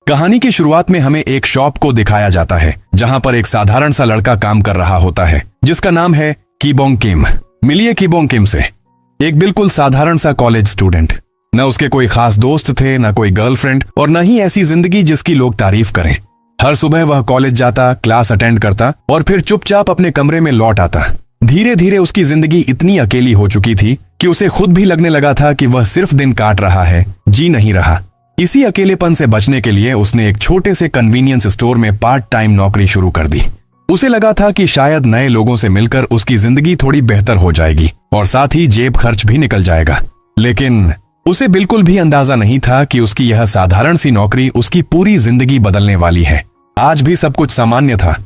कहानी की शुरुआत में हमें एक शॉप को दिखाया जाता है जहां पर एक साधारण सा लड़का काम कर रहा होता है जिसका नाम है किबोंग किम। मिलिए किबोंग किम से, एक बिल्कुल साधारण सा कॉलेज स्टूडेंट। न उसके कोई खास दोस्त थे, न कोई गर्लफ्रेंड, और न ही ऐसी जिंदगी जिसकी लोग तारीफ करें। हर सुबह वह कॉलेज जाता, क्लास अटेंड करता और फिर चुपचाप अपने कमरे में लौट आता। धीरे धीरे उसकी जिंदगी इतनी अकेली हो चुकी थी कि उसे खुद भी लगने लगा था कि वह सिर्फ दिन काट रहा है, जी नहीं रहा। इसी अकेलेपन से बचने के लिए उसने एक छोटे से कन्वीनियंस स्टोर में पार्ट टाइम नौकरी शुरू कर दी। उसे लगा था कि शायद नए लोगों से मिलकर उसकी जिंदगी थोड़ी बेहतर हो जाएगी और साथ ही जेब खर्च भी निकल जाएगा। लेकिन उसे बिल्कुल भी अंदाजा नहीं था कि उसकी यह साधारण सी नौकरी उसकी पूरी जिंदगी बदलने वाली है। आज भी सब कुछ सामान्य था।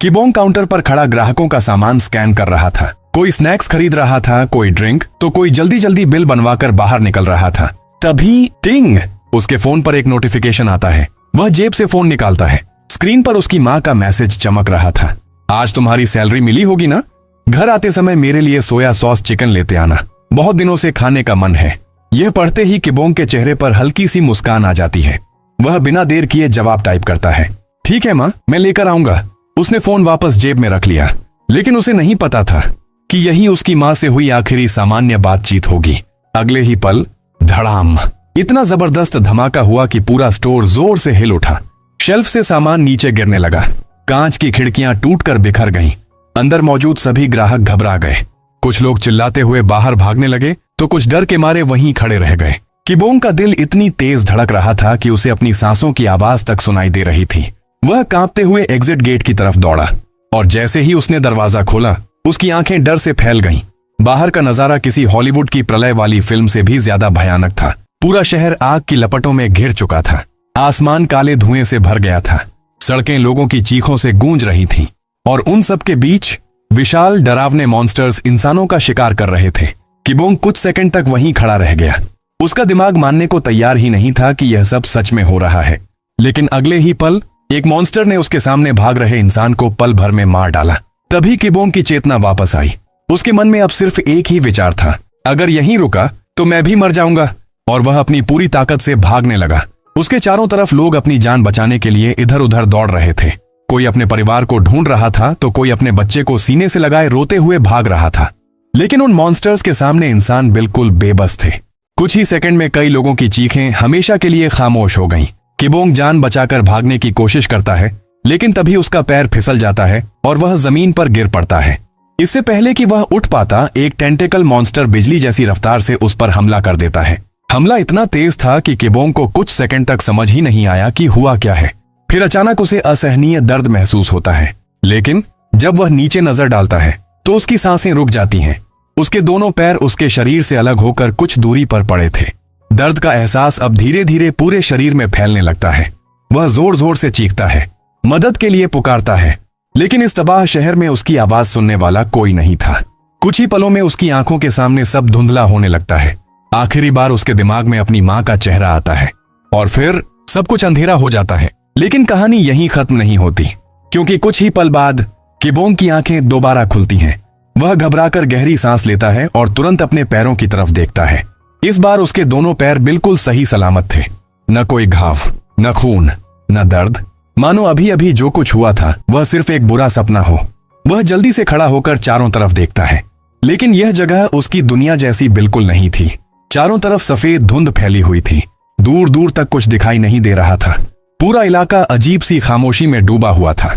किबोंग काउंटर पर खड़ा ग्राहकों का सामान स्कैन कर रहा था। कोई स्नैक्स खरीद रहा था, कोई ड्रिंक, तो कोई जल्दी जल्दी बिल बनवाकर बाहर निकल रहा था। तभी टिंग, उसके फोन पर एक नोटिफिकेशन आता है। वह जेब से फोन निकालता है। स्क्रीन पर उसकी माँ का मैसेज चमक रहा था। आज तुम्हारी सैलरी मिली होगी ना? घर आते समय मेरे लिए सोया सॉस चिकन लेते आना, बहुत दिनों से खाने का मन है। यह पढ़ते ही किबोंग के चेहरे पर हल्की सी मुस्कान आ जाती है। वह बिना देर किए जवाब टाइप करता है, ठीक है माँ, मैं लेकर आऊंगा। उसने फोन वापस जेब में रख लिया, लेकिन उसे नहीं पता था कि यही उसकी माँ से हुई आखिरी सामान्य बातचीत होगी। अगले ही पल धड़ाम, इतना जबरदस्त धमाका हुआ कि पूरा स्टोर जोर से हिल उठा। शेल्फ से सामान नीचे गिरने लगा, कांच की खिड़कियां टूटकर बिखर गईं। अंदर मौजूद सभी ग्राहक घबरा गए। कुछ लोग चिल्लाते हुए बाहर भागने लगे तो कुछ डर के मारे वहीं खड़े रह गए। किबोंग का दिल इतनी तेज धड़क रहा था कि उसे अपनी सांसों की आवाज तक सुनाई दे रही थी। वह कांपते हुए एग्जिट गेट की तरफ दौड़ा और जैसे ही उसने दरवाजा खोला, उसकी आंखें डर से फैल गईं। बाहर का नजारा किसी हॉलीवुड की प्रलय वाली फिल्म से भी ज्यादा भयानक था। पूरा शहर आग की लपटों में घिर चुका था। आसमान काले धुएं से भर गया था। सड़कें लोगों की चीखों से गूंज रही थीं और उन सब के बीच विशाल डरावने मॉन्स्टर्स इंसानों का शिकार कर रहे थे। किबोंग कुछ सेकंड तक वहीं खड़ा रह गया। उसका दिमाग मानने को तैयार ही नहीं था कि यह सब सच में हो रहा है। लेकिन अगले ही पल एक मॉन्स्टर ने उसके सामने भाग रहे इंसान को पल भर में मार डाला। तभी किबोंग की चेतना वापस आई। उसके मन में अब सिर्फ एक ही विचार था, अगर यहीं रुका तो मैं भी मर जाऊंगा। और वह अपनी पूरी ताकत से भागने लगा। उसके चारों तरफ लोग अपनी जान बचाने के लिए इधर उधर दौड़ रहे थे। कोई अपने परिवार को ढूंढ रहा था तो कोई अपने बच्चे को सीने से लगाए रोते हुए भाग रहा था। लेकिन उन मॉन्स्टर्स के सामने इंसान बिल्कुल बेबस थे। कुछ ही सेकंड में कई लोगों की चीखें हमेशा के लिए खामोश हो गईं। किबोंग जान बचाकर भागने की कोशिश करता है, लेकिन तभी उसका पैर फिसल जाता है और वह जमीन पर गिर पड़ता है। इससे पहले कि वह उठ पाता, एक टेंटेकल मॉन्स्टर बिजली जैसी रफ्तार से उस पर हमला कर देता है। हमला इतना तेज था कि किबोंग को कुछ सेकंड तक समझ ही नहीं आया कि हुआ क्या है। फिर अचानक उसे असहनीय दर्द महसूस होता है। लेकिन जब वह नीचे नजर डालता है तो उसकी सांसें रुक जाती हैं। उसके दोनों पैर उसके शरीर से अलग होकर कुछ दूरी पर पड़े थे। दर्द का एहसास अब धीरे धीरे पूरे शरीर में फैलने लगता है। वह जोर जोर से चीखता है, मदद के लिए पुकारता है, लेकिन इस तबाह शहर में उसकी आवाज सुनने वाला कोई नहीं था। कुछ ही पलों में उसकी आंखों के सामने सब धुंधला होने लगता है। आखिरी बार उसके दिमाग में अपनी माँ का चेहरा आता है और फिर सब कुछ अंधेरा हो जाता है। लेकिन कहानी यहीं खत्म नहीं होती, क्योंकि कुछ ही पल बाद किबोंग की आंखें दोबारा खुलती हैं। वह घबराकर गहरी सांस लेता है और तुरंत अपने पैरों की तरफ देखता है। इस बार उसके दोनों पैर बिल्कुल सही सलामत थे। न कोई घाव, न खून, न दर्द, मानो अभी अभी जो कुछ हुआ था वह सिर्फ एक बुरा सपना हो। वह जल्दी से खड़ा होकर चारों तरफ देखता है, लेकिन यह जगह उसकी दुनिया जैसी बिल्कुल नहीं थी। चारों तरफ सफेद धुंध फैली हुई थी। दूर दूर तक कुछ दिखाई नहीं दे रहा था। पूरा इलाका अजीब सी खामोशी में डूबा हुआ था।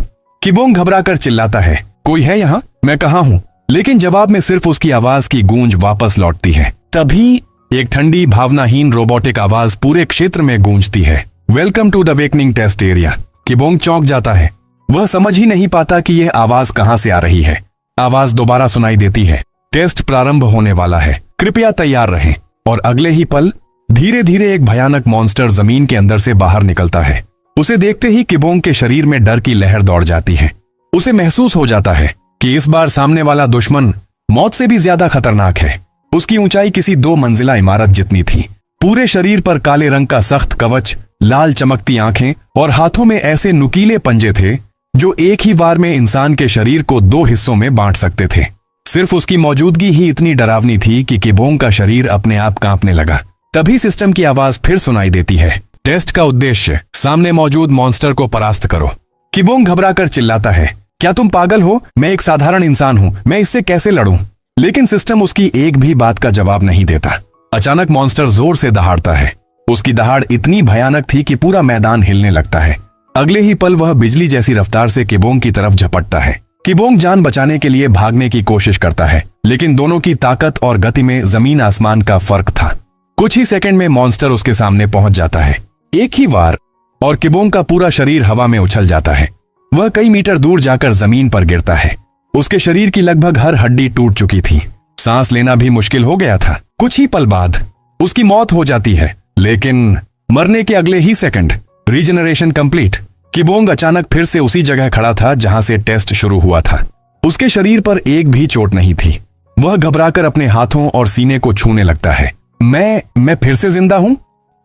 किबोंग घबराकर चिल्लाता है, कोई है यहाँ? मैं कहाँ हूँ? लेकिन जवाब में सिर्फ उसकी आवाज की गूंज वापस लौटती है। तभी एक ठंडी भावनाहीन रोबोटिक आवाज पूरे क्षेत्र में गूंजती है, welcome to the awakening test area. किबोंग चौंक जाता है। वह समझ ही नहीं पाता कि यह आवाज कहां से आ रही है। आवाज दोबारा सुनाई देती है, टेस्ट प्रारंभ होने वाला है, कृपया तैयार रहें। और अगले ही पल धीरे धीरे एक भयानक मॉन्स्टर जमीन के अंदर से बाहर निकलता है। उसे देखते ही किबोंग के शरीर में डर की लहर दौड़ जाती है। उसे महसूस हो जाता है कि इस बार सामने वाला दुश्मन मौत से भी ज्यादा खतरनाक है। उसकी ऊंचाई किसी 2 मंजिला इमारत जितनी थी। पूरे शरीर पर काले रंग का सख्त कवच, लाल चमकती आंखें और हाथों में ऐसे नुकीले पंजे थे जो एक ही बार में इंसान के शरीर को 2 हिस्सों में बांट सकते थे। सिर्फ उसकी मौजूदगी ही इतनी डरावनी थी कि किबोंग का शरीर अपने आप कांपने लगा। तभी सिस्टम की आवाज फिर सुनाई देती है, टेस्ट का उद्देश्य सामने मौजूद मॉन्स्टर को परास्त करो। किबोंग घबराकर चिल्लाता है, क्या तुम पागल हो? मैं एक साधारण इंसान हूं, मैं इससे कैसे लड़ूं? लेकिन सिस्टम उसकी एक भी बात का जवाब नहीं देता। अचानक मॉन्स्टर जोर से दहाड़ता है। उसकी दहाड़ इतनी भयानक थी कि पूरा मैदान हिलने लगता है। अगले ही पल वह बिजली जैसी रफ्तार से किबोंग की तरफ झपटता है। किबोंग जान बचाने के लिए भागने की कोशिश करता है, लेकिन दोनों की ताकत और गति में जमीन आसमान का फर्क था। कुछ ही सेकंड में मॉन्स्टर उसके सामने पहुंच जाता है। एक ही वार और किबोंग का पूरा शरीर हवा में उछल जाता है। वह कई मीटर दूर जाकर जमीन पर गिरता है। उसके शरीर की लगभग हर हड्डी टूट चुकी थी। सांस लेना भी मुश्किल हो गया था। कुछ ही पल बाद उसकी मौत हो जाती है, लेकिन मरने के अगले ही सेकंड रीजनरेशन कंप्लीट। किबोंग अचानक फिर से उसी जगह खड़ा था जहां से टेस्ट शुरू हुआ था। उसके शरीर पर एक भी चोट नहीं थी। वह घबराकर अपने हाथों और सीने को छूने लगता है। मैं फिर से जिंदा हूं?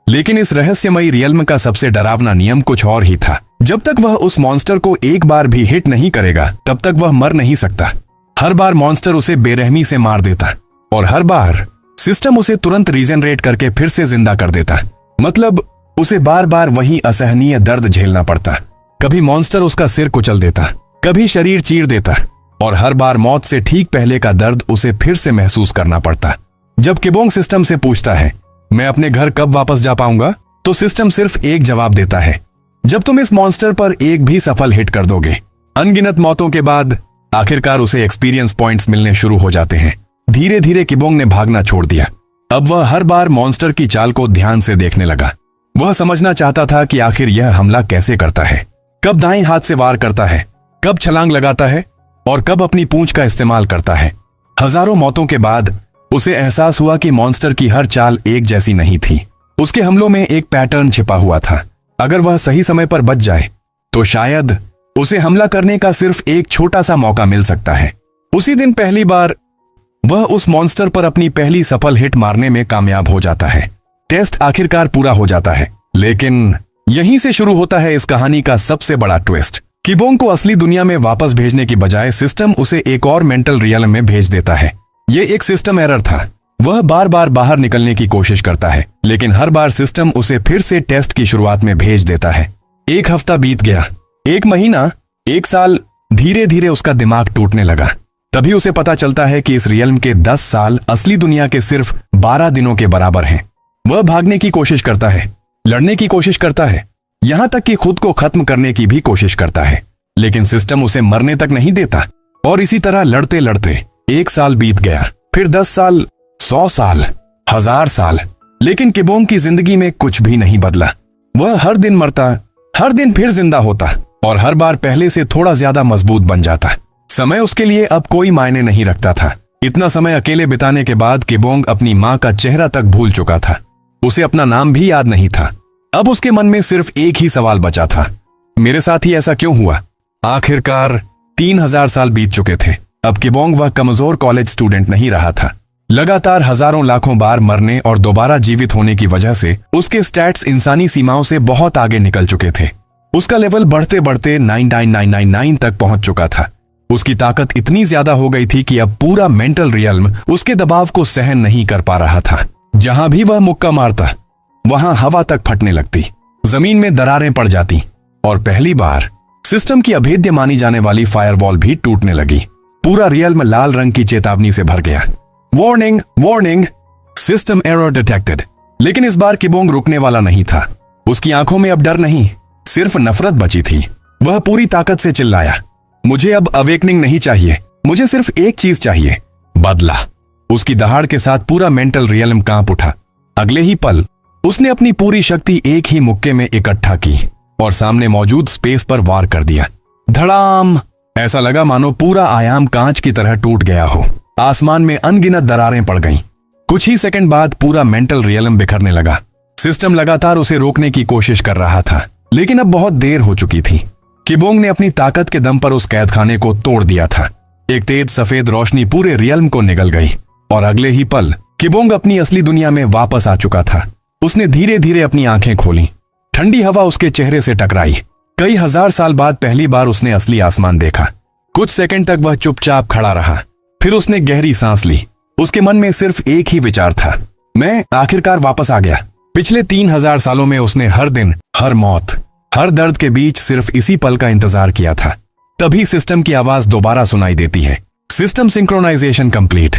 लेकिन इस रहस्यमयी रियल्म का सबसे डरावना नियम कुछ और ही था। जब तक वह उस मॉन्स्टर को एक बार भी हिट नहीं करेगा, तब तक वह मर नहीं सकता। हर बार मॉन्स्टर उसे बेरहमी से मार देता और हर बार सिस्टम उसे तुरंत रीजनरेट करके फिर से जिंदा कर देता। मतलब उसे बार बार वही असहनीय दर्द झेलना पड़ता। कभी मॉन्स्टर उसका सिर कुचल देता, कभी शरीर चीर देता और हर बार मौत से ठीक पहले का दर्द उसे फिर से महसूस करना पड़ता। जब किबोंग सिस्टम से पूछता है, मैं अपने घर कब वापस जा पाऊंगा, तो सिस्टम सिर्फ एक जवाब देता है, जब तुम इस मॉन्स्टर पर एक भी सफल हिट कर दोगे। अनगिनत मौतों के बाद आखिरकार उसे एक्सपीरियंस पॉइंट्स मिलने शुरू हो जाते हैं। धीरे धीरे किबोंग ने भागना छोड़ दिया। अब वह हर बार मॉन्स्टर की चाल को ध्यान से देखने लगा। वह समझना चाहता था कि आखिर यह हमला कैसे करता है, कब दाएं हाथ से वार करता है, कब छलांग लगाता है और कब अपनी पूंछ का इस्तेमाल करता है। हजारों मौतों के बाद उसे एहसास हुआ कि मॉन्स्टर की हर चाल एक जैसी नहीं थी। उसके हमलों में एक पैटर्न छिपा हुआ था। अगर वह सही समय पर बच जाए तो शायद उसे हमला करने का सिर्फ एक छोटा सा मौका मिल सकता है। उसी दिन पहली बार वह उस मॉन्स्टर पर अपनी पहली सफल हिट मारने में कामयाब हो जाता है। टेस्ट आखिरकार पूरा हो जाता है, लेकिन यहीं से शुरू होता है इस कहानी का सबसे बड़ा ट्विस्ट। किबोंग को असली दुनिया में वापस भेजने की बजाय सिस्टम उसे एक और मेंटल रियल्म में भेज देता है। यह एक सिस्टम एरर था। वह बार बार बाहर निकलने की कोशिश करता है, लेकिन हर बार सिस्टम उसे फिर से टेस्ट की शुरुआत में भेज देता है। एक हफ्ता बीत गया, एक महीना, एक साल। धीरे धीरे उसका दिमाग टूटने लगा। तभी उसे पता चलता है कि इस रियल्म के 10 साल असली दुनिया के सिर्फ 12 दिनों के बराबर हैं। वह भागने की कोशिश करता है, लड़ने की कोशिश करता है, यहां तक कि खुद को खत्म करने की भी कोशिश करता है, लेकिन सिस्टम उसे मरने तक नहीं देता। और इसी तरह लड़ते लड़ते 1 साल बीत गया, फिर 10 साल, 100 साल, 1000 साल। लेकिन किबोंग की जिंदगी में कुछ भी नहीं बदला। वह हर दिन मरता, हर दिन फिर जिंदा होता और हर बार पहले से थोड़ा ज्यादा मजबूत बन जाता। समय उसके लिए अब कोई मायने नहीं रखता था। इतना समय अकेले बिताने के बाद किबोंग अपनी मां का चेहरा तक भूल चुका था। उसे अपना नाम भी याद नहीं था। अब उसके मन में सिर्फ एक ही सवाल बचा था, मेरे साथ ही ऐसा क्यों हुआ? आखिरकार 3000 साल बीत चुके थे। अब किबोंग वह कमजोर कॉलेज स्टूडेंट नहीं रहा था। लगातार हजारों लाखों बार मरने और दोबारा जीवित होने की वजह से उसके स्टैट्स इंसानी सीमाओं से बहुत आगे निकल चुके थे। उसका लेवल बढ़ते बढ़ते 99999 तक पहुंच चुका था। उसकी ताकत इतनी ज्यादा हो गई थी कि अब पूरा मेंटल रियल्म उसके दबाव को सहन नहीं कर पा रहा था। जहां भी वह मुक्का मारता, वहां हवा तक फटने लगती, जमीन में दरारें पड़ जाती और पहली बार सिस्टम की अभेद्य मानी जाने वाली फायरवॉल भी टूटने लगी। पूरा रियल्म लाल रंग की चेतावनी से भर गया। Warning, warning, system error detected. लेकिन इस बार किबोंग रुकने वाला नहीं था। उसकी आंखों में अब डर नहीं, सिर्फ नफरत बची थी। वह पूरी ताकत से चिल्लाया, मुझे अब अवेकनिंग नहीं चाहिए, मुझे सिर्फ एक चीज चाहिए, बदला। उसकी दहाड़ के साथ पूरा मेंटल रियल्म कांप उठा। अगले ही पल उसने अपनी पूरी शक्ति एक ही मुक्के में इकट्ठा की और सामने मौजूद स्पेस पर वार कर दिया। धड़ाम! ऐसा लगा मानो पूरा आयाम कांच की तरह टूट गया हो। आसमान में अनगिनत दरारें पड़ गईं। कुछ ही सेकंड बाद पूरा मेंटल रियल्म बिखरने लगा। सिस्टम लगातार उसे रोकने की कोशिश कर रहा था, लेकिन अब बहुत देर हो चुकी थी। किबोंग ने अपनी ताकत के दम पर उस कैदखाने को तोड़ दिया था। एक तेज सफेद रोशनी पूरे रियल्म को निगल गई और अगले ही पल किबोंग अपनी असली दुनिया में वापस आ चुका था। उसने धीरे धीरे अपनी आंखें खोली। ठंडी हवा उसके चेहरे से टकराई। कई हजार साल बाद पहली बार उसने असली आसमान देखा। कुछ सेकंड तक वह चुपचाप खड़ा रहा, फिर उसने गहरी सांस ली। उसके मन में सिर्फ एक ही विचार था, मैं आखिरकार वापस आ गया। पिछले 3000 सालों में उसने हर दिन, हर मौत हर दर्द के बीच सिर्फ इसी पल का इंतजार किया था। तभी सिस्टम की आवाज दोबारा सुनाई देती है। System synchronisation complete.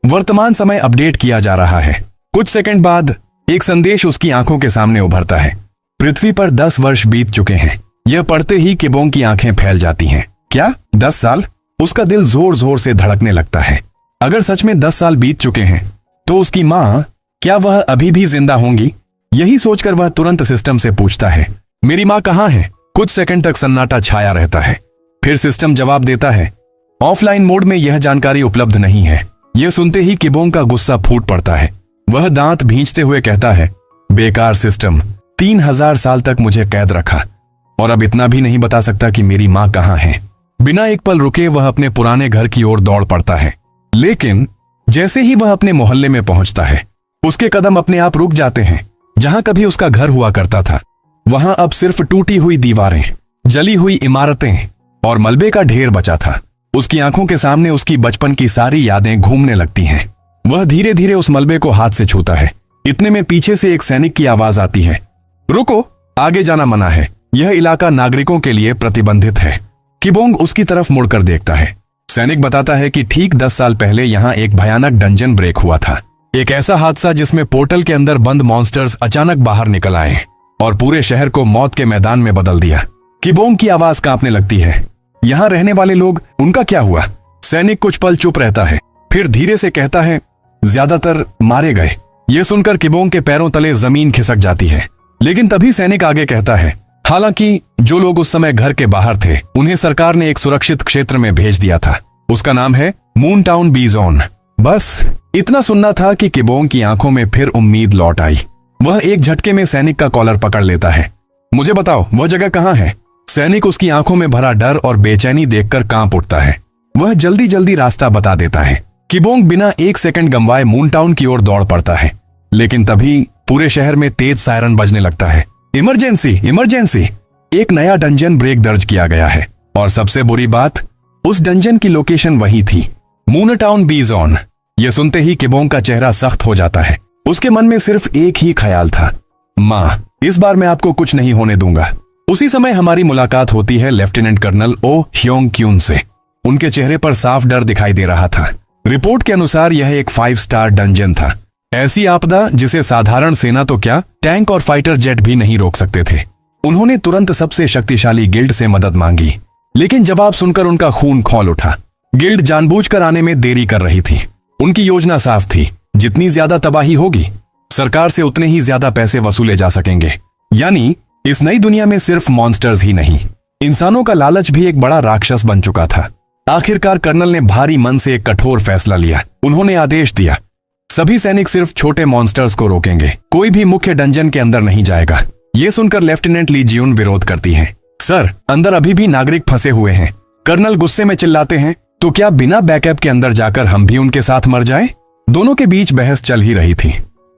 वर्तमान समय अपडेट किया जा रहा है। कुछ सेकंड बाद एक संदेश उसकी आंखों के सामने उभरता है। पृथ्वी पर 10 वर्ष बीत चुके हैं। यह पढ़ते ही किबोंग की आंखें फैल जाती हैं। क्या 10 साल? उसका दिल जोर जोर से धड़कने लगता है। अगर सच में 10 साल बीत चुके हैं तो उसकी मां, क्या वह अभी भी जिंदा होंगी? यही सोचकर वह तुरंत सिस्टम से पूछता है, मेरी मां कहां है? कुछ सेकंड तक सन्नाटा छाया रहता है। फिर सिस्टम जवाब देता है, ऑफलाइन मोड में यह जानकारी उपलब्ध नहीं है। यह सुनते ही किबोंग का गुस्सा फूट पड़ता है। वह दांत भींचते हुए कहता है, बेकार सिस्टम, 3000 साल तक मुझे कैद रखा और अब इतना भी नहीं बता सकता कि मेरी मां कहां है। बिना एक पल रुके वह अपने पुराने घर की ओर दौड़ पड़ता है। लेकिन जैसे ही वह अपने मोहल्ले में पहुंचता है, उसके कदम अपने आप रुक जाते हैं। जहां कभी उसका घर हुआ करता था, वहां अब सिर्फ टूटी हुई दीवारें, जली हुई इमारतें और मलबे का ढेर बचा था। उसकी आंखों के सामने उसकी बचपन की सारी यादें घूमने लगती हैं। वह धीरे धीरे उस मलबे को हाथ से छूता है। इतने में पीछे से एक सैनिक की आवाज आती है, रुको, आगे जाना मना है। यह इलाका नागरिकों के लिए प्रतिबंधित है। किबोंग उसकी तरफ मुड़कर देखता है। सैनिक बताता है कि ठीक 10 साल पहले यहाँ एक भयानक डंजन ब्रेक हुआ था। एक ऐसा हादसा जिसमें पोर्टल के अंदर बंद मॉन्स्टर्स अचानक बाहर निकल आए और पूरे शहर को मौत के मैदान में बदल दिया। किबोंग की आवाज कांपने लगती है। यहाँ रहने वाले लोग, उनका क्या हुआ? सैनिक कुछ पल चुप रहता है, फिर धीरे से कहता है, ज्यादातर मारे गए। यह सुनकर किबोंग के पैरों तले जमीन खिसक जाती है। लेकिन तभी सैनिक आगे कहता है, हालांकि जो लोग उस समय घर के बाहर थे, उन्हें सरकार ने एक सुरक्षित क्षेत्र में भेज दिया था। उसका नाम है मून टाउन बी जोन। बस इतना सुनना था कि किबोंग की आंखों में फिर उम्मीद लौट आई। वह एक झटके में सैनिक का कॉलर पकड़ लेता है। मुझे बताओ, वह जगह कहाँ है? सैनिक उसकी आंखों में भरा डर और बेचैनी देखकर कांप उठता है। वह जल्दी जल्दी रास्ता बता देता है। किबोंग बिना एक सेकंड गंवाए मून टाउन की ओर दौड़ पड़ता है। लेकिन तभी पूरे शहर में तेज सायरन बजने लगता है। Emergency, emergency! एक नया डंजन ब्रेक दर्ज किया गया है। और सबसे बुरी बात, उस डंजन की लोकेशन वही थी, मून टाउन बी जोन। यह सुनते ही किबोंग का चेहरा सख्त हो जाता है। उसके मन में सिर्फ एक ही ख्याल था, मां, इस बार मैं आपको कुछ नहीं होने दूंगा। उसी समय हमारी मुलाकात होती है लेफ्टिनेंट कर्नल ओ ह्योंग क्यून से। उनके चेहरे पर साफ डर दिखाई दे रहा था। रिपोर्ट के अनुसार यह एक 5 स्टार डंजन था। ऐसी आपदा जिसे साधारण सेना तो क्या, टैंक और फाइटर जेट भी नहीं रोक सकते थे। उन्होंने तुरंत सबसे शक्तिशाली गिल्ड से मदद मांगी, लेकिन जवाब सुनकर उनका खून खौल उठा। गिल्ड जानबूझकर आने में देरी कर रही थी। उनकी योजना साफ थी, जितनी ज्यादा तबाही होगी, सरकार से उतने ही ज्यादा पैसे वसूले जा सकेंगे। यानी इस नई दुनिया में सिर्फ मॉन्स्टर्स ही नहीं, इंसानों का लालच भी एक बड़ा राक्षस बन चुका था। आखिरकार कर्नल ने भारी मन से एक कठोर फैसला लिया। उन्होंने आदेश दिया, सभी सैनिक सिर्फ छोटे मॉन्स्टर्स को रोकेंगे, कोई भी मुख्य डंजन के अंदर नहीं जाएगा। यह सुनकर लेफ्टिनेंट ली जियून विरोध करती है। सर, अंदर अभी भी नागरिक फंसे हुए हैं। कर्नल गुस्से में चिल्लाते हैं, तो क्या बिना बैकअप के अंदर जाकर हम भी उनके साथ मर जाएं? दोनों के बीच बहस चल ही रही थी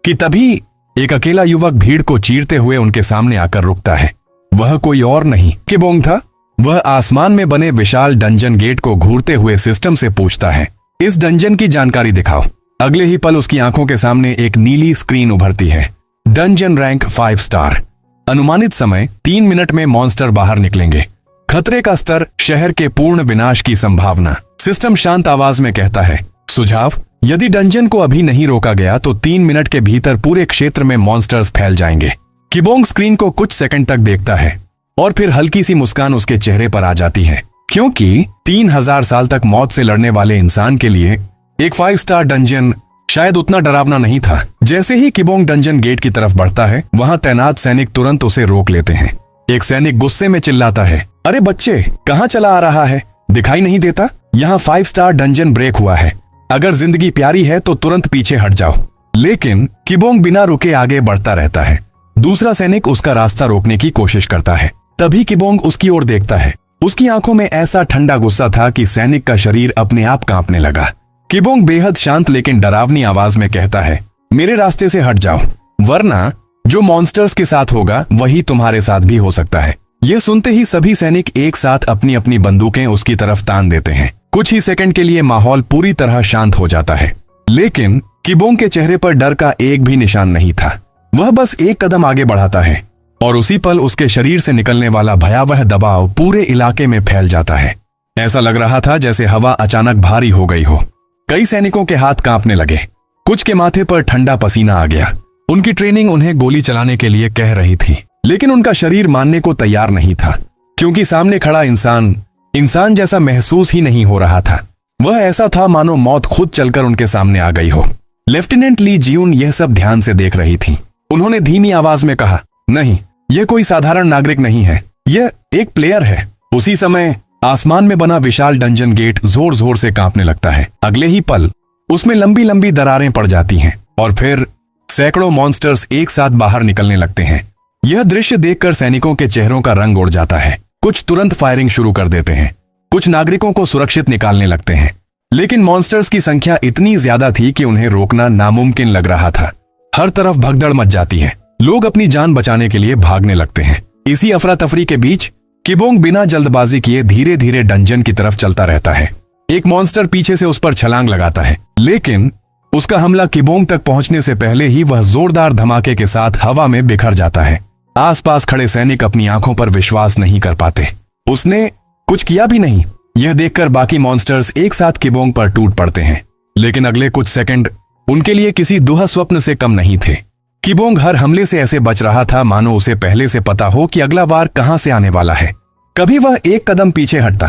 कि तभी एक अकेला युवक भीड़ को चीरते हुए उनके सामने आकर रुकता है। वह कोई और नहीं, किबोंग था। वह आसमान में बने विशाल डंजन गेट को घूरते हुए सिस्टम से पूछता है, इस डंजन की जानकारी दिखाओ। अगले ही पल उसकी आंखों के सामने एक नीली स्क्रीन उभरती है। Dungeon rank 5 star. अनुमानित समय 3 मिनट में मॉन्स्टर बाहर निकलेंगे। खतरे का स्तर, शहर के पूर्ण विनाश की संभावना। सिस्टम शांत आवाज में कहता है, सुझाव, यदि डंजन को अभी नहीं रोका गया तो 3 मिनट के भीतर पूरे क्षेत्र में मॉन्स्टर्स फैल जाएंगे। किबोंग स्क्रीन को कुछ सेकंड तक देखता है और फिर हल्की सी मुस्कान उसके चेहरे पर आ जाती है, क्योंकि 3000 साल तक मौत से लड़ने वाले इंसान के लिए एक 5 स्टार डंजन शायद उतना डरावना नहीं था। जैसे ही किबोंग डंजन गेट की तरफ बढ़ता है, वहां तैनात सैनिक तुरंत उसे रोक लेते हैं। एक सैनिक गुस्से में चिल्लाता है, अरे बच्चे, कहां चला आ रहा है? दिखाई नहीं देता? यहाँ 5 स्टार डंजन ब्रेक हुआ है। अगर जिंदगी प्यारी है तो तुरंत पीछे हट जाओ। लेकिन किबोंग बिना रुके आगे बढ़ता रहता है। दूसरा सैनिक उसका रास्ता रोकने की कोशिश करता है। तभी किबोंग उसकी ओर देखता है। उसकी आंखों में ऐसा ठंडा गुस्सा था कि सैनिक का शरीर अपने आप कांपने लगा। किबोंग बेहद शांत लेकिन डरावनी आवाज में कहता है, मेरे रास्ते से हट जाओ, वरना जो मॉन्स्टर्स के साथ होगा वही तुम्हारे साथ भी हो सकता है। यह सुनते ही सभी सैनिक एक साथ अपनी अपनी बंदूकें उसकी तरफ तान देते हैं। कुछ ही सेकंड के लिए माहौल पूरी तरह शांत हो जाता है, लेकिन किबोंग के चेहरे पर डर का एक भी निशान नहीं था। वह बस एक कदम आगे बढ़ाता है। और उसी पल उसके शरीर से निकलने वाला भयावह दबाव पूरे इलाके में फैल जाता है। ऐसा लग रहा था जैसे हवा अचानक भारी हो गई हो। कई सैनिकों के हाथ कांपने लगे, कुछ के माथे पर ठंडा पसीना आ गया। उनकी ट्रेनिंग उन्हें गोली चलाने के लिए कह रही थी, लेकिन उनका शरीर मानने को तैयार नहीं था, क्योंकि सामने खड़ा इंसान जैसा महसूस ही नहीं हो रहा था। वह ऐसा था मानो मौत खुद चलकर उनके सामने आ गई हो। लेफ्टिनेंट ली जियून यह सब ध्यान से देख रही थी। उन्होंने धीमी आवाज में कहा, नहीं, यह कोई साधारण नागरिक नहीं है, यह एक प्लेयर है। उसी समय आसमान में बना विशाल डंजन गेट जोर जोर से कांपने लगता है। अगले ही पल उसमें लंबी लंबी दरारें पड़ जाती हैं और फिर सैकड़ों मॉन्स्टर्स एक साथ बाहर निकलने लगते हैं। यह दृश्य देखकर सैनिकों के चेहरों का रंग उड़ जाता है। कुछ तुरंत फायरिंग शुरू कर देते हैं, कुछ नागरिकों को सुरक्षित निकालने लगते हैं, लेकिन मॉन्स्टर्स की संख्या इतनी ज्यादा थी कि उन्हें रोकना नामुमकिन लग रहा था। हर तरफ भगदड़ मच जाती है, लोग अपनी जान बचाने के लिए भागने लगते हैं। इसी अफरा तफरी के बीच किबोंग बिना जल्दबाजी किए धीरे धीरे डंजन की तरफ चलता रहता है। एक मॉन्स्टर पीछे से उस पर छलांग लगाता है, लेकिन उसका हमला किबोंग तक पहुंचने से पहले ही वह जोरदार धमाके के साथ हवा में बिखर जाता है। आसपास खड़े सैनिक अपनी आंखों पर विश्वास नहीं कर पाते। उसने कुछ किया भी नहीं। यह देखकर बाकी मॉन्स्टर्स एक साथ किबोंग पर टूट पड़ते हैं, लेकिन अगले कुछ सेकंड उनके लिए किसी दुहा स्वप्न से कम नहीं थे। किबोंग हर हमले से ऐसे बच रहा था मानो उसे पहले से पता हो कि अगला वार कहां से आने वाला है। कभी वह एक कदम पीछे हटता,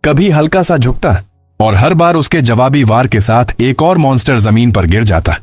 कभी हल्का सा झुकता, और हर बार उसके जवाबी वार के साथ एक और मॉन्स्टर जमीन पर गिर जाता।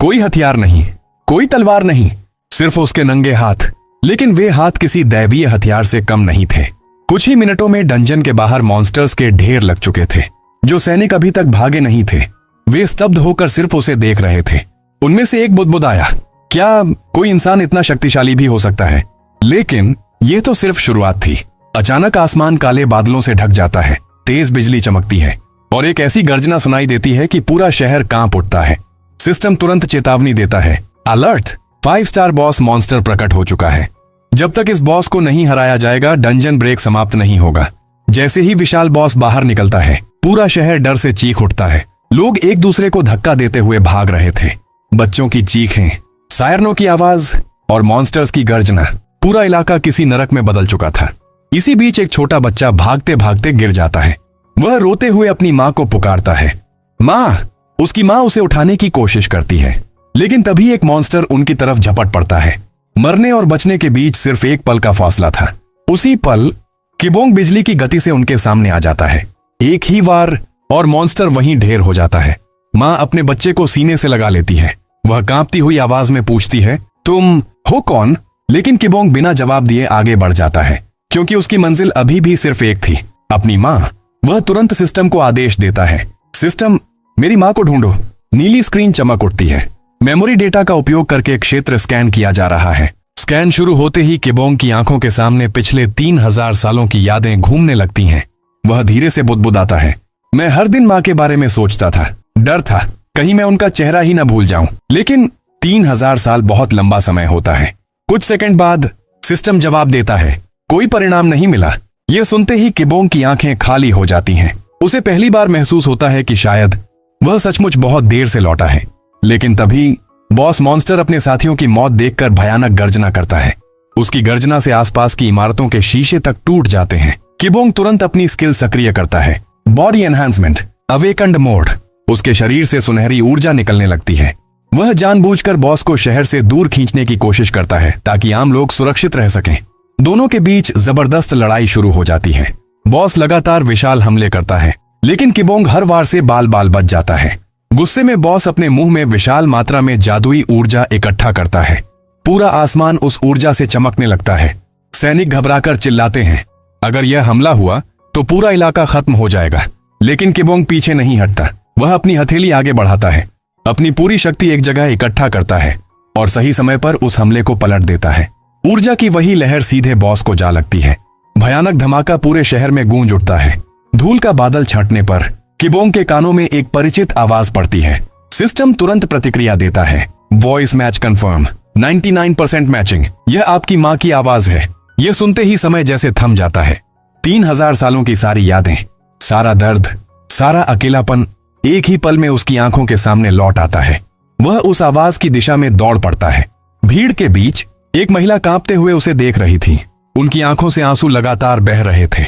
कोई हथियार नहीं, कोई तलवार नहीं, सिर्फ उसके नंगे हाथ। लेकिन वे हाथ किसी दैवीय हथियार से कम नहीं थे। कुछ ही मिनटों में डंजन के बाहर मॉन्स्टर्स के ढेर लग चुके थे। जो सैनिक अभी तक भागे नहीं थे, वे स्तब्ध होकर सिर्फ उसे देख रहे थे। उनमें से एक बुदबुदाया, क्या कोई इंसान इतना शक्तिशाली भी हो सकता है? लेकिन यह तो सिर्फ शुरुआत थी। अचानक आसमान काले बादलों से ढक जाता है, तेज बिजली चमकती है और एक ऐसी गर्जना सुनाई देती है कि पूरा शहर कांप उठता है। सिस्टम तुरंत चेतावनी देता है, अलर्ट, 5 स्टार बॉस मॉन्स्टर प्रकट हो चुका है। जब तक इस बॉस को नहीं हराया जाएगा, डंजन ब्रेक समाप्त नहीं होगा। जैसे ही विशाल बॉस बाहर निकलता है, पूरा शहर डर से चीख उठता है। लोग एक दूसरे को धक्का देते हुए भाग रहे थे। बच्चों की चीखें, सायरनों की आवाज और मॉन्स्टर्स की गर्जना, पूरा इलाका किसी नरक में बदल चुका था। इसी बीच एक छोटा बच्चा भागते भागते गिर जाता है। वह रोते हुए अपनी माँ को पुकारता है, माँ। उसकी माँ उसे उठाने की कोशिश करती है, लेकिन तभी एक मॉन्स्टर उनकी तरफ झपट पड़ता है। मरने और बचने के बीच सिर्फ एक पल का फासला था। उसी पल किबोंग बिजली की गति से उनके सामने आ जाता है। एक ही वार और मॉन्स्टर वहीं ढेर हो जाता है। माँ अपने बच्चे को सीने से लगा लेती है। वह कांपती हुई आवाज में पूछती है, तुम हो कौन? लेकिन किबोंग बिना जवाब दिए आगे बढ़ जाता है, क्योंकि उसकी मंजिल अभी भी सिर्फ एक थी, अपनी माँ। वह तुरंत सिस्टम को आदेश देता है, सिस्टम, मेरी माँ को ढूंढो। नीली स्क्रीन चमक उठती है। मेमोरी डेटा का उपयोग करके क्षेत्र स्कैन किया जा रहा है। स्कैन शुरू होते ही किबोंग की आंखों के सामने पिछले 3000 सालों की यादें घूमने लगती हैं। वह धीरे से बुदबुदाता है, मैं हर दिन माँ के बारे में सोचता था। डर था कहीं मैं उनका चेहरा ही न भूल जाऊं। लेकिन 3000 साल बहुत लंबा समय होता है। कुछ सेकंड बाद सिस्टम जवाब देता है, कोई परिणाम नहीं मिला। यह सुनते ही किबोंग की आंखें खाली हो जाती हैं। उसे पहली बार महसूस होता है कि शायद वह सचमुच बहुत देर से लौटा है। लेकिन तभी बॉस मॉन्स्टर अपने साथियों की मौत देखकर भयानक गर्जना करता है। उसकी गर्जना से आसपास की इमारतों के शीशे तक टूट जाते हैं। किबोंग तुरंत अपनी स्किल सक्रिय करता है, बॉडी एनहांसमेंट, अवेकन्ड मोड। उसके शरीर से सुनहरी ऊर्जा निकलने लगती है। वह जानबूझकर बॉस को शहर से दूर खींचने की कोशिश करता है ताकि आम लोग सुरक्षित रह सकें। दोनों के बीच जबरदस्त लड़ाई शुरू हो जाती है। बॉस लगातार विशाल हमले करता है, लेकिन किबोंग हर वार से बाल बाल बच जाता है। गुस्से में बॉस अपने मुंह में विशाल मात्रा में जादुई ऊर्जा इकट्ठा करता है। पूरा आसमान उस ऊर्जा से चमकने लगता है। सैनिक घबराकर चिल्लाते हैं, अगर यह हमला हुआ तो पूरा इलाका खत्म हो जाएगा। लेकिन किबोंग पीछे नहीं हटता। वह अपनी हथेली आगे बढ़ाता है, अपनी पूरी शक्ति एक जगह इकट्ठा करता है और सही समय पर उस हमले को पलट देता है। ऊर्जा की वही लहर सीधे बॉस को जा लगती है। भयानक धमाका पूरे शहर में गूंज उठता है। धूल का बादल छंटने पर किबोंग के कानों में एक परिचित आवाज पड़ती है। सिस्टम तुरंत प्रतिक्रिया देता है, वॉइस मैच कंफर्म, 99% मैचिंग। यह आपकी माँ की आवाज है। यह सुनते ही समय जैसे थम जाता है। 3000 सालों की सारी यादें, सारा दर्द, सारा अकेलापन एक ही पल में उसकी आंखों के सामने लौट आता है। वह उस आवाज की दिशा में दौड़ पड़ता है। भीड़ के बीच एक महिला कांपते हुए उसे देख रही थी। उनकी आंखों से आंसू लगातार बह रहे थे।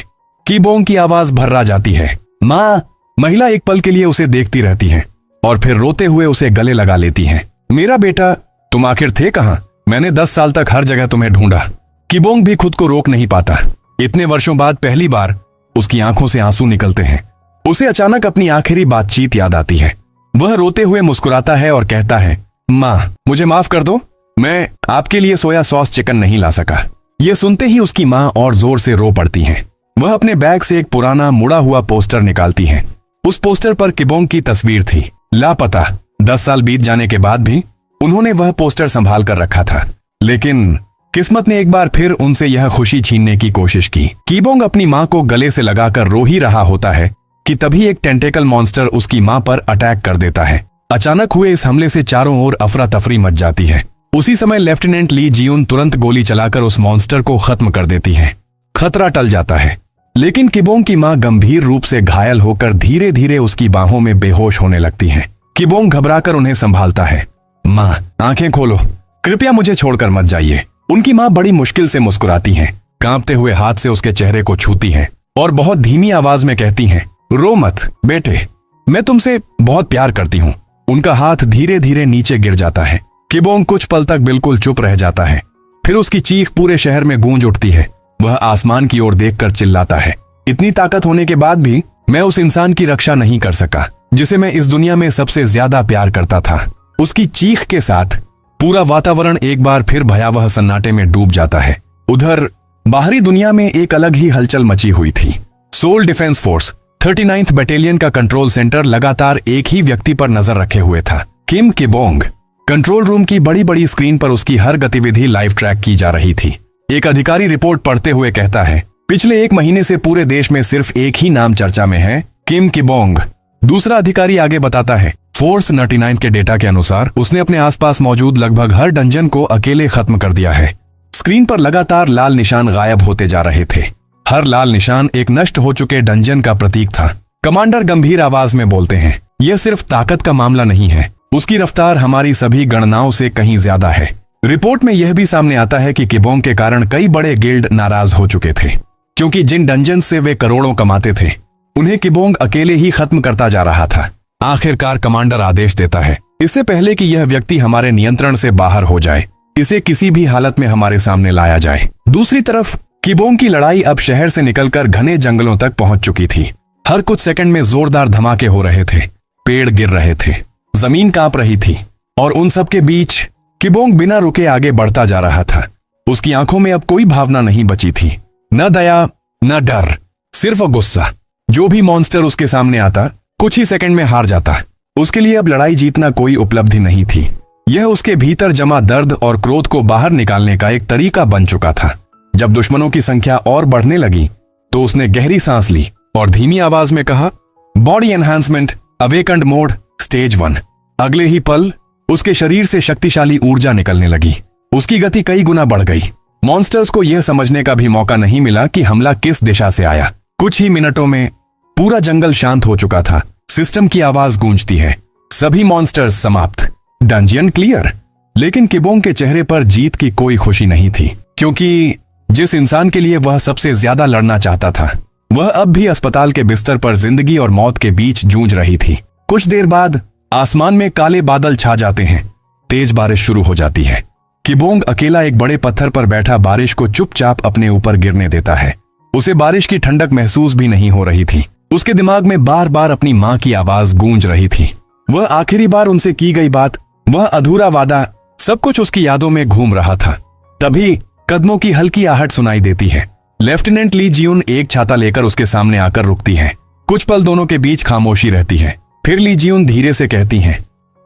कीबोंग की आवाज भर्रा जाती है, माँ। महिला एक पल के लिए उसे देखती रहती है और फिर रोते हुए उसे गले लगा लेती है। मेरा बेटा, तुम आखिर थे कहाँ? मैंने 10 साल तक हर जगह तुम्हें ढूंढा। कीबोंग भी खुद को रोक नहीं पाता। इतने वर्षों बाद पहली बार उसकी आंखों से आंसू निकलते हैं। उसे अचानक अपनी आखिरी बातचीत याद आती है। वह रोते हुए मुस्कुराता है और कहता है, माँ, मुझे माफ कर दो, मैं आपके लिए सोया सॉस चिकन नहीं ला सका। यह सुनते ही उसकी माँ और जोर से रो पड़ती है। वह अपने बैग से एक पुराना मुड़ा हुआ पोस्टर निकालती है। उस पोस्टर पर कीबोंग की तस्वीर थी, लापता। 10 साल बीत जाने के बाद भी उन्होंने वह पोस्टर संभाल कर रखा था। लेकिन किस्मत ने एक बार फिर उनसे यह खुशी छीनने की कोशिश की। कीबोंग अपनी माँ को गले से लगाकर रो ही रहा होता है कि तभी एक टेंटेकल मॉन्स्टर उसकी माँ पर अटैक कर देता है। अचानक हुए इस हमले से चारों ओर अफरा तफरी मच जाती है। उसी समय लेफ्टिनेंट ली जियून तुरंत गोली चलाकर उस मॉन्स्टर को खत्म कर देती है। खतरा टल जाता है, लेकिन कीबोंग की माँ गंभीर रूप से घायल होकर धीरे धीरे उसकी बाहों में बेहोश होने लगती है। कीबोंग घबराकर उन्हें संभालता है। माँ, आंखें खोलो, कृपया मुझे छोड़कर मत जाइए। उनकी माँ बड़ी मुश्किल से मुस्कुराती हैं, कांपते हुए हाथ से उसके चेहरे को छूती हैं और बहुत धीमी आवाज में कहती हैं, रो मत बेटे, मैं तुमसे बहुत प्यार करती हूँ। उनका हाथ धीरे धीरे नीचे गिर जाता है। कीबोंग कुछ पल तक बिल्कुल चुप रह जाता है। फिर उसकी चीख पूरे शहर में गूंज उठती है। वह आसमान की ओर देखकर चिल्लाता है, इतनी ताकत होने के बाद भी मैं उस इंसान की रक्षा नहीं कर सका जिसे मैं इस दुनिया में सबसे ज्यादा प्यार करता था। उसकी चीख के साथ पूरा वातावरण एक बार फिर भयावह सन्नाटे में डूब जाता है। उधर बाहरी दुनिया में एक अलग ही हलचल मची हुई थी। Soul defence force 39th battalion का कंट्रोल सेंटर लगातार एक ही व्यक्ति पर नजर रखे हुए था, किम कीबोंग। कंट्रोल रूम की बड़ी बड़ी स्क्रीन पर उसकी हर गतिविधि लाइव ट्रैक की जा रही थी। एक अधिकारी रिपोर्ट पढ़ते हुए कहता है, पिछले 1 महीने से पूरे देश में सिर्फ एक ही नाम चर्चा में है, किम कीबोंग। दूसरा अधिकारी आगे बताता है, फोर्स 39 के डेटा के अनुसार उसने अपने आसपास मौजूद लगभग हर डंजन को अकेले खत्म कर दिया है। स्क्रीन पर लगातार लाल निशान गायब होते जा रहे थे। हर लाल निशान एक नष्ट हो चुके डंजन का प्रतीक था। कमांडर गंभीर आवाज में बोलते हैं, यह सिर्फ ताकत का मामला नहीं है, उसकी रफ्तार हमारी सभी गणनाओं से कहीं ज्यादा है। रिपोर्ट में यह भी सामने आता है कि कीबोंग के कारण कई बड़े गिल्ड नाराज हो चुके थे, क्योंकि जिन डंजन से वे करोड़ों कमाते थे उन्हें कीबोंग अकेले ही खत्म करता जा रहा था। आखिरकार कमांडर आदेश देता है, इससे पहले कि यह व्यक्ति हमारे नियंत्रण से बाहर हो जाए, इसे किसी भी हालत में हमारे सामने लाया जाए। दूसरी तरफ कीबोंग की लड़ाई अब शहर से निकलकर घने जंगलों तक पहुंच चुकी थी। हर कुछ सेकंड में जोरदार धमाके हो रहे थे, पेड़ गिर रहे थे, जमीन कांप रही थी और उन सब के बीच कीबोंग बिना रुके आगे बढ़ता जा रहा था। उसकी आंखों में अब कोई भावना नहीं बची थी, न दया न डर, सिर्फ गुस्सा। जो भी मॉन्स्टर उसके सामने आता कुछ ही सेकंड में हार जाता। उसके लिए अब लड़ाई जीतना कोई उपलब्धि नहीं थी, यह उसके भीतर जमा दर्द और क्रोध को बाहर निकालने का एक तरीका बन चुका था। जब दुश्मनों की संख्या और बढ़ने लगी तो उसने गहरी सांस ली और धीमी आवाज में कहा, body enhancement awakened mode stage 1। अगले ही पल उसके शरीर से शक्तिशाली ऊर्जा निकलने लगी। उसकी गति कई गुना बढ़ गई। मॉन्स्टर्स को यह समझने का भी मौका नहीं मिला कि हमला किस दिशा से आया। कुछ ही मिनटों में पूरा जंगल शांत हो चुका था। सिस्टम की आवाज गूंजती है, सभी मॉन्स्टर्स समाप्त, डंजियन क्लियर। लेकिन कीबोंग के चेहरे पर जीत की कोई खुशी नहीं थी, क्योंकि जिस इंसान के लिए वह सबसे ज्यादा लड़ना चाहता था वह अब भी अस्पताल के बिस्तर पर जिंदगी और मौत के बीच जूझ रही थी। कुछ देर बाद आसमान में काले बादल छा जाते हैं, तेज बारिश शुरू हो जाती है। कीबोंग अकेला एक बड़े पत्थर पर बैठा बारिश को चुपचाप अपने ऊपर गिरने देता है। उसे बारिश की ठंडक महसूस भी नहीं हो रही थी। उसके दिमाग में बार बार अपनी माँ की आवाज गूंज रही थी, वह आखिरी बार उनसे की गई बात, वह अधूरा वादा, सब कुछ उसकी यादों में घूम रहा था। तभी कदमों की हल्की आहट सुनाई देती है। लेफ्टिनेंट ली जियून एक छाता लेकर उसके सामने आकर रुकती है। कुछ पल दोनों के बीच खामोशी रहती है। फिर ली जियून धीरे से कहती हैं,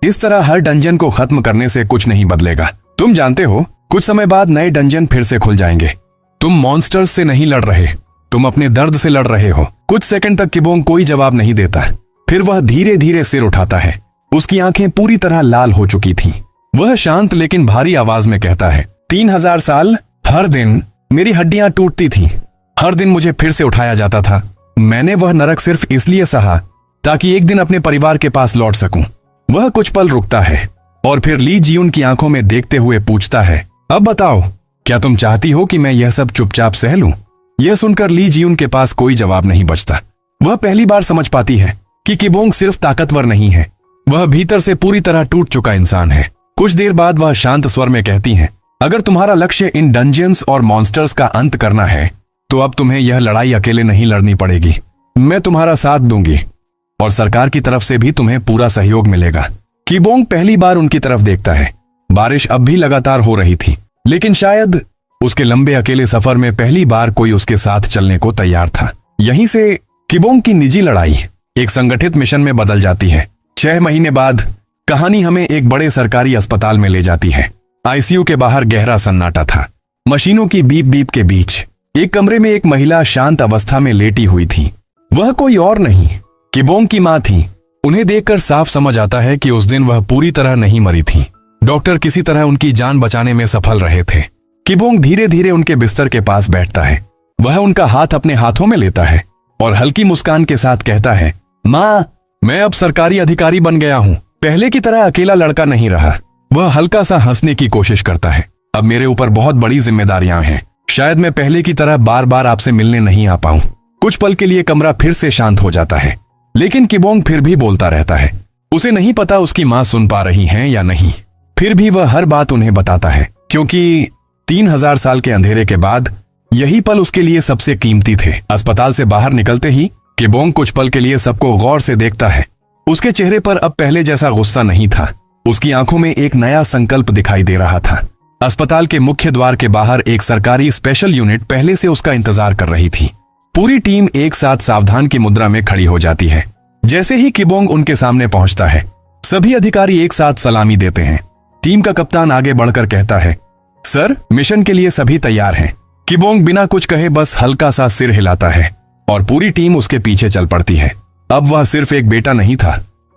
इस तरह हर डंजन को खत्म करने से कुछ नहीं बदलेगा। तुम जानते हो, कुछ समय बाद नए डंजन फिर से खुल जाएंगे। तुम मॉन्स्टर्स से नहीं लड़ रहे, तुम अपने दर्द से लड़ रहे हो। कुछ सेकंड तक कीबोंग कोई जवाब नहीं देता। फिर वह धीरे धीरे सिर उठाता है। उसकी आंखें पूरी तरह लाल हो चुकी थीं। वह शांत लेकिन भारी आवाज में कहता है, 3000 साल, हर दिन मेरी हड्डियां टूटती थीं, हर दिन मुझे फिर से उठाया जाता था। मैंने वह नरक सिर्फ इसलिए सहा ताकि एक दिन अपने परिवार के पास लौट सकूं। वह कुछ पल रुकता है और फिर ली जियून की आंखों में देखते हुए पूछता है, अब बताओ, क्या तुम चाहती हो कि मैं यह सब चुपचाप सह लूं? यह सुनकर ली जियून के पास कोई जवाब नहीं बचता। वह पहली बार समझ पाती है कि किबोंग सिर्फ ताकतवर नहीं है, वह भीतर से पूरी तरह टूट चुका इंसान है। कुछ देर बाद वह शांत स्वर में कहती हैं, अगर तुम्हारा लक्ष्य इन डंजियंस और मॉन्स्टर्स का अंत करना है तो अब तुम्हें यह लड़ाई अकेले नहीं लड़नी पड़ेगी। मैं तुम्हारा साथ दूंगी और सरकार की तरफ से भी तुम्हें पूरा सहयोग मिलेगा। किबोंग पहली बार उनकी तरफ देखता है। बारिश अब भी लगातार हो रही थी, लेकिन शायद उसके लंबे अकेले सफर में पहली बार कोई उसके साथ चलने को तैयार था। यहीं से किबोंग की निजी लड़ाई एक संगठित मिशन में बदल जाती है। 6 महीने बाद कहानी हमें एक बड़े सरकारी अस्पताल में ले जाती है। आईसीयू के बाहर गहरा सन्नाटा था। मशीनों की बीप बीप के बीच एक कमरे में एक महिला शांत अवस्था में लेटी हुई थी। वह कोई और नहीं, किबोंग की मां थी। उन्हें देखकर साफ समझ आता है कि उस दिन वह पूरी तरह नहीं मरी थी। डॉक्टर किसी तरह उनकी जान बचाने में सफल रहे थे। किबोंग धीरे धीरे उनके बिस्तर के पास बैठता है। वह उनका हाथ अपने हाथों में लेता है और हल्की मुस्कान के साथ कहता है, मां, मैं अब सरकारी अधिकारी बन गया हूं। पहले की तरह अकेला लड़का नहीं रहा। वह हल्का सा हंसने की कोशिश करता है। अब मेरे ऊपर बहुत बड़ी जिम्मेदारियां हैं। शायद मैं पहले की तरह बार बार आपसे मिलने नहीं आ पाऊं। कुछ पल के लिए कमरा फिर से शांत हो जाता है, लेकिन किबोंग फिर भी बोलता रहता है। उसे नहीं पता उसकी मां सुन पा रही हैं या नहीं। फिर भी वह हर बात उन्हें बताता है, क्योंकि 3000 साल के अंधेरे के बाद यही पल उसके लिए सबसे कीमती थे। अस्पताल से बाहर निकलते ही किबोंग कुछ पल के लिए सबको गौर से देखता है। उसके चेहरे पर अब पहले जैसा गुस्सा नहीं था। उसकी आंखों में एक नया संकल्प दिखाई दे रहा था। अस्पताल के मुख्य द्वार के बाहर एक सरकारी स्पेशल यूनिट पहले से उसका इंतजार कर रही थी। पूरी टीम एक साथ सावधान की मुद्रा में खड़ी हो जाती है। जैसे ही किबोंग उनके सामने पहुंचता है, सभी अधिकारी एक साथ सलामी देते हैं। टीम का कप्तान आगे बढ़कर कहता है, सर, मिशन के लिए सभी तैयार हैं। किबोंग बिना कुछ कहे बस हल्का सा सिर हिलाता है और पूरी टीम उसके पीछे चल पड़ती है। अब वह सिर्फ एक बेटा नहीं था,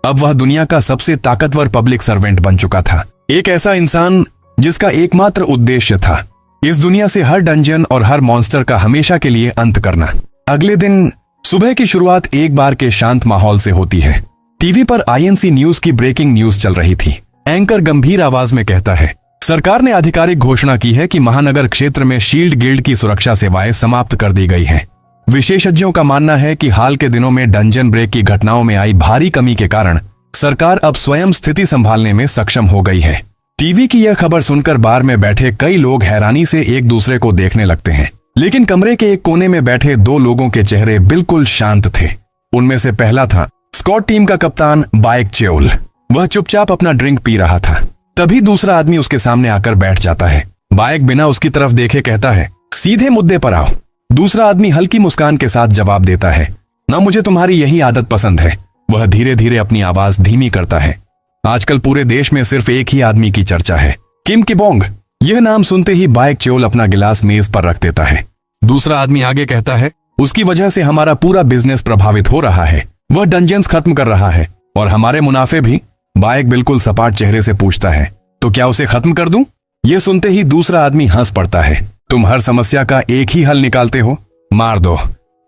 अब वह दुनिया का सबसे ताकतवर पब्लिक सर्वेंट बन चुका था। एक ऐसा इंसान जिसका एकमात्र उद्देश्य था इस दुनिया से हर डंजन और हर मॉन्स्टर का हमेशा के लिए अंत करना। अगले दिन सुबह की शुरुआत एक बार के शांत माहौल से होती है। टीवी पर आईएनसी न्यूज की ब्रेकिंग न्यूज चल रही थी। एंकर गंभीर आवाज में कहता है, सरकार ने आधिकारिक घोषणा की है कि महानगर क्षेत्र में शील्ड गिल्ड की सुरक्षा सेवाएं समाप्त कर दी गई हैं। विशेषज्ञों का मानना है कि हाल के दिनों में डंजन ब्रेक की घटनाओं में आई भारी कमी के कारण सरकार अब स्वयं स्थिति संभालने में सक्षम हो गई है। टीवी की यह खबर सुनकर बार में बैठे कई लोग हैरानी से एक दूसरे को देखने लगते हैं, लेकिन कमरे के एक कोने में बैठे 2 लोगों के चेहरे बिल्कुल शांत थे। उनमें से पहला था स्कॉट टीम का कप्तान बाइक चेओल। वह चुपचाप अपना ड्रिंक पी रहा था। तभी दूसरा आदमी उसके सामने आकर बैठ जाता है। बाइक बिना उसकी तरफ देखे कहता है, सीधे मुद्दे पर आओ। दूसरा आदमी हल्की मुस्कान के साथ जवाब देता है, ना, मुझे तुम्हारी यही आदत पसंद है। वह धीरे धीरे अपनी आवाज धीमी करता है। आजकल पूरे देश में सिर्फ एक ही आदमी की चर्चा है, किम किबोंग। यह नाम सुनते ही बाइक चेओल अपना गिलास मेज पर रख देता है। दूसरा आदमी आगे कहता है, उसकी वजह से हमारा पूरा बिजनेस प्रभावित हो रहा है। वह डंजन्स खत्म कर रहा है और हमारे मुनाफे भी। बाइक बिल्कुल सपाट चेहरे से पूछता है, तो क्या उसे खत्म कर दूं? यह सुनते ही दूसरा आदमी हंस पड़ता है, तुम हर समस्या का एक ही हल निकालते हो, मार दो।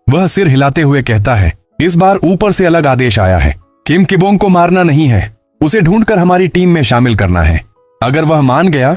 वह सिर हिलाते हुए कहता है, इस बार ऊपर से अलग आदेश आया है। किम किबोंग को मारना नहीं है, उसे ढूंढकर हमारी टीम में शामिल करना है। अगर वह मान गया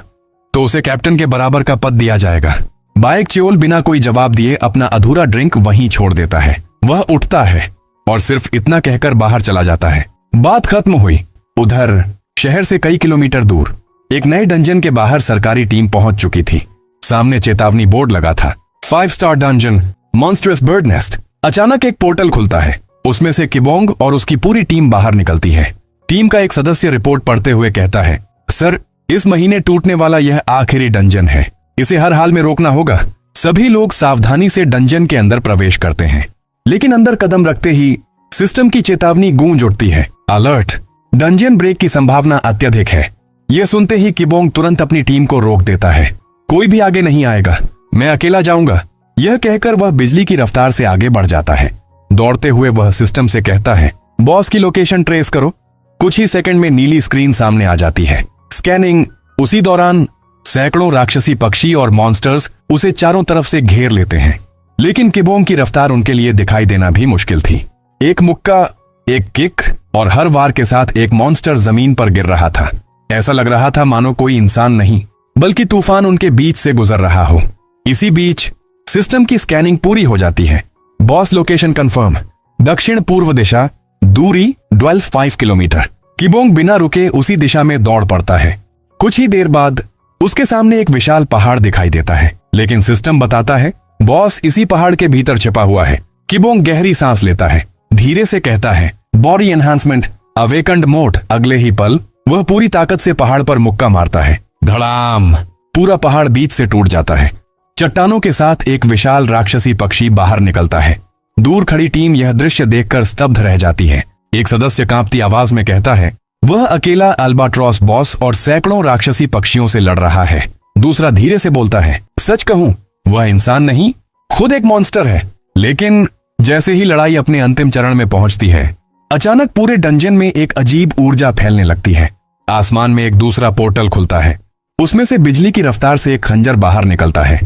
तो उसे कैप्टन के बराबर का पद दिया जाएगा। बाइक चेओल बिना कोई जवाब दिए अपना अधूरा ड्रिंक वहीं छोड़ देता है। वह उठता है और सिर्फ इतना कहकर बाहर चला जाता है। बात खत्म हुई। उधर शहर से कई किलोमीटर दूर एक नए डंजन के बाहर सरकारी टीम पहुंच चुकी थी। सामने चेतावनी बोर्ड लगा था, 5 star dungeon, monstrous bird nest. अचानक एक पोर्टल खुलता है। उसमें से किबोंग और उसकी पूरी टीम बाहर निकलती है। टीम का एक सदस्य रिपोर्ट पढ़ते हुए कहता है, सर, इस महीने टूटने वाला यह आखिरी डंजन है। इसे हर हाल में रोकना होगा। सभी लोग सावधानी से डंजन के अंदर प्रवेश करते हैं, लेकिन अंदर कदम रखते ही सिस्टम की चेतावनी गूंज उठती है, अलर्ट, डंजन ब्रेक की संभावना अत्यधिक है। यह सुनते ही किबोंग तुरंत अपनी टीम को रोक देता है। कोई भी आगे नहीं आएगा, मैं अकेला जाऊंगा। यह कहकर वह बिजली की रफ्तार से आगे बढ़ जाता है। दौड़ते हुए वह सिस्टम से कहता है, बॉस की लोकेशन ट्रेस करो। कुछ ही सेकंड में नीली स्क्रीन सामने आ जाती है। स्कैनिंग। उसी दौरान सैकड़ों राक्षसी पक्षी और मॉन्स्टर्स उसे चारों तरफ से घेर लेते हैं, लेकिन किबोंग की रफ्तार उनके लिए दिखाई देना भी मुश्किल थी। एक मुक्का, एक किक और हर वार के साथ एक मॉन्स्टर जमीन पर गिर रहा था। ऐसा लग रहा था मानो कोई इंसान नहीं बल्कि तूफान उनके बीच से गुजर रहा हो। इसी बीच सिस्टम की स्कैनिंग पूरी हो जाती है। बॉस लोकेशन कंफर्म, दक्षिण पूर्व दिशा, दूरी 12.5 किलोमीटर। किबोंग बिना रुके उसी दिशा में दौड़ पड़ता है। कुछ ही देर बाद उसके सामने एक विशाल पहाड़ दिखाई देता है, लेकिन सिस्टम बताता है बॉस इसी पहाड़ के भीतर छिपा हुआ है। किबोंग गहरी सांस लेता है, धीरे से कहता है बॉडी एनहांसमेंट, अवेकंड मोड। अगले ही पल वह पूरी ताकत से पहाड़ पर मुक्का मारता है। धड़ाम! पूरा पहाड़ बीच से टूट जाता है। चट्टानों के साथ एक विशाल राक्षसी पक्षी बाहर निकलता है। दूर खड़ी टीम यह दृश्य देखकर स्तब्ध रह जाती है। एक सदस्य कांपती आवाज में कहता है वह अकेला अल्बाट्रॉस बॉस और सैकड़ों राक्षसी पक्षियों से लड़ रहा है। दूसरा धीरे से बोलता है सच कहूं, वह इंसान नहीं, खुद एक मॉन्स्टर है। लेकिन जैसे ही लड़ाई अपने अंतिम चरण में पहुंचती है, अचानक पूरे डंजन में एक अजीब ऊर्जा फैलने लगती है। आसमान में एक दूसरा पोर्टल खुलता है, उसमें से बिजली की रफ्तार से एक खंजर बाहर निकलता है।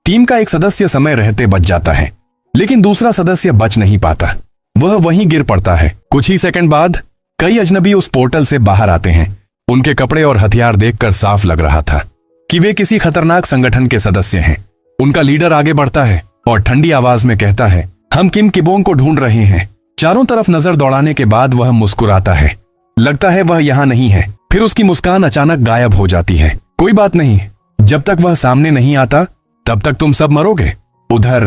टीम का एक सदस्य समय रहते बच जाता है, लेकिन दूसरा सदस्य बच नहीं पाता, वह वहीं गिर पड़ता है। कुछ ही सेकंड बाद कई अजनबी उस पोर्टल से बाहर आते हैं। उनके कपड़े और हथियार देखकर साफ लग रहा था कि वे किसी खतरनाक संगठन के सदस्य हैं। उनका लीडर आगे बढ़ता है और ठंडी आवाज में कहता है हम किम किबोंग को ढूंढ रहे हैं। चारों तरफ नजर दौड़ाने के बाद वह मुस्कुराता है, लगता है वह यहाँ नहीं है। फिर उसकी मुस्कान अचानक गायब हो जाती है। कोई बात नहीं, जब तक वह सामने नहीं आता तब तक तुम सब मरोगे। उधर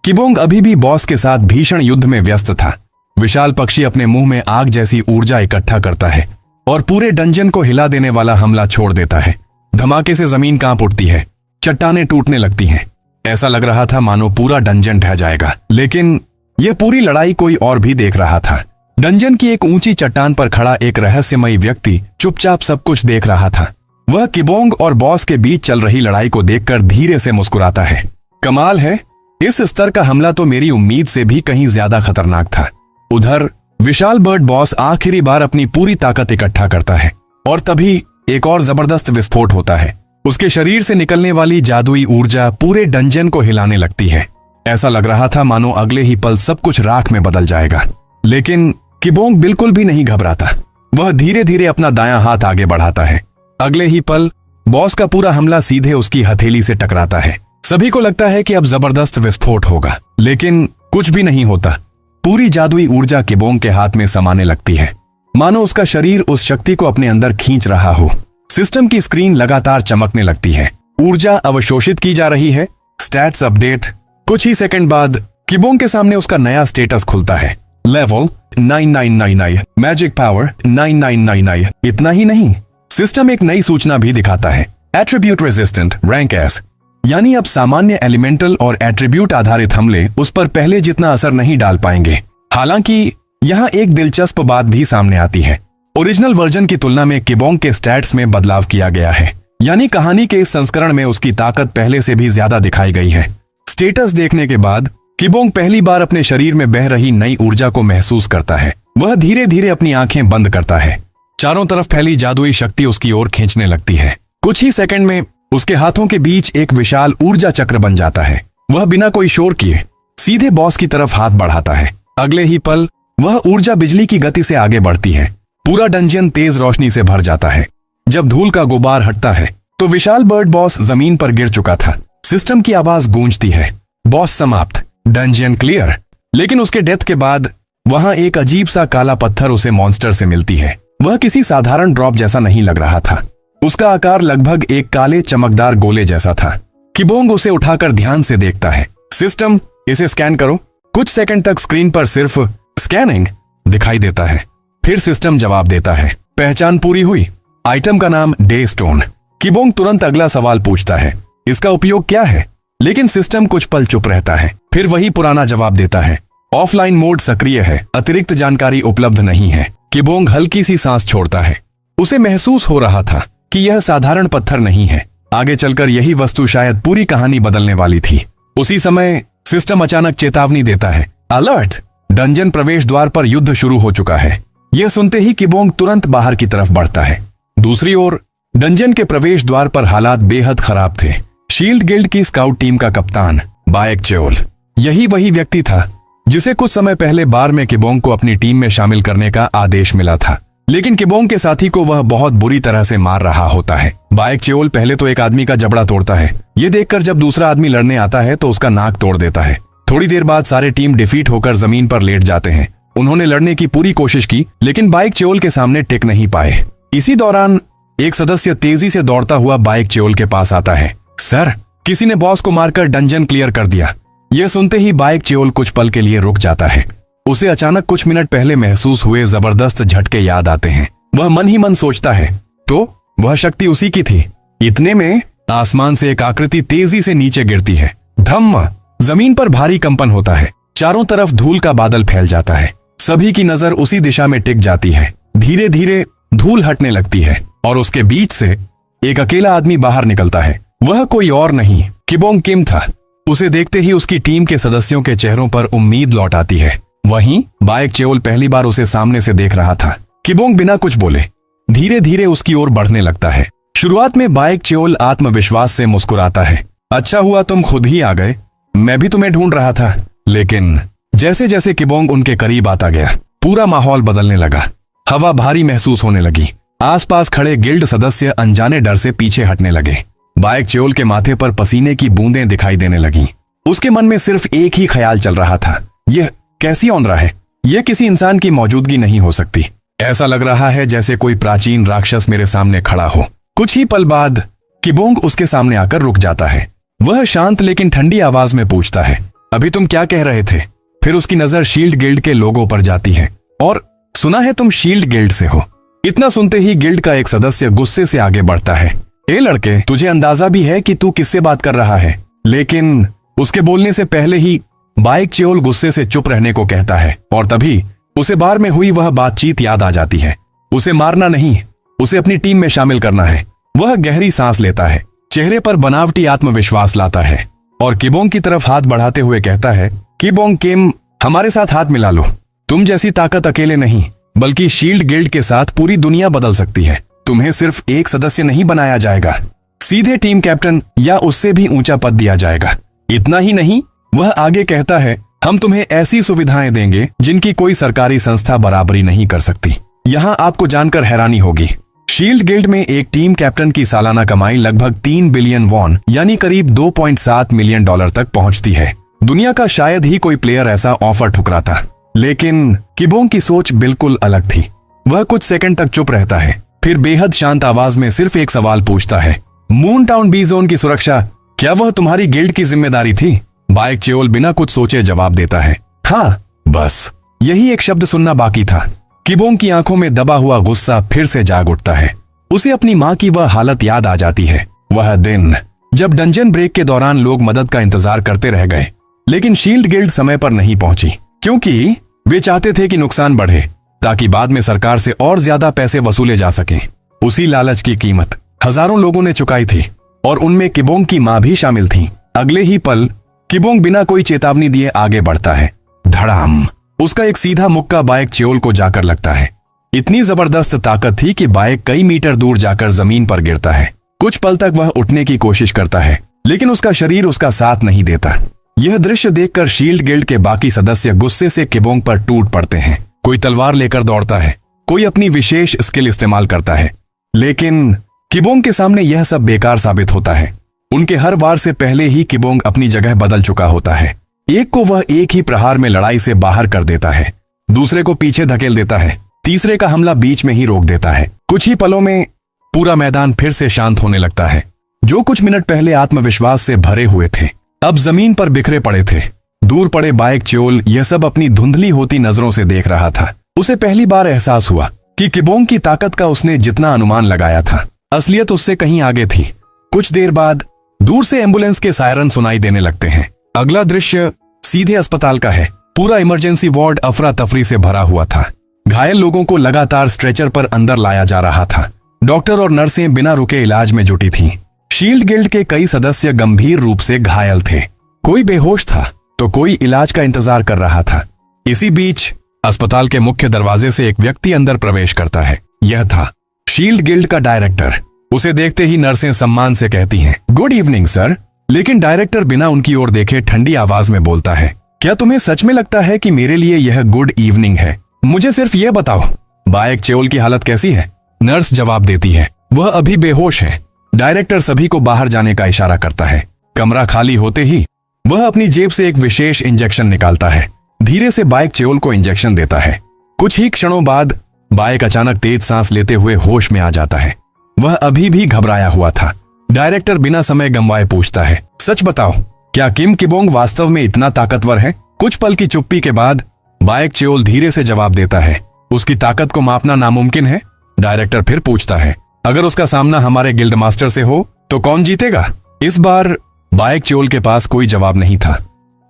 किबोंग अभी भी बॉस के साथ भीषण युद्ध में व्यस्त था। विशाल पक्षी अपने मुंह में आग जैसी ऊर्जा इकट्ठा करता है और पूरे डंजन को हिला देने वाला हमला छोड़ देता है। धमाके से जमीन कांप उठती है, चट्टानें टूटने लगती हैं। ऐसा लग रहा था मानो पूरा डंजन ढह जाएगा, लेकिन यह पूरी लड़ाई कोई और भी देख रहा था। डंजन की एक ऊंची चट्टान पर खड़ा एक रहस्यमयी व्यक्ति चुपचाप सब कुछ देख रहा था। वह किबोंग और बॉस के बीच चल रही लड़ाई को देखकर धीरे से मुस्कुराता है। कमाल है, इस स्तर का हमला तो मेरी उम्मीद से भी कहीं ज्यादा खतरनाक था। उधर विशाल बर्ड बॉस आखिरी बार अपनी पूरी ताकत इकट्ठा करता है और तभी एक और जबरदस्त विस्फोट होता है। उसके शरीर से निकलने वाली जादुई ऊर्जा पूरे डंजन को हिलाने लगती है। ऐसा लग रहा था मानो अगले ही पल सब कुछ राख में बदल जाएगा, लेकिन किबोंग बिल्कुल भी नहीं घबराता। वह धीरे धीरे अपना दायां हाथ आगे बढ़ाता है। अगले ही पल बॉस का पूरा हमला सीधे उसकी हथेली से टकराता है। सभी को लगता है कि अब जबरदस्त विस्फोट होगा, लेकिन कुछ भी नहीं होता। पूरी जादुई ऊर्जा किबोंग के हाथ में समाने लगती है, मानो उसका शरीर उस शक्ति को अपने अंदर खींच रहा हो। सिस्टम की स्क्रीन लगातार चमकने लगती है, ऊर्जा अवशोषित की जा रही है। Stats update. कुछ ही सेकंड बाद किबोंग के सामने उसका नया स्टेटस खुलता है, लेवल 9999, मैजिक पावर 9999। इतना ही नहीं, सिस्टम एक नई सूचना भी दिखाता है, एट्रीब्यूट रेजिस्टेंट, रैंक एस। यानी अब सामान्य एलिमेंटल और एट्रीब्यूट आधारित हमले उस पर पहले जितना असर नहीं डाल पाएंगे। हालांकि यहाँ एक दिलचस्प बात भी सामने आती है, ओरिजिनल वर्जन की तुलना में किबोंग के स्टैट्स में बदलाव किया गया है। यानी कहानी के इस संस्करण में उसकी ताकत पहले से भी ज्यादा दिखाई गई है। स्टेटस देखने के बाद किबोंग पहली बार अपने शरीर में बह रही नई ऊर्जा को महसूस करता है। वह धीरे धीरे अपनी आंखें बंद करता है। चारों तरफ फैली जादुई शक्ति उसकी ओर खींचने लगती है। कुछ ही सेकंड में उसके हाथों के बीच एक विशाल ऊर्जा चक्र बन जाता है। वह बिना कोई शोर किए सीधे बॉस की तरफ हाथ बढ़ाता है। अगले ही पल वह ऊर्जा बिजली की गति से आगे बढ़ती है। पूरा डंजन तेज रोशनी से भर जाता है। जब धूल का गुबार हटता है तो विशाल बर्ड बॉस जमीन पर गिर चुका था। सिस्टम की आवाज गूंजती है, बॉस समाप्त, डंजन क्लियर। लेकिन उसके डेथ के बाद वहां एक अजीब सा काला पत्थर उसे मॉन्स्टर से मिलती है। वह किसी साधारण ड्रॉप जैसा नहीं लग रहा था। उसका आकार लगभग एक काले चमकदार गोले जैसा था। किबोंग उसे उठाकर ध्यान से देखता है। सिस्टम, इसे स्कैन करो। कुछ सेकंड तक स्क्रीन पर सिर्फ स्कैनिंग दिखाई देता है। फिर सिस्टम जवाब देता है, पहचान पूरी हुई। आइटम का नाम डे स्टोन। किबोंग तुरंत अगला सवाल पूछता है, इसका उपयोग क्या है? लेकिन सिस्टम कुछ पल चुप रहता है, फिर वही पुराना जवाब देता है, ऑफलाइन मोड सक्रिय है, अतिरिक्त जानकारी उपलब्ध नहीं है। किबोंग हल्की सी सांस छोड़ता है। उसे महसूस हो रहा था कि यह साधारण पत्थर नहीं है। आगे चलकर यही वस्तु शायद पूरी कहानी बदलने वाली थी। उसी समय सिस्टम अचानक चेतावनी देता है, अलर्ट! डंजन प्रवेश द्वार पर युद्ध शुरू हो चुका है। यह सुनते ही किबोंग तुरंत बाहर की तरफ बढ़ता है। दूसरी ओर डंजन के प्रवेश द्वार पर हालात बेहद खराब थे। शील्ड गिल्ड की स्काउट टीम का कप्तान बाएक चेओल, यही वही व्यक्ति था जिसे कुछ समय पहले बार में किबोंग को अपनी टीम में शामिल करने का आदेश मिला था। लेकिन किबोंग के साथी को वह बहुत बुरी तरह से मार रहा होता है। बाइक चेओल पहले तो एक आदमी का जबड़ा तोड़ता है। ये देखकर जब दूसरा आदमी लड़ने आता है तो उसका नाक तोड़ देता है। थोड़ी देर बाद सारे टीम डिफीट होकर जमीन पर लेट जाते हैं। उन्होंने लड़ने की पूरी कोशिश की लेकिन बाइक चेओल के सामने टिक नहीं पाए। इसी दौरान एक सदस्य तेजी से दौड़ता हुआ बाइक चेओल के पास आता है। सर, किसी ने बॉस को मारकर डंजन क्लियर कर दिया। यह सुनते ही बाइक चेओल कुछ पल के लिए रुक जाता है। उसे अचानक कुछ मिनट पहले महसूस हुए जबरदस्त झटके याद आते हैं। वह मन ही मन सोचता है, तो वह शक्ति उसी की थी। इतने में आसमान से एक आकृति तेजी से नीचे गिरती है। धम्म! जमीन पर भारी कंपन होता है। चारों तरफ धूल का बादल फैल जाता है। सभी की नजर उसी दिशा में टिक जाती है। धीरे धीरे धूल हटने लगती है और उसके बीच से एक अकेला आदमी बाहर निकलता है। वह कोई और नहीं, किबोंग किम था। उसे देखते ही उसकी टीम के सदस्यों के चेहरों पर उम्मीद लौट आती है। वहीं बाइक चेओल पहली बार उसे सामने से देख रहा था। किबोंग बिना कुछ बोले धीरे धीरे उसकी ओर बढ़ने लगता है। शुरुआत में बाइक चेओल आत्मविश्वास से मुस्कुराता है। अच्छा हुआ तुम खुद ही आ गए, मैं भी तुम्हें ढूंढ रहा था। लेकिन जैसे जैसे किबोंग उनके करीब आता गया, पूरा माहौल बदलने लगा। हवा भारी महसूस होने लगी। आसपास खड़े गिल्ड सदस्य अनजाने डर से पीछे हटने लगे। बाइक चेओल के माथे पर पसीने की बूंदें दिखाई देने लगीं। उसके मन में सिर्फ एक ही ख्याल चल रहा था, यह कैसी औंदरा है? यह किसी इंसान की मौजूदगी नहीं हो सकती। ऐसा लग रहा है जैसे कोई प्राचीन राक्षस मेरे सामने खड़ा हो। कुछ ही पल बाद किबोंग उसके सामने आकर रुक जाता है। वह शांत लेकिन ठंडी आवाज में पूछता है, अभी तुम क्या कह रहे थे? फिर उसकी नजर शील्ड गिल्ड के लोगों पर जाती है। और सुना है तुम शील्ड गिल्ड से हो। इतना सुनते ही गिल्ड का एक सदस्य गुस्से से आगे बढ़ता है। ए लड़के, तुझे अंदाजा भी है कि तू किससे बात कर रहा है? लेकिन उसके बोलने से पहले ही बाइक चेओल गुस्से से चुप रहने को कहता है और तभी उसे बार में हुई वह बातचीत याद आ जाती है। उसे मारना नहीं, उसे अपनी टीम में शामिल करना है। वह गहरी सांस लेता है, चेहरे पर बनावटी आत्मविश्वास लाता है और किबोंग की तरफ हाथ बढ़ाते हुए कहता है, किबोंग किम, हमारे साथ हाथ मिला लो। तुम जैसी ताकत अकेले नहीं बल्कि शील्ड गिल्ड के साथ पूरी दुनिया बदल सकती है। तुम्हें सिर्फ एक सदस्य नहीं बनाया जाएगा, सीधे टीम कैप्टन या उससे भी ऊंचा पद दिया जाएगा। इतना ही नहीं, वह आगे कहता है, हम तुम्हें ऐसी सुविधाएं देंगे जिनकी कोई सरकारी संस्था बराबरी नहीं कर सकती। यहां आपको जानकर हैरानी होगी, शील्ड गिल्ड में एक टीम कैप्टन की सालाना कमाई लगभग 3 बिलियन वॉन यानी करीब 2.7 मिलियन डॉलर तक पहुंचती है। दुनिया का शायद ही कोई प्लेयर ऐसा ऑफर ठुकराता। लेकिन किबोंग की सोच बिल्कुल अलग थी। वह कुछ सेकंड तक चुप रहता है, फिर बेहद शांत आवाज में सिर्फ एक सवाल पूछता है, मून टाउन बी जोन की सुरक्षा, क्या वह तुम्हारी गिल्ड की जिम्मेदारी थी? बाइक चेओल बिना कुछ सोचे जवाब देता है, हाँ। बस यही एक शब्द सुनना बाकी था। किबोंग की आंखों में दबा हुआ गुस्सा फिर से जाग उठता है। उसे अपनी मां की वह हालत याद आ जाती है। वह दिन जब डंजन ब्रेक के दौरान लोग मदद का इंतजार करते रह गए लेकिन शील्ड गिल्ड समय पर नहीं पहुंची, क्योंकि वे चाहते थे कि नुकसान बढ़े ताकि बाद में सरकार से और ज्यादा पैसे वसूले जा सकें। उसी लालच की कीमत हजारों लोगों ने चुकाई थी और उनमें किबोंग की मां भी शामिल थी। अगले ही पल किबोंग बिना कोई चेतावनी दिए आगे बढ़ता है। धड़ाम! उसका एक सीधा मुक्का बाइक चेओल को जाकर लगता है। इतनी जबरदस्त ताकत थी कि बाइक कई मीटर दूर जाकर जमीन पर गिरता है। कुछ पल तक वह उठने की कोशिश करता है लेकिन उसका शरीर उसका साथ नहीं देता। यह दृश्य देखकर शील्ड गिल्ड के बाकी सदस्य गुस्से से किबोंग पर टूट पड़ते हैं। कोई तलवार लेकर दौड़ता है, कोई अपनी विशेष स्किल इस्तेमाल करता है, लेकिन किबोंग के सामने यह सब बेकार साबित होता है। उनके हर वार से पहले ही किबोंग अपनी जगह बदल चुका होता है। एक को वह एक ही प्रहार में लड़ाई से बाहर कर देता है, दूसरे को पीछे धकेल देता है, तीसरे का हमला बीच में ही रोक देता है। कुछ ही पलों में पूरा मैदान फिर से शांत होने लगता है। जो कुछ मिनट पहले आत्मविश्वास से भरे हुए थे अब जमीन पर बिखरे पड़े थे। दूर पड़े बाइक चेओल यह सब अपनी धुंधली होती नजरों से देख रहा था। उसे पहली बार एहसास हुआ कि किबोंग की ताकत का उसने जितना अनुमान लगाया था असलियत उससे कहीं आगे थी। कुछ देर बाद दूर से एम्बुलेंस के सायरन सुनाई देने लगते हैं। अगला दृश्य सीधे अस्पताल का है। पूरा इमरजेंसी वार्ड अफरा तफरी से भरा हुआ था। घायल लोगों को लगातार स्ट्रेचर पर अंदर लाया जा रहा था। डॉक्टर और नर्सें बिना रुके इलाज में जुटी थीं। शील्ड गिल्ड के कई सदस्य गंभीर रूप से घायल थे। कोई बेहोश था तो कोई इलाज का इंतजार कर रहा था। इसी बीच अस्पताल के मुख्य दरवाजे से एक व्यक्ति अंदर प्रवेश करता है। यह था शील्ड गिल्ड का डायरेक्टर। उसे देखते ही नर्सें सम्मान से कहती हैं, गुड इवनिंग सर। लेकिन डायरेक्टर बिना उनकी ओर देखे ठंडी आवाज में बोलता है, क्या तुम्हें सच में लगता है कि मेरे लिए यह गुड इवनिंग है? मुझे सिर्फ यह बताओ, बाएक चेओल की हालत कैसी है? नर्स जवाब देती है, वह अभी बेहोश है। डायरेक्टर सभी को बाहर जाने का इशारा करता है। कमरा खाली होते ही वह अपनी जेब से एक विशेष इंजेक्शन निकालता है। धीरे से बाएक चेओल को इंजेक्शन देता है। कुछ ही क्षणों बाद बाएक अचानक तेज सांस लेते हुए होश में आ जाता है। वह अभी भी घबराया हुआ था। डायरेक्टर बिना समय गंवाए पूछता है, सच बताओ, क्या किम किबोंग वास्तव में इतना ताकतवर है? कुछ पल की चुप्पी के बाद बाएक चेओल धीरे से जवाब देता है, उसकी ताकत को मापना नामुमकिन है। डायरेक्टर फिर पूछता है, अगर उसका सामना हमारे गिल्ड मास्टर से हो तो कौन जीतेगा? इस बार बाएक चेओल के पास कोई जवाब नहीं था।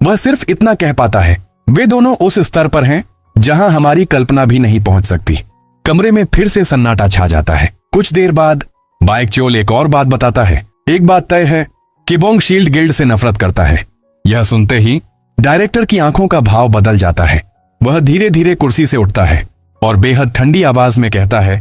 वह सिर्फ इतना कह पाता है, वे दोनों उस स्तर पर हैं जहां हमारी कल्पना भी नहीं पहुंच सकती। कमरे में फिर से सन्नाटा छा जाता है। कुछ देर बाद बाएक चेओल एक और बात बताता है, एक बात तय है, किबोंग शील्ड गिल्ड से नफरत करता है। यह सुनते ही डायरेक्टर की आंखों का भाव बदल जाता है। वह धीरे धीरे कुर्सी से उठता है और बेहद ठंडी आवाज में कहता है,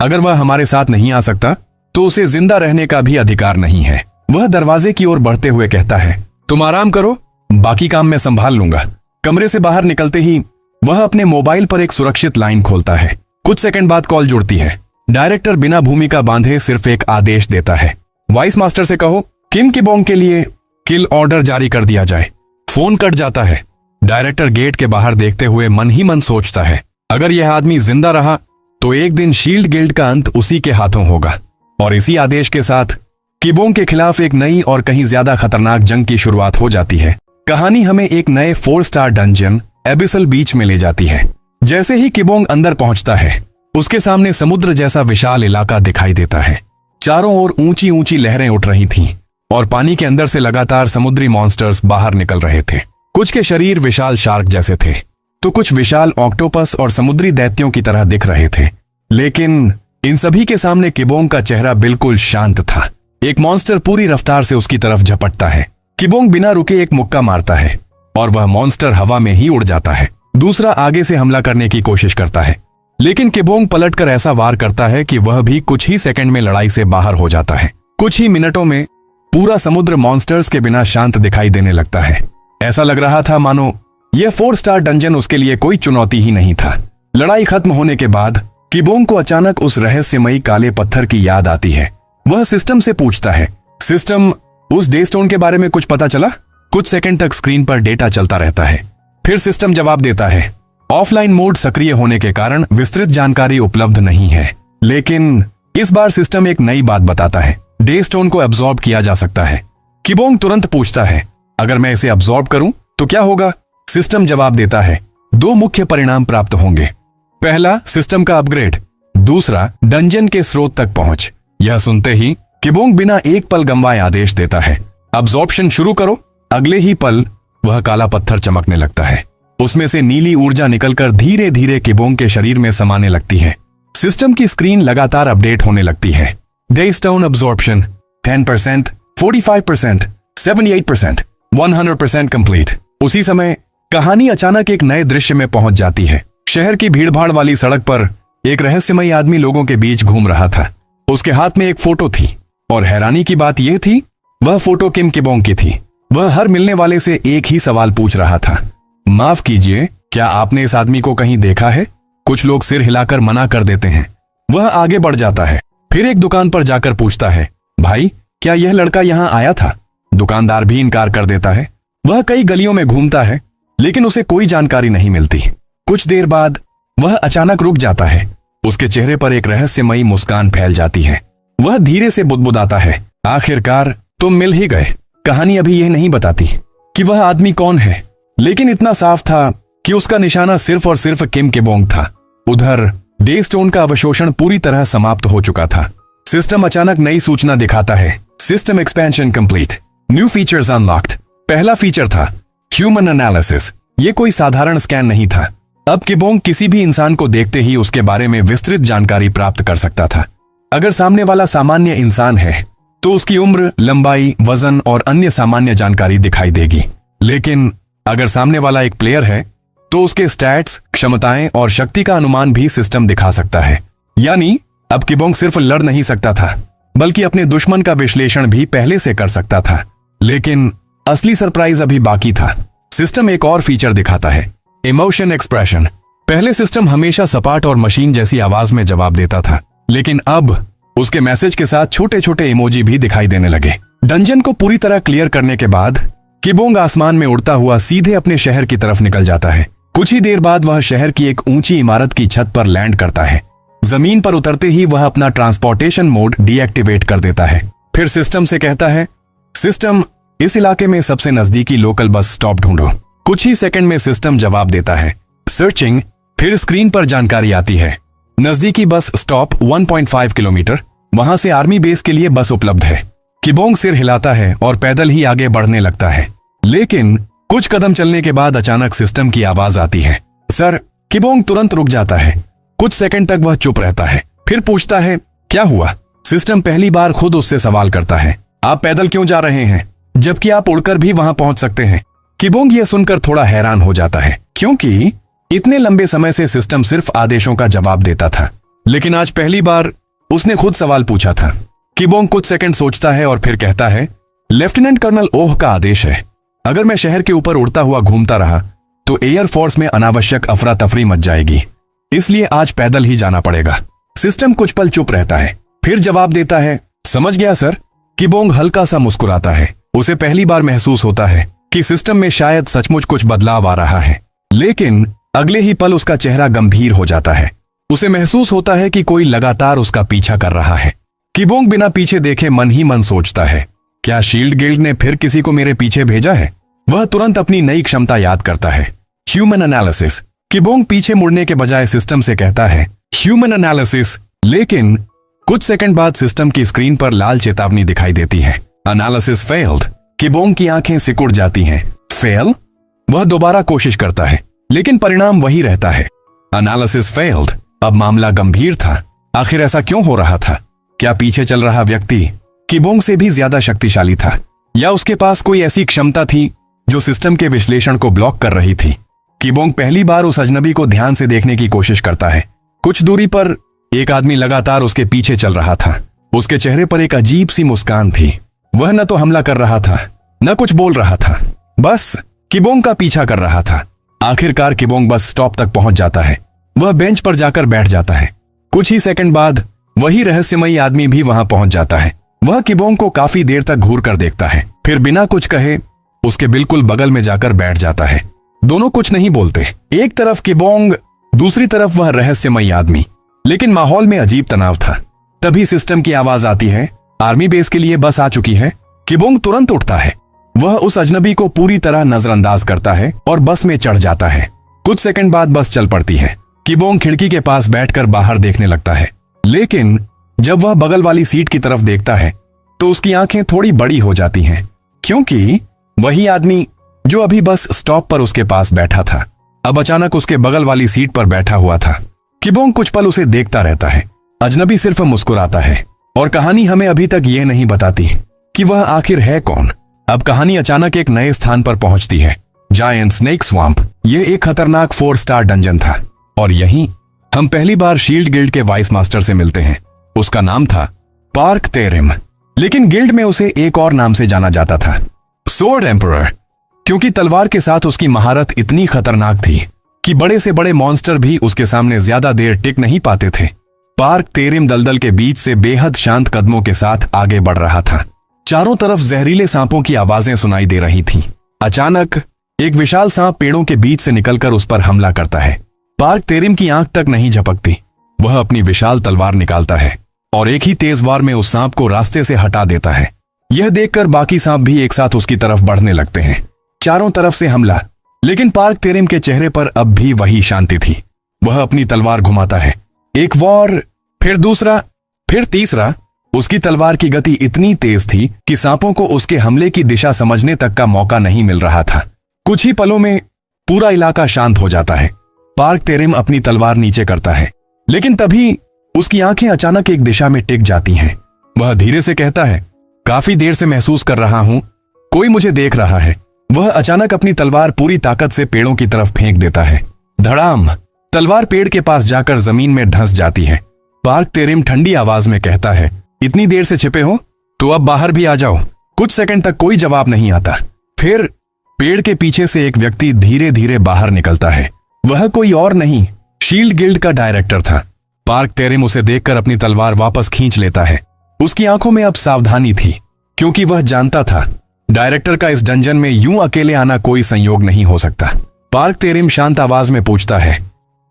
अगर वह हमारे साथ नहीं आ सकता तो उसे जिंदा रहने का भी अधिकार नहीं है। वह दरवाजे की ओर बढ़ते हुए कहता है, तुम आराम करो, बाकी काम मैं संभाल लूंगा। कमरे से बाहर निकलते ही वह अपने मोबाइल पर एक सुरक्षित लाइन खोलता है। कुछ सेकंड बाद कॉल जुड़ती है। डायरेक्टर बिना भूमिका बांधे सिर्फ एक आदेश देता है, वाइस मास्टर से कहो किम किबोंग के लिए किल ऑर्डर जारी कर दिया जाए। फोन कट जाता है। डायरेक्टर गेट के बाहर देखते हुए मन ही मन सोचता है, अगर यह आदमी जिंदा रहा तो एक दिन शील्ड गिल्ड का अंत उसी के हाथों होगा। और इसी आदेश के साथ किबोंग के खिलाफ एक नई और कहीं ज्यादा खतरनाक जंग की शुरुआत हो जाती है। कहानी हमें एक नए 4 स्टार डंजन एबिसल बीच में ले जाती है। जैसे ही किबोंग अंदर पहुंचता है, उसके सामने समुद्र जैसा विशाल इलाका दिखाई देता है। चारों ओर ऊंची ऊंची लहरें उठ रही थीं और पानी के अंदर से लगातार समुद्री मॉन्स्टर्स बाहर निकल रहे थे। कुछ के शरीर विशाल शार्क जैसे थे तो कुछ विशाल ऑक्टोपस और समुद्री दैत्यों की तरह दिख रहे थे। लेकिन इन सभी के सामने किबोंग का चेहरा बिल्कुल शांत था। एक मॉन्स्टर पूरी रफ्तार से उसकी तरफ झपटता है। किबोंग बिना रुके एक मुक्का मारता है और वह मॉन्स्टर हवा में ही उड़ जाता है। दूसरा आगे से हमला करने की कोशिश करता है, लेकिन किबोंग पलटकर ऐसा वार करता है कि वह भी कुछ ही सेकंड में लड़ाई से बाहर हो जाता है। कुछ ही मिनटों में पूरा समुद्र मॉन्स्टर्स के बिना शांत दिखाई देने लगता है। ऐसा लग रहा था मानो यह 4 स्टार डंजन उसके लिए कोई चुनौती ही नहीं था। लड़ाई खत्म होने के बाद किबोंग को अचानक उस रहस्यमयी काले पत्थर की याद आती है। वह सिस्टम से पूछता है, सिस्टम, उस डेस्टोन के बारे में कुछ पता चला? कुछ सेकंड तक स्क्रीन पर डेटा चलता रहता है। फिर सिस्टम जवाब देता है, ऑफलाइन मोड सक्रिय होने के कारण विस्तृत जानकारी उपलब्ध नहीं है। लेकिन इस बार सिस्टम एक नई बात बताता है, डेस्टोन को एब्जॉर्ब किया जा सकता है। किबोंग तुरंत पूछता है, अगर मैं इसे एब्जॉर्ब करूं तो क्या होगा? सिस्टम जवाब देता है, 2 मुख्य परिणाम प्राप्त होंगे। पहला, सिस्टम का अपग्रेड, दूसरा, डंजन के स्रोत तक पहुंच। यह सुनते ही किबोंग बिना एक पल गंवाए आदेश देता है, अब्जॉर्प्शन शुरू करो। अगले ही पल वह काला पत्थर चमकने लगता है। उसमें से नीली ऊर्जा निकलकर धीरे धीरे किबोंग के शरीर में समाने लगती है। सिस्टम की स्क्रीन लगातार अपडेट होने लगती है। डेस्टोन अब्जॉर्प्शन 10%, 45%, 78%, 100% कंप्लीट। उसी समय कहानी अचानक एक नए दृश्य में पहुंच जाती है। शहर की भीड़भाड़ वाली सड़क पर एक रहस्यमयी आदमी लोगों के बीच घूम रहा था। उसके हाथ में एक फोटो थी और हैरानी की बात यह थी, वह फोटो किम किबोंग की थी। वह हर मिलने वाले से एक ही सवाल पूछ रहा था, माफ कीजिए, क्या आपने इस आदमी को कहीं देखा है? कुछ लोग सिर हिलाकर मना कर देते हैं। वह आगे बढ़ जाता है। फिर एक दुकान पर जाकर पूछता है, भाई, क्या यह लड़का यहाँ आया था? दुकानदार भी इनकार कर देता है। वह कई गलियों में घूमता है, लेकिन उसे कोई जानकारी नहीं मिलती। कुछ देर बाद वह अचानक रुक जाता है। उसके चेहरे पर एक रहस्यमयी मुस्कान फैल जाती है। वह धीरे से बुदबुदाता है, आखिरकार तुम मिल ही गए। कहानी अभी यह नहीं बताती कि वह आदमी कौन है, लेकिन इतना साफ था कि उसका निशाना सिर्फ और सिर्फ किम किबोंग था। उधर डेस्टोन का अवशोषण पूरी तरह समाप्त हो चुका था। सिस्टम अचानक नई सूचना दिखाता है, system expansion complete, new features unlocked. पहला फीचर था ह्यूमन एनालिसिस। ये कोई साधारण स्कैन नहीं था। अब किबोंग किसी भी इंसान को देखते ही उसके बारे में विस्तृत जानकारी प्राप्त कर सकता था। अगर सामने वाला सामान्य इंसान है तो उसकी उम्र, लंबाई, वजन और अन्य सामान्य जानकारी दिखाई देगी। लेकिन अगर सामने वाला एक प्लेयर है तो उसके स्टैट्स, क्षमताएं और शक्ति का अनुमान भी सिस्टम दिखा सकता है। यानी अब किबोंग सिर्फ लड़ नहीं सकता था, बल्कि अपने दुश्मन का विश्लेषण भी पहले से कर सकता था। लेकिन असली सरप्राइज अभी बाकी था। सिस्टम एक और फीचर दिखाता है, इमोशन एक्सप्रेशन। पहले सिस्टम हमेशा सपाट और मशीन जैसी आवाज में जवाब देता था, लेकिन अब उसके मैसेज के साथ छोटे छोटे इमोजी भी दिखाई देने लगे। डंजन को पूरी तरह क्लियर करने के बाद किबोंग आसमान में उड़ता हुआ सीधे अपने शहर की तरफ निकल जाता है। कुछ ही देर बाद वह शहर की एक ऊंची इमारत की छत पर लैंड करता है। जमीन पर उतरते ही वह अपना ट्रांसपोर्टेशन मोड डीएक्टिवेट कर देता है। फिर सिस्टम से कहता है, सिस्टम, इस इलाके में सबसे नजदीकी लोकल बस स्टॉप ढूंढो। कुछ ही सेकंड में सिस्टम जवाब देता है, सर्चिंग। फिर स्क्रीन पर जानकारी आती है, नजदीकी बस स्टॉप 1.5 किलोमीटर, वहां से आर्मी बेस के लिए बस उपलब्ध है। किबोंग सिर हिलाता है और पैदल ही आगे बढ़ने लगता है। लेकिन कुछ कदम चलने के बाद अचानक सिस्टम की आवाज आती है, सर। किबोंग तुरंत रुक जाता है। कुछ सेकंड तक वह चुप रहता है, फिर पूछता है, क्या हुआ? सिस्टम पहली बार खुद उससे सवाल करता है, आप पैदल क्यों जा रहे हैं जबकि आप उड़कर भी वहां पहुंच सकते हैं? किबोंग यह सुनकर थोड़ा हैरान हो जाता है, क्योंकि इतने लंबे समय से सिस्टम सिर्फ आदेशों का जवाब देता था, लेकिन आज पहली बार उसने खुद सवाल पूछा था। किबोंग कुछ सेकंड सोचता है और फिर कहता है, लेफ्टिनेंट कर्नल ओह का आदेश है। अगर मैं शहर के ऊपर उड़ता हुआ घूमता रहा तो एयरफोर्स में अनावश्यक अफरा तफरी मच जाएगी, इसलिए आज पैदल ही जाना पड़ेगा। सिस्टम कुछ पल चुप रहता है, फिर जवाब देता है, समझ गया सर। किबोंग हल्का सा मुस्कुराता है। उसे पहली बार महसूस होता है कि सिस्टम में शायद सचमुच कुछ बदलाव आ रहा है, लेकिन अगले ही पल उसका चेहरा गंभीर हो जाता है। उसे महसूस होता है कि कोई लगातार उसका पीछा कर रहा है। किबोंग बिना पीछे देखे मन ही मन सोचता है, क्या शील्ड गिल्ड ने फिर किसी को मेरे पीछे भेजा है? वह तुरंत अपनी नई क्षमता याद करता है, ह्यूमन एनालिसिस। किबोंग पीछे मुड़ने के बजाय सिस्टम से कहता है, ह्यूमन एनालिसिस। लेकिन कुछ सेकंड बाद सिस्टम की स्क्रीन पर लाल चेतावनी दिखाई देती है, एनालिसिस फेल्ड। किबोंग की आंखें सिकुड़ जाती हैं। फेल? वह दोबारा कोशिश करता है, लेकिन परिणाम वही रहता है, एनालिसिस फेल्ड। अब मामला गंभीर था। आखिर ऐसा क्यों हो रहा था? क्या पीछे चल रहा व्यक्ति किबोंग से भी ज्यादा शक्तिशाली था, या उसके पास कोई ऐसी क्षमता थी जो सिस्टम के विश्लेषण को ब्लॉक कर रही थी? किबोंग पहली बार उस अजनबी को ध्यान से देखने की कोशिश करता है। कुछ दूरी पर एक आदमी लगातार उसके पीछे चल रहा था। उसके चेहरे पर एक अजीब सी मुस्कान थी। वह न तो हमला कर रहा था, न कुछ बोल रहा था, बस किबोंग का पीछा कर रहा था। आखिरकार किबोंग बस स्टॉप तक पहुंच जाता है। वह बेंच पर जाकर बैठ जाता है। कुछ ही सेकंड बाद वही रहस्यमयी आदमी भी वहां पहुंच जाता है। वह किबोंग को काफी देर तक घूर कर देखता है, फिर बिना कुछ कहे उसके बिल्कुल बगल में जाकर बैठ जाता है। दोनों कुछ नहीं बोलते, एक तरफ किबोंग, दूसरी तरफ वह रहस्यमयी आदमी। लेकिन माहौल में अजीब तनाव था। तभी सिस्टम की आवाज आती है, आर्मी बेस के लिए बस आ चुकी है। किबोंग तुरंत उठता है। वह उस अजनबी को पूरी तरह नजरअंदाज करता है और बस में चढ़ जाता है। कुछ सेकंड बाद बस चल पड़ती है। किबोंग खिड़की के पास बैठकर बाहर देखने लगता है, लेकिन जब वह बगल वाली सीट की तरफ देखता है तो उसकी आंखें थोड़ी बड़ी हो जाती हैं, क्योंकि वही आदमी जो अभी बस स्टॉप पर उसके पास बैठा था, अब अचानक उसके बगल वाली सीट पर बैठा हुआ था। किबोंग कुछ पल उसे देखता रहता है। अजनबी सिर्फ मुस्कुराता है और कहानी हमें अभी तक यह नहीं बताती कि वह आखिर है कौन। अब कहानी अचानक एक नए स्थान पर पहुंचती है, जायंट स्नेक स्वैम्प। यह एक खतरनाक 4 स्टार डंजन था और यहीं हम पहली बार शील्ड गिल्ड के वाइस मास्टर से मिलते हैं। उसका नाम था पार्क तेरिम, लेकिन गिल्ड में उसे एक और नाम से जाना जाता था, सोर्ड एम्परर, क्योंकि तलवार के साथ उसकी महारत इतनी खतरनाक थी कि बड़े से बड़े मॉन्स्टर भी उसके सामने ज्यादा देर टिक नहीं पाते थे। पार्क तेरिम दलदल के बीच से बेहद शांत कदमों के साथ आगे बढ़ रहा था। चारों तरफ जहरीले सांपों की आवाजें सुनाई दे रही थीं। अचानक एक विशाल सांप पेड़ों के बीच से निकलकर उस पर हमला करता है। पार्क तेरिम की आंख तक नहीं झपकती। वह अपनी विशाल तलवार निकालता है और एक ही तेज वार में उस सांप को रास्ते से हटा देता है। यह देखकर बाकी सांप भी एक साथ उसकी तरफ बढ़ने लगते हैं। चारों तरफ से हमला, लेकिन पार्क तेरिम के चेहरे पर अब भी वही शांति थी। वह अपनी तलवार घुमाता है, एक वार, फिर दूसरा, फिर तीसरा। उसकी तलवार की गति इतनी तेज थी कि सांपों को उसके हमले की दिशा समझने तक का मौका नहीं मिल रहा था। कुछ ही पलों में पूरा इलाका शांत हो जाता है। पार्क तेरिम अपनी तलवार नीचे करता है, लेकिन तभी उसकी आंखें अचानक एक दिशा में टिक जाती हैं। वह धीरे से कहता है, काफी देर से महसूस कर रहा हूं, कोई मुझे देख रहा है। वह अचानक अपनी तलवार पूरी ताकत से पेड़ों की तरफ फेंक देता है। धड़ाम! तलवार पेड़ के पास जाकर जमीन में धंस जाती है। पार्क तेरिम ठंडी आवाज में कहता है, इतनी देर से छिपे हो तो अब बाहर भी आ जाओ। कुछ सेकंड तक कोई जवाब नहीं आता। फिर पेड़ के पीछे से एक व्यक्ति धीरे धीरे बाहर निकलता है। वह कोई और नहीं शील्ड गिल्ड का डायरेक्टर था। पार्क तेरिम उसे देखकर अपनी तलवार वापस खींच लेता है। उसकी आंखों में अब सावधानी थी, क्योंकि वह जानता था डायरेक्टर का इस डंजन में यूं अकेले आना कोई संयोग नहीं हो सकता। पार्क तेरिम शांत आवाज में पूछता है,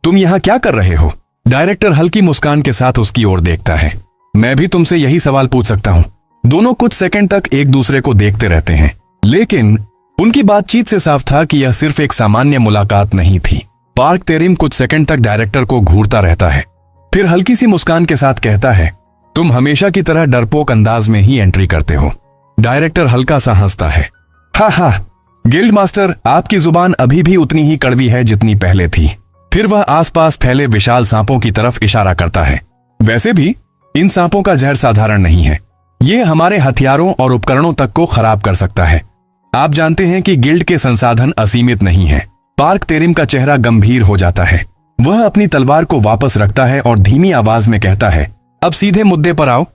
तुम यहां क्या कर रहे हो? डायरेक्टर हल्की मुस्कान के साथ उसकी ओर देखता है। मैं भी तुमसे यही सवाल पूछ सकता हूं। दोनों कुछ सेकंड तक एक दूसरे को देखते रहते हैं, लेकिन उनकी बातचीत से साफ था कि यह सिर्फ एक सामान्य मुलाकात नहीं थी। पार्क तेरिम कुछ सेकंड तक डायरेक्टर को घूरता रहता है, फिर हल्की सी मुस्कान के साथ कहता है, तुम हमेशा की तरह डरपोक अंदाज में ही एंट्री करते हो। डायरेक्टर हल्का सा हंसता है, हाँ, गिल्ड मास्टर, आपकी जुबान अभी भी उतनी ही कड़वी है जितनी पहले थी। फिर वह आसपास फैले विशाल सांपों की तरफ इशारा करता है। वैसे भी इन सांपों का जहर साधारण नहीं है, ये हमारे हथियारों और उपकरणों तक को खराब कर सकता है। आप जानते हैं कि गिल्ड के संसाधन असीमित नहीं है। पार्क तेरिम का चेहरा गंभीर हो जाता है। वह अपनी तलवार को वापस रखता है और धीमी आवाज में कहता है, अब सीधे मुद्दे पर आओ।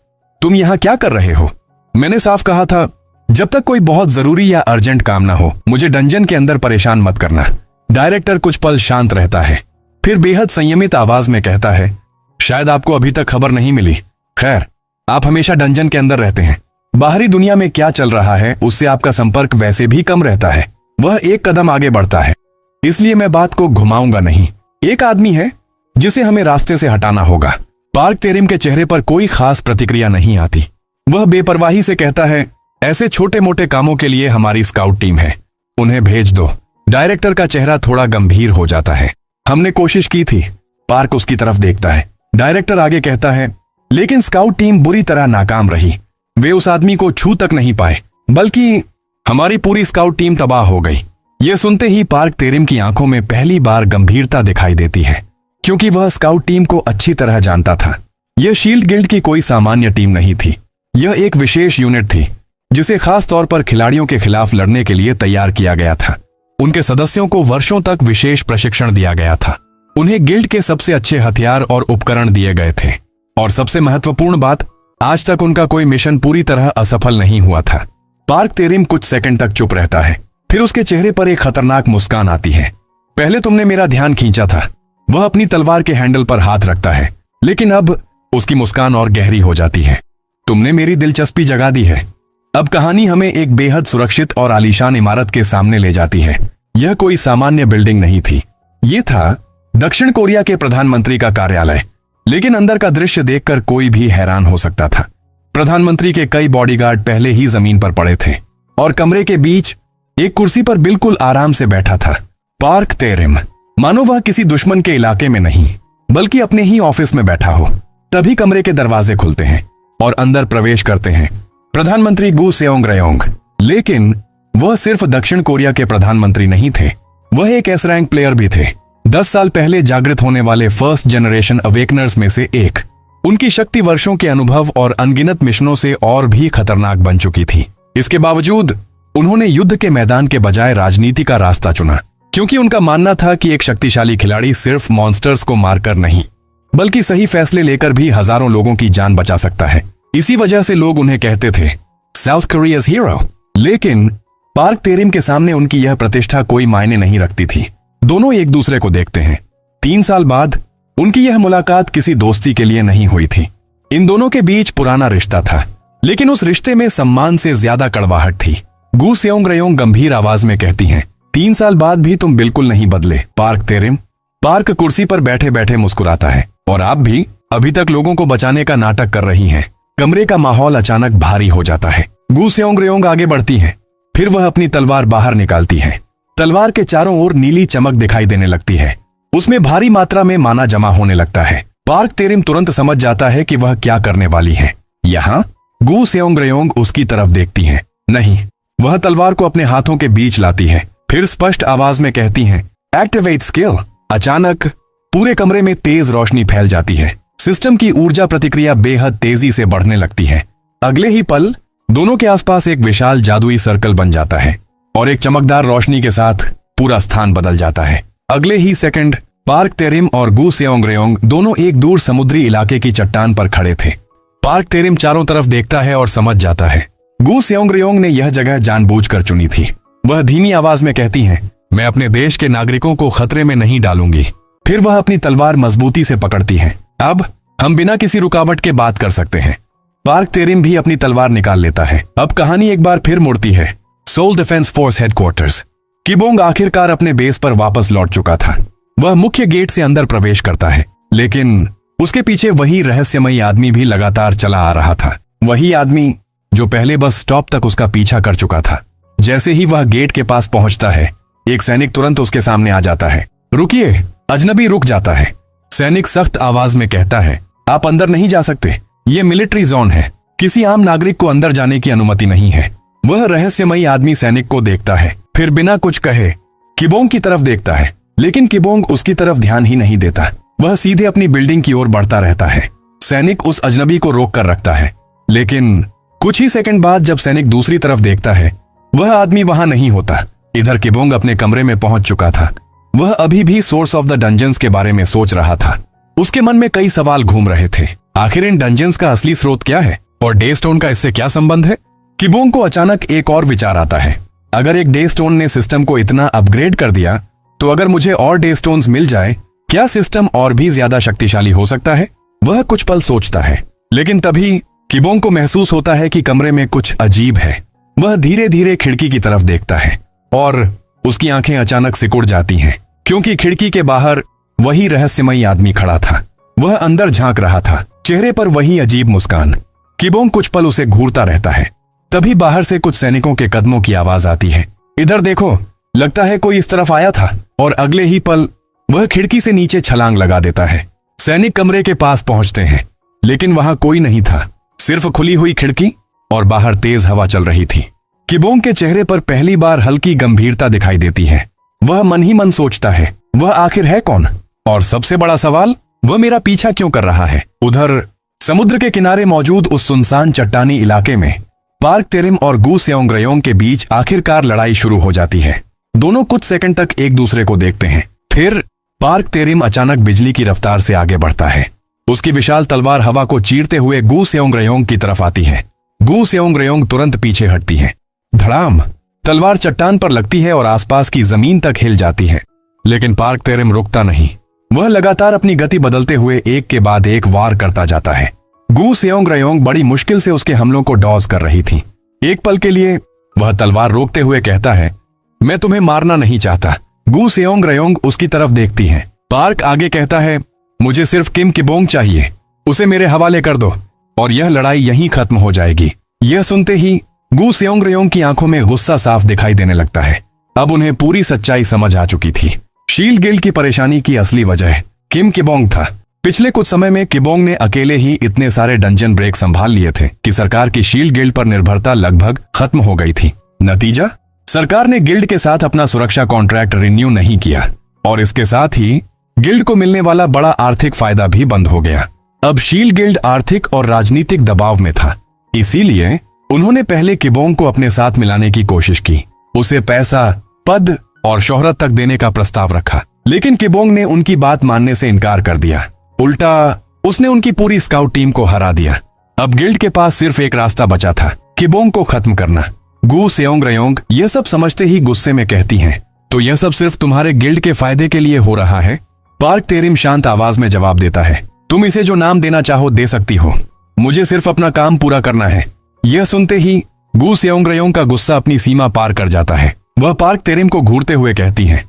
तुम यहां क्या कर रहे हो? मैंने साफ कहा था, जब तक कोई बहुत जरूरी या अर्जेंट काम ना हो, मुझे डंजन के अंदर परेशान मत करना। डायरेक्टर कुछ पल शांत रहता है, फिर बेहद संयमित आवाज में कहता है, शायद आपको अभी तक खबर नहीं मिली। खैर, आप हमेशा डंजन के अंदर रहते हैं। बाहरी दुनिया में क्या चल रहा है उससे आपका संपर्क वैसे भी कम रहता है। वह एक कदम आगे बढ़ता है, इसलिए मैं बात को घुमाऊंगा नहीं। एक आदमी है जिसे हमें रास्ते से हटाना होगा। पार्क तेरिम के चेहरे पर कोई खास प्रतिक्रिया नहीं आती। वह बेपरवाही से कहता है, ऐसे छोटे मोटे कामों के लिए हमारी स्काउट टीम है, उन्हें भेज दो। डायरेक्टर का चेहरा थोड़ा गंभीर हो जाता है। हमने कोशिश की थी। पार्क उसकी तरफ देखता है। डायरेक्टर आगे कहता है, लेकिन स्काउट टीम बुरी तरह नाकाम रही। वे उस आदमी को छू तक नहीं पाए, बल्कि हमारी पूरी स्काउट टीम तबाह हो गई। यह सुनते ही पार्क तेरिम की आंखों में पहली बार गंभीरता दिखाई देती है, क्योंकि वह स्काउट टीम को अच्छी तरह जानता था। यह शील्ड गिल्ड की कोई सामान्य टीम नहीं थी। यह एक विशेष यूनिट थी जिसे खास तौर पर खिलाड़ियों के खिलाफ लड़ने के लिए तैयार किया गया था। उनके सदस्यों को वर्षों तक विशेष प्रशिक्षण दिया गया था। उन्हें गिल्ड के सबसे अच्छे हथियार और उपकरण दिए गए थे, और सबसे महत्वपूर्ण बात, आज तक उनका कोई मिशन पूरी तरह असफल नहीं हुआ था। पार्क तेरिम कुछ सेकंड तक चुप रहता है, फिर उसके चेहरे पर एक खतरनाक मुस्कान आती है। पहले तुमने मेरा ध्यान खींचा था। वह अपनी तलवार के हैंडल पर हाथ रखता है, लेकिन अब उसकी मुस्कान और गहरी हो जाती है। तुमने मेरी दिलचस्पी जगा दी है। अब कहानी हमें एक बेहद सुरक्षित और आलीशान इमारत के सामने ले जाती है। यह कोई सामान्य बिल्डिंग नहीं थी। यह था दक्षिण कोरिया के प्रधानमंत्री का कार्यालय। लेकिन अंदर का दृश्य देखकर कोई भी हैरान हो सकता था। प्रधानमंत्री के कई बॉडीगार्ड पहले ही जमीन पर पड़े थे, और कमरे के बीच एक कुर्सी पर बिल्कुल आराम से बैठा था पार्क तेरिम, मानो वह किसी दुश्मन के इलाके में नहीं बल्कि अपने ही ऑफिस में बैठा हो। तभी कमरे के दरवाजे खुलते हैं और अंदर प्रवेश करते हैं प्रधानमंत्री गू सेओंग रयोंग। लेकिन वह सिर्फ दक्षिण कोरिया के प्रधानमंत्री नहीं थे, वह एक एस रैंक प्लेयर भी थे। 10 साल पहले जागृत होने वाले फर्स्ट जनरेशन अवेकनर्स में से एक। उनकी शक्ति वर्षों के अनुभव और अनगिनत मिशनों से और भी खतरनाक बन चुकी थी। इसके बावजूद उन्होंने युद्ध के मैदान के बजाय राजनीति का रास्ता चुना, क्योंकि उनका मानना था कि एक शक्तिशाली खिलाड़ी सिर्फ मॉन्स्टर्स को मारकर नहीं, बल्कि सही फैसले लेकर भी हजारों लोगों की जान बचा सकता है। इसी वजह से लोग उन्हें कहते थे साउथ कोरियाज हीरो। लेकिन पार्क तेरिम के सामने उनकी यह प्रतिष्ठा कोई मायने नहीं रखती थी। दोनों एक दूसरे को देखते हैं। 3 साल बाद उनकी यह मुलाकात किसी दोस्ती के लिए नहीं हुई थी। इन दोनों के बीच पुराना रिश्ता था, लेकिन उस रिश्ते में सम्मान से ज्यादा कड़वाहट थी। गू सेओंग रयोंग गंभीर आवाज में कहती हैं, 3 साल बाद भी तुम बिल्कुल नहीं बदले पार्क तेरिम। पार्क कुर्सी पर बैठे बैठे मुस्कुराता है, और आप भी अभी तक लोगों को बचाने का नाटक कर रही हैं। कमरे का माहौल अचानक भारी हो जाता है। गू सेओंग रयोंग आगे बढ़ती हैं, फिर वह अपनी तलवार बाहर निकालती है। तलवार के चारों ओर नीली चमक दिखाई देने लगती है। उसमें भारी मात्रा में माना जमा होने लगता है। पार्क तेरिम तुरंत समझ जाता है कि वह क्या करने वाली है। यहाँ गू सेओंग रयोंग उसकी तरफ देखती हैं। नहीं, वह तलवार को अपने हाथों के बीच लाती है, फिर स्पष्ट आवाज में कहती हैं, एक्टिवेट स्किल। अचानक पूरे कमरे में तेज रोशनी फैल जाती है। सिस्टम की ऊर्जा प्रतिक्रिया बेहद तेजी से बढ़ने लगती है। अगले ही पल दोनों के आसपास एक विशाल जादुई सर्कल बन जाता है, और एक चमकदार रोशनी के साथ पूरा स्थान बदल जाता है। अगले ही सेकंड पार्क तेरिम और गू सेओंग रयोंग दोनों एक दूर समुद्री इलाके की चट्टान पर खड़े थे। पार्क तेरिम चारों तरफ देखता है और समझ जाता है गू सेओंग रयोंग ने यह जगह जानबूझकर चुनी थी। वह धीमी आवाज में कहती हैं, मैं अपने देश के नागरिकों को खतरे में नहीं डालूंगी। फिर वह अपनी तलवार मजबूती से पकड़ती है। अब हम बिना किसी रुकावट के बात कर सकते हैं। पार्क तेरिम भी अपनी तलवार निकाल लेता है। अब कहानी एक बार फिर मुड़ती है सोल डिफेंस फोर्स हेडक्वार्टर्स। किबोंग आखिरकार अपने बेस पर वापस लौट चुका था। वह मुख्य गेट से अंदर प्रवेश करता है, लेकिन उसके पीछे वही रहस्यमयी आदमी भी लगातार चला आ रहा था। वही आदमी जो पहले बस स्टॉप तक उसका पीछा कर चुका था। जैसे ही वह गेट के पास पहुंचता है, एक सैनिक तुरंत उसके सामने आ जाता है। रुकिए, अजनबी रुक जाता है। सैनिक सख्त आवाज में कहता है, आप अंदर नहीं जा सकते, ये मिलिट्री जोन है, किसी आम नागरिक को अंदर जाने की अनुमति नहीं है। वह रहस्यमयी आदमी सैनिक को देखता है, फिर बिना कुछ कहे किबोंग की तरफ देखता है, लेकिन किबोंग उसकी तरफ ध्यान ही नहीं देता। वह सीधे अपनी बिल्डिंग की ओर बढ़ता रहता है। सैनिक उस अजनबी को रोक कर रखता है, लेकिन कुछ ही सेकंड बाद जब सैनिक दूसरी तरफ देखता है, वह आदमी वहां नहीं होता। इधर किबोंग अपने कमरे में पहुंच चुका था। वह अभी भी सोर्स ऑफ द डंजन्स के बारे में सोच रहा था। उसके मन में कई सवाल घूम रहे थे। आखिर इन डंजन्स का असली स्रोत क्या है और डे स्टोन का इससे क्या संबंध है? किबोंग को अचानक एक और विचार आता है। अगर एक डे स्टोन ने सिस्टम को इतना अपग्रेड कर दिया, तो अगर मुझे और डे स्टोन्स मिल जाए, क्या सिस्टम और भी ज्यादा शक्तिशाली हो सकता है? वह कुछ पल सोचता है, लेकिन तभी किबोंग को महसूस होता है कि कमरे में कुछ अजीब है। वह धीरे धीरे खिड़की की तरफ देखता है और उसकी आंखें अचानक सिकुड़ जाती हैं, क्योंकि खिड़की के बाहर वही रहस्यमयी आदमी खड़ा था। वह अंदर झांक रहा था, चेहरे पर वही अजीब मुस्कान। किबोंग कुछ पल उसे घूरता रहता है। तभी बाहर से कुछ सैनिकों के कदमों की आवाज आती है। इधर देखो, लगता है कोई इस तरफ आया था। और अगले ही पल वह खिड़की से नीचे छलांग लगा देता है। सैनिक कमरे के पास पहुंचते हैं, लेकिन वहां कोई नहीं था, सिर्फ खुली हुई खिड़की और बाहर तेज हवा चल रही थी। किबोंग के चेहरे पर पहली बार हल्की गंभीरता दिखाई देती है। वह मन ही मन सोचता है, वह आखिर है कौन? और सबसे बड़ा सवाल, वह मेरा पीछा क्यों कर रहा है? उधर समुद्र के किनारे मौजूद उस सुनसान चट्टानी इलाके में पार्क तेरिम और गू सेओंग के बीच आखिरकार लड़ाई शुरू हो जाती है। दोनों कुछ सेकंड तक एक दूसरे को देखते हैं। फिर पार्क तेरिम अचानक बिजली की रफ्तार से आगे बढ़ता है। उसकी विशाल तलवार हवा को चीरते हुए गू सेओंग की तरफ आती है। गू सेओंग तुरंत पीछे हटती है। धड़ाम! तलवार चट्टान पर लगती है और आसपास की जमीन तक हिल जाती है। लेकिन पार्क तेरिम रुकता नहीं। वह लगातार अपनी गति बदलते हुए एक के बाद एक वार करता जाता है। गू सेओंग बड़ी मुश्किल से उसके हमलों को डॉज कर रही थी। एक पल के लिए वह तलवार रोकते हुए कहता है, मैं तुम्हें मारना नहीं चाहता। गू सेओंग उसकी तरफ देखती है। पार्क आगे कहता है, मुझे सिर्फ किम किबोंग चाहिए, उसे मेरे हवाले कर दो और यह लड़ाई यहीं खत्म हो जाएगी। यह सुनते ही गू सेओंग की आंखों में गुस्सा साफ दिखाई देने लगता है। अब उन्हें पूरी सच्चाई समझ आ चुकी थी। शील्ड गिल्ड की परेशानी की असली वजह किम किबोंग था। पिछले कुछ समय में किबोंग ने अकेले ही इतने सारे डंजन ब्रेक संभाल लिए थे कि सरकार की शील्ड गिल्ड पर निर्भरता लगभग खत्म हो गई थी। नतीजा, सरकार ने गिल्ड के साथ अपना सुरक्षा कॉन्ट्रैक्ट रिन्यू नहीं किया और इसके साथ ही गिल्ड को मिलने वाला बड़ा आर्थिक फायदा भी बंद हो गया। अब शील्ड गिल्ड आर्थिक और राजनीतिक दबाव में था, इसीलिए उन्होंने पहले किबोंग को अपने साथ मिलाने की कोशिश की। उसे पैसा, पद और शोहरत तक देने का प्रस्ताव रखा, लेकिन किबोंग ने उनकी बात मानने से इनकार कर दिया। उल्टा उसने उनकी पूरी स्काउट टीम को हरा दिया। अब गिल्ड के पास सिर्फ एक रास्ता बचा था, किबोंग को खत्म करना। गू सेओंग यह सब समझते ही गुस्से में कहती हैं, तो यह सब सिर्फ तुम्हारे गिल्ड के फायदे के लिए हो रहा है? पार्क तेरिम शांत आवाज में जवाब देता है, तुम इसे जो नाम देना चाहो दे सकती हो, मुझे सिर्फ अपना काम पूरा करना है। यह सुनते ही गू सेओंग का गुस्सा अपनी सीमा पार कर जाता है। वह पार्क तेरिम को घूरते हुए कहती हैं,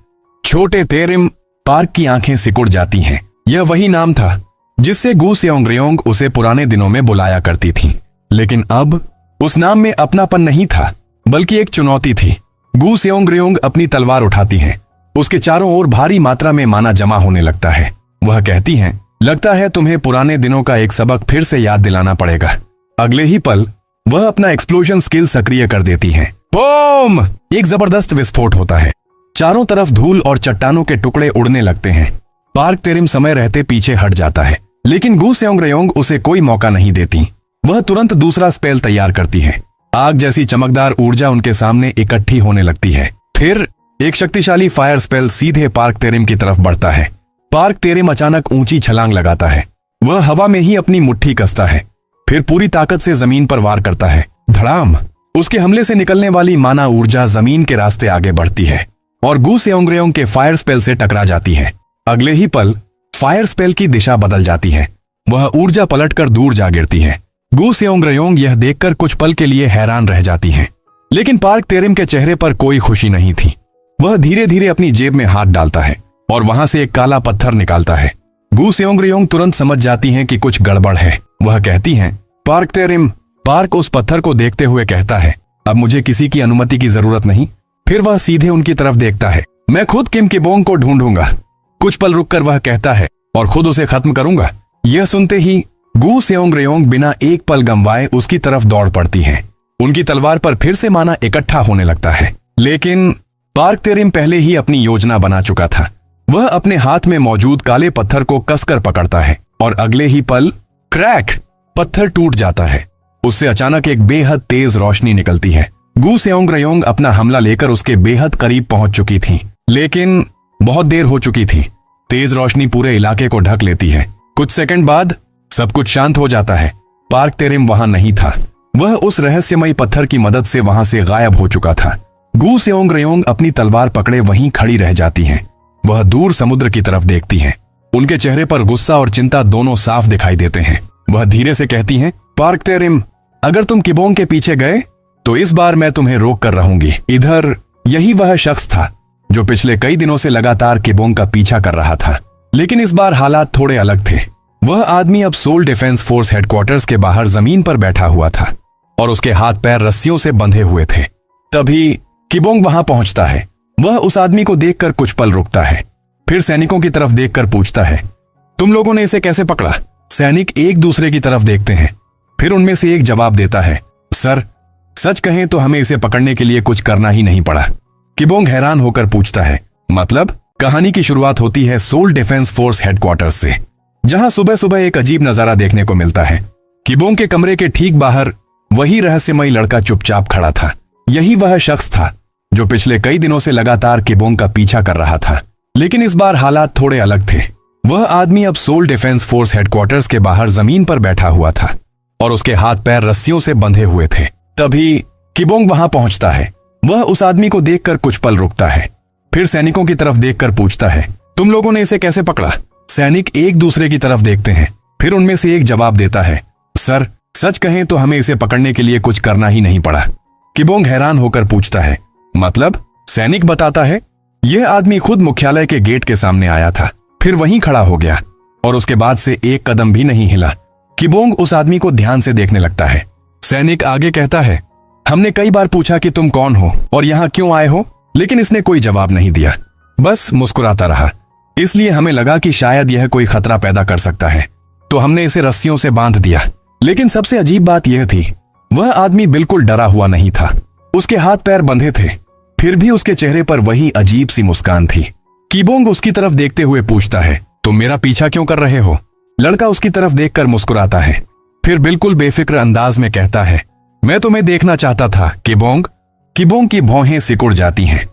छोटे तेरिम। पार्क की आंखें सिकुड़ जाती हैं। यह वही नाम था जिससे गू सेओंग उसे पुराने दिनों में बुलाया करती थी, लेकिन अब उस नाम में अपनापन नहीं था, बल्कि एक चुनौती थी। गू सेओंग अपनी तलवार उठाती हैं। उसके चारों ओर भारी मात्रा में माना जमा होने लगता है। वह कहती हैं, लगता है तुम्हें पुराने दिनों का एक सबक फिर से याद दिलाना पड़ेगा। अगले ही पल वह अपना एक्सप्लोजन स्किल सक्रिय कर देती हैं। बूम! एक जबरदस्त विस्फोट होता है। चारों तरफ धूल और चट्टानों के टुकड़े उड़ने लगते हैं। पार्क तेरिम समय रहते पीछे हट जाता है, लेकिन गू सेओंग उसे कोई मौका नहीं देती। वह तुरंत दूसरा स्पेल तैयार करती है। आग जैसी चमकदार ऊर्जा उनके सामने इकट्ठी होने लगती है। फिर एक शक्तिशाली फायर स्पेल सीधे पार्क तेरिम की तरफ बढ़ता है। पार्क तेरिम अचानक ऊंची छलांग लगाता है। वह हवा में ही अपनी मुट्ठी कसता है, फिर पूरी ताकत से जमीन पर वार करता है। धड़ाम! उसके हमले से निकलने वाली माना ऊर्जा जमीन के रास्ते आगे बढ़ती है और गू सेओंग के फायर स्पेल से टकरा जाती है। अगले ही पल फायर स्पेल की दिशा बदल जाती है। वह ऊर्जा पलटकर दूर जा गिरती है। गू सेओंग रयोंग यह देखकर कुछ पल के लिए हैरान रह जाती हैं। लेकिन पार्क तेरिम के चेहरे पर कोई खुशी नहीं थी। वह धीरे धीरे अपनी जेब में हाथ डालता है और वहां से एक काला पत्थर निकालता है। गू सेओंग रयोंग तुरंत समझ जाती हैं कि कुछ गड़बड़ है। वह कहती हैं, पार्क तेरिम। पार्क उस पत्थर को देखते हुए कहता है, अब मुझे किसी की अनुमति की जरूरत नहीं। फिर वह सीधे उनकी तरफ देखता है। मैं खुद किम किबोंग को ढूंढूंगा। कुछ पल रुककर वह कहता है, और खुद उसे खत्म करूंगा। यह सुनते ही गू सेओंग रयोंग बिना एक पल गंवाए उसकी तरफ दौड़ पड़ती हैं। उनकी तलवार पर फिर से माना इकट्ठा होने लगता है। लेकिन पार्क तेरिम पहले ही अपनी योजना बना चुका था। वह अपने हाथ में मौजूद काले पत्थर को कसकर पकड़ता है और अगले ही पल क्रैक, पत्थर टूट जाता है। उससे अचानक एक बेहद तेज रोशनी निकलती है। गू सेओंग रयोंग अपना हमला लेकर उसके बेहद करीब पहुंच चुकी थी, लेकिन बहुत देर हो चुकी थी। तेज रोशनी पूरे इलाके को ढक लेती है। कुछ सेकंड बाद सब कुछ शांत हो जाता है। पार्क तेरिम वहां नहीं था। वह उस रहस्यमयी पत्थर की मदद से वहां से गायब हो चुका था। गू सेओंग रयोंग अपनी तलवार पकड़े वहीं खड़ी रह जाती हैं। वह दूर समुद्र की तरफ देखती हैं। उनके चेहरे पर गुस्सा और चिंता दोनों साफ दिखाई देते हैं। वह धीरे से कहती हैं, पार्क तेरिम, अगर तुम किबोंग के पीछे गए तो इस बार मैं तुम्हें रोक कर रहूंगी। इधर यही वह शख्स था जो पिछले कई दिनों से लगातार किबोंग का पीछा कर रहा था। लेकिन इस बार हालात थोड़े अलग थे। वह आदमी अब सोल डिफेंस फोर्स हेडक्वार्टर्स के बाहर जमीन पर बैठा हुआ था और उसके हाथ पैर रस्सियों से बंधे हुए थे। तभी किबोंग वहां पहुंचता है। वह उस आदमी को देखकर कुछ पल रुकता है, फिर सैनिकों की तरफ देखकर पूछता है, तुम लोगों ने इसे कैसे पकड़ा? सैनिक एक दूसरे की तरफ देखते हैं। फिर उनमें से एक जवाब देता है, सर, सच कहें तो हमें इसे पकड़ने के लिए कुछ करना ही नहीं पड़ा। किबोंग हैरान होकर पूछता है, मतलब? कहानी की शुरुआत होती है सोल डिफेंस फोर्स हेडक्वार्टर्स से, जहां सुबह सुबह एक अजीब नजारा देखने को मिलता है। किबोंग के कमरे के ठीक बाहर वही रहस्यमयी लड़का चुपचाप खड़ा था। यही वह शख्स था जो पिछले कई दिनों से लगातार किबोंग का पीछा कर रहा था। लेकिन इस बार हालात थोड़े अलग थे। वह आदमी अब सोल डिफेंस फोर्स हेडक्वार्टर्स के बाहर जमीन पर बैठा हुआ था और उसके हाथ पैर रस्सियों से बंधे हुए थे। तभी किबोंग वहां पहुंचता है। वह उस आदमी को देखकर कुछ पल रुकता है, फिर सैनिकों की तरफ देखकर पूछता है, तुम लोगों ने इसे कैसे पकड़ा? सैनिक एक दूसरे की तरफ देखते हैं। फिर उनमें से एक जवाब देता है, सर, सच कहें तो हमें इसे पकड़ने के लिए कुछ करना ही नहीं पड़ा। किबोंग हैरान होकर पूछता है, मतलब? सैनिक बताता है, यह आदमी खुद मुख्यालय के गेट के सामने आया था, फिर वहीं खड़ा हो गया और उसके बाद से एक कदम भी नहीं हिला। किबोंग उस आदमी को ध्यान से देखने लगता है। सैनिक आगे कहता है, हमने कई बार पूछा कि तुम कौन हो और यहाँ क्यों आए हो, लेकिन इसने कोई जवाब नहीं दिया, बस मुस्कुराता रहा। इसलिए हमें लगा कि शायद यह कोई खतरा पैदा कर सकता है, तो हमने इसे रस्सियों से बांध दिया। लेकिन सबसे अजीब बात यह थी, वह आदमी बिल्कुल डरा हुआ नहीं था। उसके हाथ पैर बंधे थे, फिर भी उसके चेहरे पर वही अजीब सी मुस्कान थी। किबोंग उसकी तरफ देखते हुए पूछता है, तुम मेरा पीछा क्यों कर रहे हो? लड़का उसकी तरफ देखकर मुस्कुराता है, फिर बिल्कुल बेफिक्र अंदाज में कहता है, मैं तुम्हें देखना चाहता था किबोंग। किबोंग की भौहें सिकुड़ जाती हैं।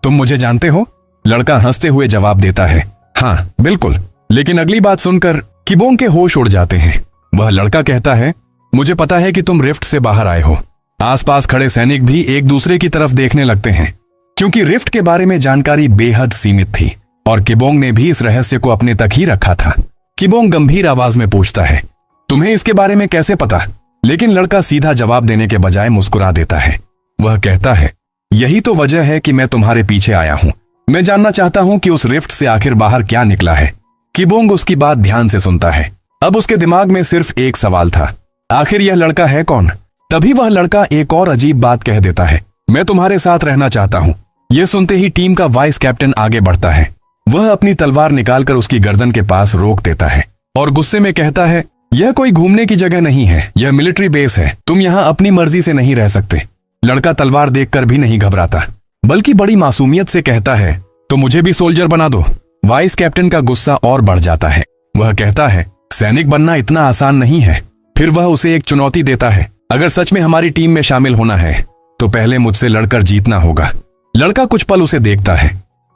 तुम मुझे जानते हो? लड़का हंसते हुए जवाब देता है, हाँ बिल्कुल। लेकिन अगली बात सुनकर किबोंग के होश उड़ जाते हैं। वह लड़का कहता है, मुझे पता है कि तुम रिफ्ट से बाहर आए हो। आसपास खड़े सैनिक भी एक दूसरे की तरफ देखने लगते हैं, क्योंकि रिफ्ट के बारे में जानकारी बेहद सीमित थी और किबोंग ने भी इस रहस्य को अपने तक ही रखा था। किबोंग गंभीर आवाज में पूछता है, तुम्हें इसके बारे में कैसे पता? लेकिन लड़का सीधा जवाब देने के बजाय मुस्कुरा देता है। वह कहता है, यही तो वजह है कि मैं तुम्हारे पीछे आया हूं। मैं जानना चाहता हूं कि उस रिफ्ट से आखिर बाहर क्या निकला है। किबोंग उसकी बात ध्यान से सुनता है। अब उसके दिमाग में सिर्फ एक सवाल था, आखिर यह लड़का है कौन? तभी वह लड़का एक और अजीब बात कह देता है, मैं तुम्हारे साथ रहना चाहता हूं। यह सुनते ही टीम का वाइस कैप्टन आगे बढ़ता है। वह अपनी तलवार निकालकर उसकी गर्दन के पास रोक देता है और गुस्से में कहता है, यह कोई घूमने की जगह नहीं है, यह मिलिट्री बेस है। तुम यहाँ अपनी मर्जी से नहीं रह सकते। लड़का तलवार देखकर भी नहीं घबराता, बल्कि बड़ी मासूमियत से कहता है, तो मुझे भी सोल्जर बना दो। वाइस कैप्टन का गुस्सा और बढ़ जाता है। वह कहता है, सैनिक बनना इतना आसान नहीं है। फिर वह उसे एक चुनौती देता है, अगर सच में हमारी टीम में शामिल होना है तो पहले मुझसे लड़कर जीतना होगा। लड़का कुछ पल उसे देखता है,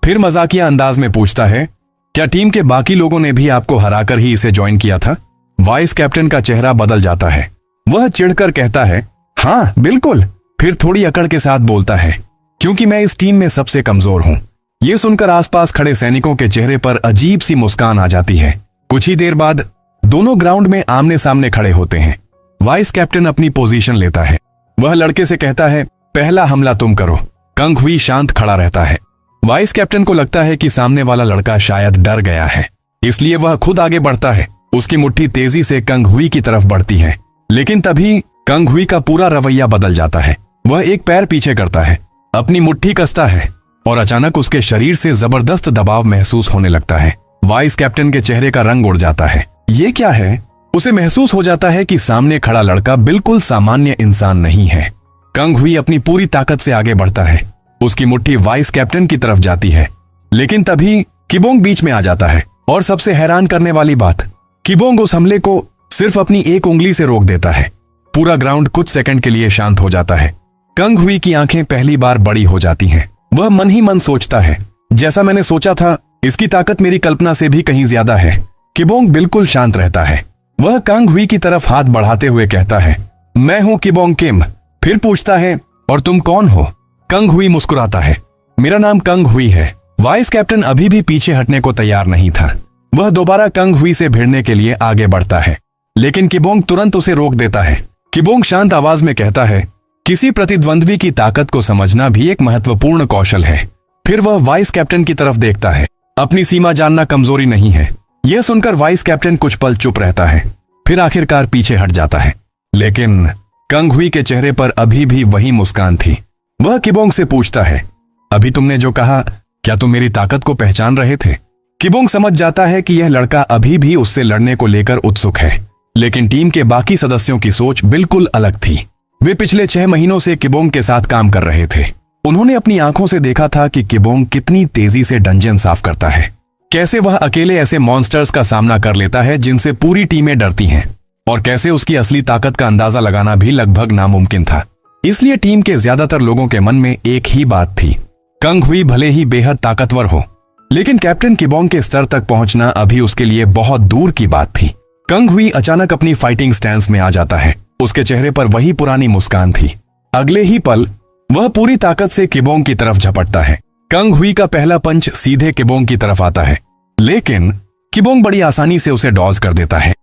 फिर मजाकिया अंदाज में पूछता है, क्या टीम के बाकी लोगों ने भी आपको हराकर ही इसे ज्वाइन किया था? वाइस कैप्टन का चेहरा बदल जाता है। वह चिढ़कर कहता है, हाँ बिल्कुल। फिर थोड़ी अकड़ के साथ बोलता है, क्योंकि मैं इस टीम में सबसे कमजोर हूं, ये सुनकर आसपास खड़े सैनिकों के चेहरे पर अजीब सी मुस्कान आ जाती है। कुछ ही देर बाद दोनों ग्राउंड में आमने सामने खड़े होते हैं। वाइस कैप्टन अपनी पोजीशन लेता है। वह लड़के से कहता है, पहला हमला तुम करो। कंग हुई शांत खड़ा रहता है। वाइस कैप्टन को लगता है कि सामने वाला लड़का शायद डर गया है, इसलिए वह खुद आगे बढ़ता है। उसकी मुट्ठी तेजी से कंग हुई की तरफ बढ़ती है, लेकिन तभी कंग हुई का पूरा रवैया बदल जाता है। वह एक पैर पीछे करता है, अपनी मुट्ठी कसता है और अचानक उसके शरीर से जबरदस्त दबाव महसूस होने लगता है। वाइस कैप्टन के चेहरे का रंग उड़ जाता है। ये क्या है? उसे महसूस हो जाता है कि सामने खड़ा लड़का बिल्कुल सामान्य इंसान नहीं है। कंग हुई अपनी पूरी ताकत से आगे बढ़ता है। उसकी मुट्ठी वाइस कैप्टन की तरफ जाती है, लेकिन तभी किबोंग बीच में आ जाता है। और सबसे हैरान करने वाली बात, किबोंग उस हमले को सिर्फ अपनी एक उंगली से रोक देता है। पूरा ग्राउंड कुछ सेकंड के लिए शांत हो जाता है। कंग हुई की आंखें पहली बार बड़ी हो जाती हैं। वह मन ही मन सोचता है, जैसा मैंने सोचा था, इसकी ताकत मेरी कल्पना से भी कहीं ज्यादा है। किबोंग बिल्कुल शांत रहता है। वह कंग हुई की तरफ हाथ बढ़ाते हुए कहता है, मैं हूं किबोंग किम। फिर पूछता है, और तुम कौन हो? कंग हुई मुस्कुराता है, मेरा नाम कंग हुई है। वाइस कैप्टन अभी भी पीछे हटने को तैयार नहीं था। वह दोबारा कंग हुई से भिड़ने के लिए आगे बढ़ता है, लेकिन किबोंग तुरंत उसे रोक देता है। किबोंग शांत आवाज में कहता है, किसी प्रतिद्वंद्वी की ताकत को समझना भी एक महत्वपूर्ण कौशल है। फिर वह वाइस कैप्टन की तरफ देखता है। अपनी सीमा जानना कमजोरी नहीं है। यह सुनकर वाइस कैप्टन कुछ पल चुप रहता है, फिर आखिरकार पीछे हट जाता है। लेकिन कंग हुई के चेहरे पर अभी भी वही मुस्कान थी। वह किबोंग से पूछता है, अभी तुमने जो कहा, क्या तुम मेरी ताकत को पहचान रहे थे? किबोंग समझ जाता है कि यह लड़का अभी भी उससे लड़ने को लेकर उत्सुक है, लेकिन टीम के बाकी सदस्यों की सोच बिल्कुल अलग थी। वे पिछले 6 महीनों से किबोंग के साथ काम कर रहे थे। उन्होंने अपनी आंखों से देखा था कि किबोंग कितनी तेजी से डंजन साफ करता है, कैसे वह अकेले ऐसे मॉन्स्टर्स का सामना कर लेता है जिनसे पूरी टीमें डरती हैं, और कैसे उसकी असली ताकत का अंदाजा लगाना भी लगभग नामुमकिन था। इसलिए टीम के ज्यादातर लोगों के मन में एक ही बात थी, कंग हुई भले ही बेहद ताकतवर हो, लेकिन कैप्टन किबोंग के स्तर तक पहुंचना अभी उसके लिए बहुत दूर की बात थी। कंग हुई अचानक अपनी फाइटिंग स्टैंस में आ जाता है। उसके चेहरे पर वही पुरानी मुस्कान थी। अगले ही पल वह पूरी ताकत से किबोंग की तरफ झपटता है। कंग हुई का पहला पंच सीधे किबोंग की तरफ आता है, लेकिन किबोंग बड़ी आसानी से उसे डॉज कर देता है।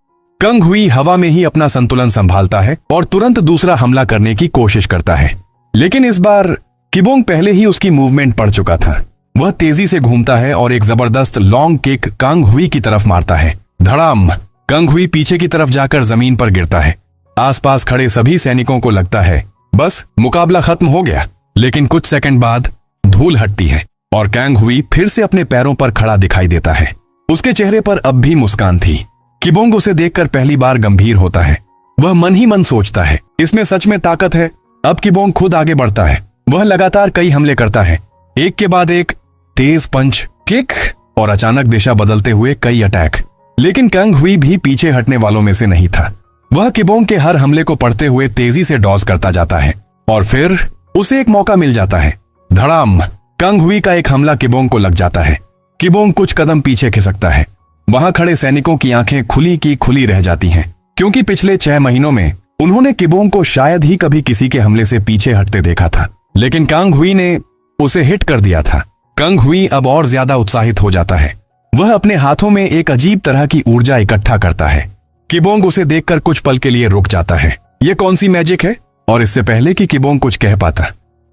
कंग हुई हवा में ही अपना संतुलन संभालता है और तुरंत दूसरा हमला करने की कोशिश करता है, लेकिन इस बार किबोंग पहले ही उसकी मूवमेंट पढ़ चुका था। वह तेजी से घूमता है और एक जबरदस्त लॉन्ग किक कंग हुई की तरफ मारता है। धड़ाम! कंग हुई पीछे की तरफ जाकर जमीन पर गिरता है। आसपास खड़े सभी सैनिकों को लगता है बस मुकाबला खत्म हो गया, लेकिन कुछ सेकंड बाद धूल हटती है और कंग हुई फिर से अपने पैरों पर खड़ा दिखाई देता है। उसके चेहरे पर अब भी मुस्कान थी। किबोंग उसे देखकर पहली बार गंभीर होता है। वह मन ही मन सोचता है, इसमें सच में ताकत है। अब किबोंग खुद आगे बढ़ता है। वह लगातार कई हमले करता है, एक के बाद एक तेज पंच, किक और अचानक दिशा बदलते हुए कई अटैक। लेकिन कंग हुई भी पीछे हटने वालों में से नहीं था। वह किबोंग के हर हमले को पढ़ते हुए तेजी से डॉज करता जाता है और फिर उसे एक मौका मिल जाता है। धड़ाम! कंग हुई का एक हमला किबोंग को लग जाता है। किबोंग कुछ कदम पीछे खिसकता है। वहां खड़े सैनिकों की आंखें खुली की खुली रह जाती हैं, क्योंकि पिछले 6 महीनों में उन्होंने किबोंग को शायद ही कभी किसी के हमले से पीछे हटते देखा था, लेकिन कंग हुई ने उसे हिट कर दिया था। कंग हुई अब और ज्यादा उत्साहित हो जाता है। वह अपने हाथों में एक अजीब तरह की ऊर्जा इकट्ठा करता है। किबोंग उसे देखकर कुछ पल के लिए रुक जाता है। यह कौन सी मैजिक है? और इससे पहले कि किबोंग कुछ कह पाता,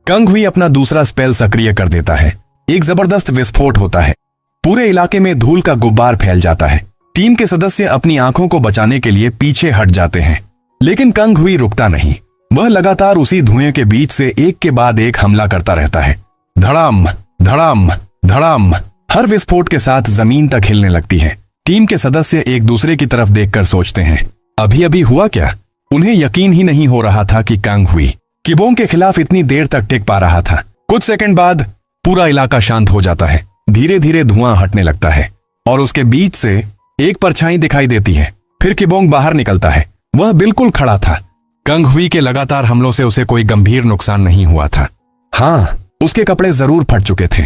कंग हुई अपना दूसरा स्पेल सक्रिय कर देता है। एक जबरदस्त विस्फोट होता है। पूरे इलाके में धूल का गुब्बार फैल जाता है। टीम के सदस्य अपनी आंखों को बचाने के लिए पीछे हट जाते हैं, लेकिन कंग हुई रुकता नहीं। वह लगातार उसी धुएं के बीच से एक के बाद एक हमला करता रहता है। धड़ाम! धड़ाम! धड़ाम! हर विस्फोट के साथ जमीन तक हिलने लगती है। टीम के सदस्य एक दूसरे की तरफ देखकर सोचते हैं, अभी अभी हुआ क्या? उन्हें यकीन ही नहीं हो रहा था कि कंग हुई किबोंग के खिलाफ इतनी देर तक टिक पा रहा था। कुछ सेकंड बाद पूरा इलाका शांत हो जाता है। धीरे धीरे धुआं हटने लगता है और उसके बीच से एक परछाई दिखाई देती है। फिर किबोंग बाहर निकलता है। वह बिल्कुल खड़ा था। कंग हुई के लगातार हमलों से उसे कोई गंभीर नुकसान नहीं हुआ था। हाँ, उसके कपड़े जरूर फट चुके थे।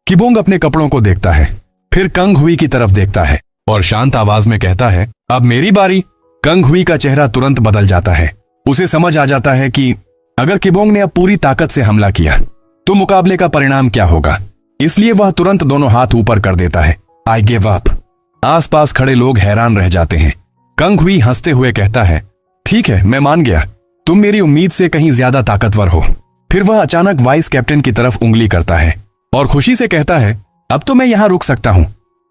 किबोंग अपने कपड़ों को देखता है, फिर कंग हुई की तरफ देखता है और शांत आवाज में कहता है, अब मेरी बारी। कंग हुई का चेहरा तुरंत बदल जाता है। उसे समझ आ जाता है कि अगर किबोंग ने अब पूरी ताकत से हमला किया तो मुकाबले का परिणाम क्या होगा। इसलिए वह तुरंत दोनों हाथ ऊपर कर देता है। I give up. आसपास खड़े लोग हैरान रह जाते हैं। कंग हुई हंसते हुए कहता है, ठीक है, मैं मान गया, तुम मेरी उम्मीद से कहीं ज्यादा ताकतवर हो। फिर वह अचानक वाइस कैप्टन की तरफ उंगली करता है और खुशी से कहता है, अब तो मैं यहां रुक सकता हूं,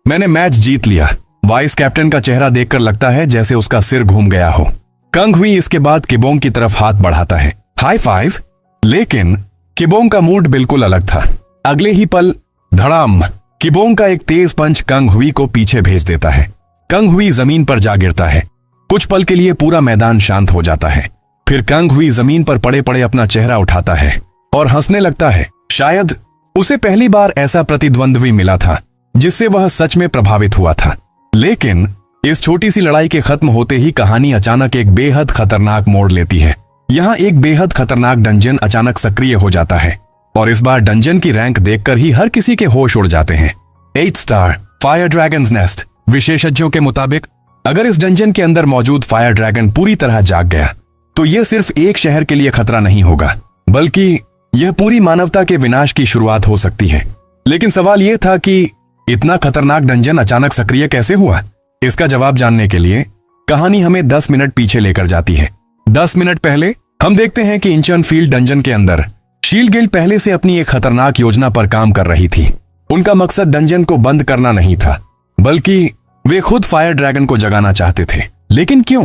मैंने मैच जीत लिया। वाइस कैप्टन का चेहरा देखकर लगता है जैसे उसका सिर घूम गया हो। कंग हुई इसके बाद किबोंग की तरफ हाथ बढ़ाता है, हाई फाइव। लेकिन किबोंग का मूड बिल्कुल अलग था। अगले ही पल धड़ाम, किबोंग का एक तेज पंच कंग हुई को पीछे भेज देता है। कंग हुई जमीन पर जा गिरता है। कुछ पल के लिए पूरा मैदान शांत हो जाता है। फिर कंग हुई जमीन पर पड़े पड़े अपना चेहरा उठाता है और हंसने लगता है। शायद उसे पहली बार ऐसा प्रतिद्वंद्वी मिला था जिससे वह सच में प्रभावित हुआ था। लेकिन इस छोटी सी लड़ाई के खत्म होते ही कहानी अचानक एक बेहद खतरनाक मोड़ लेती है। यहाँ एक बेहद खतरनाक डंजन अचानक सक्रिय हो जाता है और इस बार डंजन की रैंक देखकर ही हर किसी के होश उड़ जाते हैं। 8 स्टार फायर ड्रैगन्स नेस्ट। विशेषज्ञों के मुताबिक अगर इस डंजन के अंदर मौजूद फायर ड्रैगन पूरी तरह जाग गया तो यह सिर्फ एक शहर के लिए खतरा नहीं होगा, बल्कि यह पूरी मानवता के विनाश की शुरुआत हो सकती है। लेकिन सवाल यह था कि इतना खतरनाक डंजन अचानक सक्रिय कैसे हुआ? इसका जवाब जानने के लिए कहानी हमें 10 मिनट पीछे लेकर जाती है। 10 मिनट पहले हम देखते हैं कि इंचर्न फील्ड डंजन के अंदर शील्ड गिल्ड पहले से अपनी एक खतरनाक योजना पर काम कर रही थी। उनका मकसद डंजन को बंद करना नहीं था, बल्कि वे खुद फायर ड्रैगन को जगाना चाहते थे। लेकिन क्यों?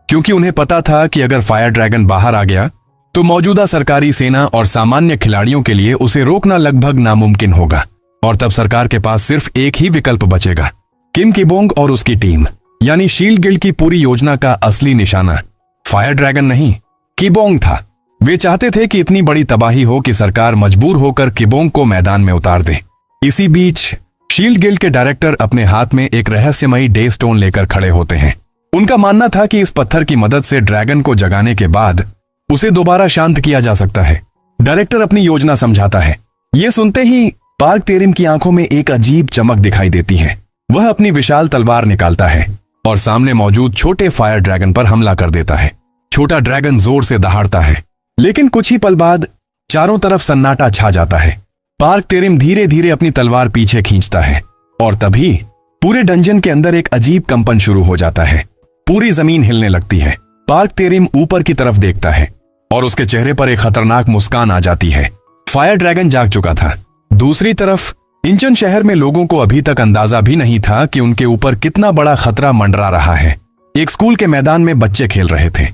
क्योंकि उन्हें पता था कि अगर फायर ड्रैगन बाहर आ गया तो मौजूदा सरकारी सेना और सामान्य खिलाड़ियों के लिए उसे रोकना लगभग नामुमकिन होगा और तब सरकार के पास सिर्फ एक ही विकल्प बचेगा, किम किबोंग और उसकी टीम। यानी शील्ड गिल्ड की पूरी योजना का असली निशाना फायर ड्रैगन नहीं, किबोंग था। वे चाहते थे कि इतनी बड़ी तबाही हो कि सरकार मजबूर होकर किबोंग को मैदान में उतार दे। इसी बीच शील्ड गिल्ड के डायरेक्टर अपने हाथ में एक रहस्यमयी डे स्टोन लेकर खड़े होते हैं। उनका मानना था कि इस पत्थर की मदद से ड्रैगन को जगाने के बाद उसे दोबारा शांत किया जा सकता है। डायरेक्टर अपनी योजना समझाता है। यह सुनते ही पार्क तेरिम की आंखों में एक अजीब चमक दिखाई देती है। वह अपनी विशाल तलवार निकालता है और सामने मौजूद छोटे फायर ड्रैगन पर हमला कर देता है। छोटा ड्रैगन जोर से दहाड़ता है, लेकिन कुछ ही पल बाद चारों तरफ सन्नाटा छा जाता है। पार्क तेरिम धीरे धीरे अपनी तलवार पीछे खींचता है और तभी पूरे डंजन के अंदर एक अजीब कंपन शुरू हो जाता है। पूरी जमीन हिलने लगती है। पार्क तेरिम ऊपर की तरफ देखता है और उसके चेहरे पर एक खतरनाक मुस्कान आ जाती है। फायर ड्रैगन जाग चुका था। दूसरी तरफ इंचन शहर में लोगों को अभी तक अंदाजा भी नहीं था कि उनके ऊपर कितना बड़ा खतरा मंडरा रहा है। एक स्कूल के मैदान में बच्चे खेल रहे थे।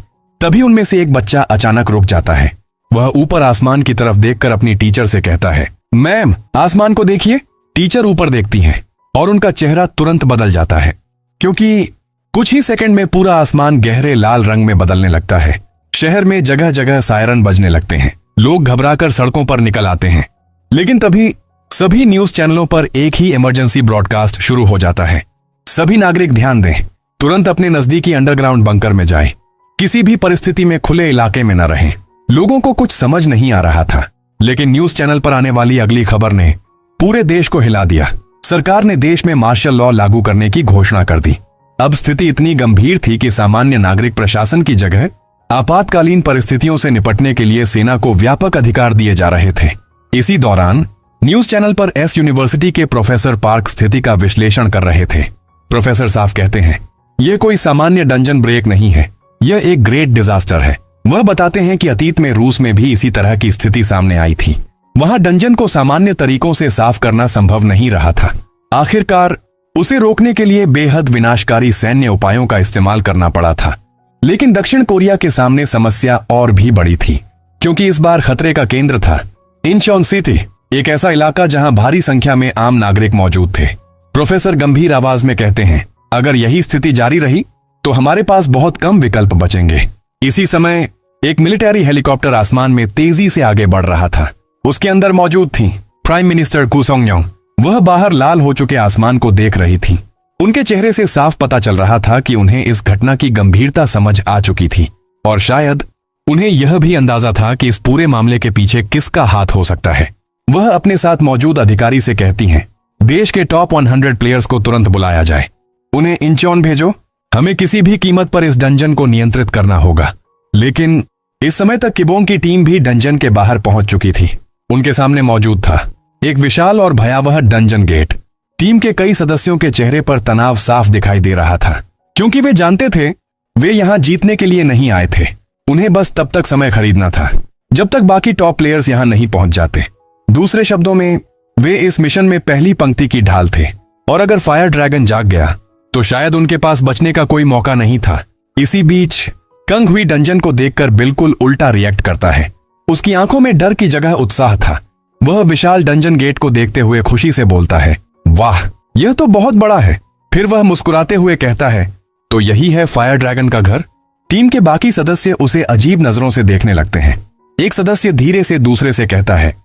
तभी उनमें से एक बच्चा अचानक रुक जाता है। वह ऊपर आसमान की तरफ देखकर अपनी टीचर से कहता है, मैम आसमान को देखिए। टीचर ऊपर देखती हैं और उनका चेहरा तुरंत बदल जाता है, क्योंकि कुछ ही सेकंड में पूरा आसमान गहरे लाल रंग में बदलने लगता है। शहर में जगह जगह सायरन बजने लगते हैं। लोग घबराकर सड़कों पर निकल आते हैं। लेकिन तभी सभी न्यूज चैनलों पर एक ही इमरजेंसी ब्रॉडकास्ट शुरू हो जाता है। सभी नागरिक ध्यान दें, तुरंत अपने नजदीकी अंडरग्राउंड बंकर में जाएं। किसी भी परिस्थिति में खुले इलाके में न रहें। लोगों को कुछ समझ नहीं आ रहा था, लेकिन न्यूज चैनल पर आने वाली अगली खबर ने पूरे देश को हिला दिया। सरकार ने देश में मार्शल लॉ लागू करने की घोषणा कर दी। अब स्थिति इतनी गंभीर थी कि सामान्य नागरिक प्रशासन की जगह आपातकालीन परिस्थितियों से निपटने के लिए सेना को व्यापक अधिकार दिए जा रहे थे। इसी दौरान न्यूज चैनल पर एस यूनिवर्सिटी के प्रोफेसर पार्क स्थिति का विश्लेषण कर रहे थे। प्रोफेसर साफ कहते हैं, यह कोई सामान्य डंजन ब्रेक नहीं है, यह एक ग्रेट डिजास्टर है। वह बताते हैं कि अतीत में रूस में भी इसी तरह की स्थिति सामने आई थी। वहां डंजन को सामान्य तरीकों से साफ करना संभव नहीं रहा था। आखिरकार उसे रोकने के लिए बेहद विनाशकारी सैन्य उपायों का इस्तेमाल करना पड़ा था। लेकिन दक्षिण कोरिया के सामने समस्या और भी बड़ी थी, क्योंकि इस बार खतरे का केंद्र था इंचॉन सिटी, एक ऐसा इलाका जहां भारी संख्या में आम नागरिक मौजूद थे। प्रोफेसर गंभीर आवाज में कहते हैं, अगर यही स्थिति जारी रही तो हमारे पास बहुत कम विकल्प बचेंगे। इसी समय एक मिलिट्री हेलीकॉप्टर आसमान में तेजी से आगे बढ़ रहा था। उसके अंदर मौजूद थी प्राइम मिनिस्टर कू सोंग योंग। वह बाहर लाल हो चुके आसमान को देख रही थी। उनके चेहरे से साफ पता चल रहा था कि उन्हें इस घटना की गंभीरता समझ आ चुकी थी और शायद उन्हें यह भी अंदाजा था कि इस पूरे मामले के पीछे किसका हाथ हो सकता है। वह अपने साथ मौजूद अधिकारी से कहती हैं, देश के टॉप 100 प्लेयर्स को तुरंत बुलाया जाए। उन्हें इंचॉन भेजो। हमें किसी भी कीमत पर इस डंजन को नियंत्रित करना होगा। लेकिन इस समय तक किबोंग की टीम भी डंजन के बाहर पहुंच चुकी थी। उनके सामने मौजूद था एक विशाल और भयावह डंजन गेट। टीम के कई सदस्यों के चेहरे पर तनाव साफ दिखाई दे रहा था, क्योंकि वे जानते थे वे यहां जीतने के लिए नहीं आए थे। उन्हें बस तब तक समय खरीदना था जब तक बाकी टॉप प्लेयर्स यहां नहीं पहुंच जाते। दूसरे शब्दों में, वे इस मिशन में पहली पंक्ति की ढाल थे, और अगर फायर ड्रैगन जाग गया तो शायद उनके पास बचने का कोई मौका नहीं था। इसी बीच कंग हुई डंजन को देखकर बिल्कुल उल्टा रिएक्ट करता है। उसकी आंखों में डर की जगह उत्साह था। वह विशाल डंजन गेट को देखते हुए खुशी से बोलता है, वाह, यह तो बहुत बड़ा है। फिर वह मुस्कुराते हुए कहता है, तो यही है फायर ड्रैगन का घर। टीम के बाकी सदस्य उसे अजीब नजरों से देखने लगते हैं। एक सदस्य धीरे से दूसरे से कहता है,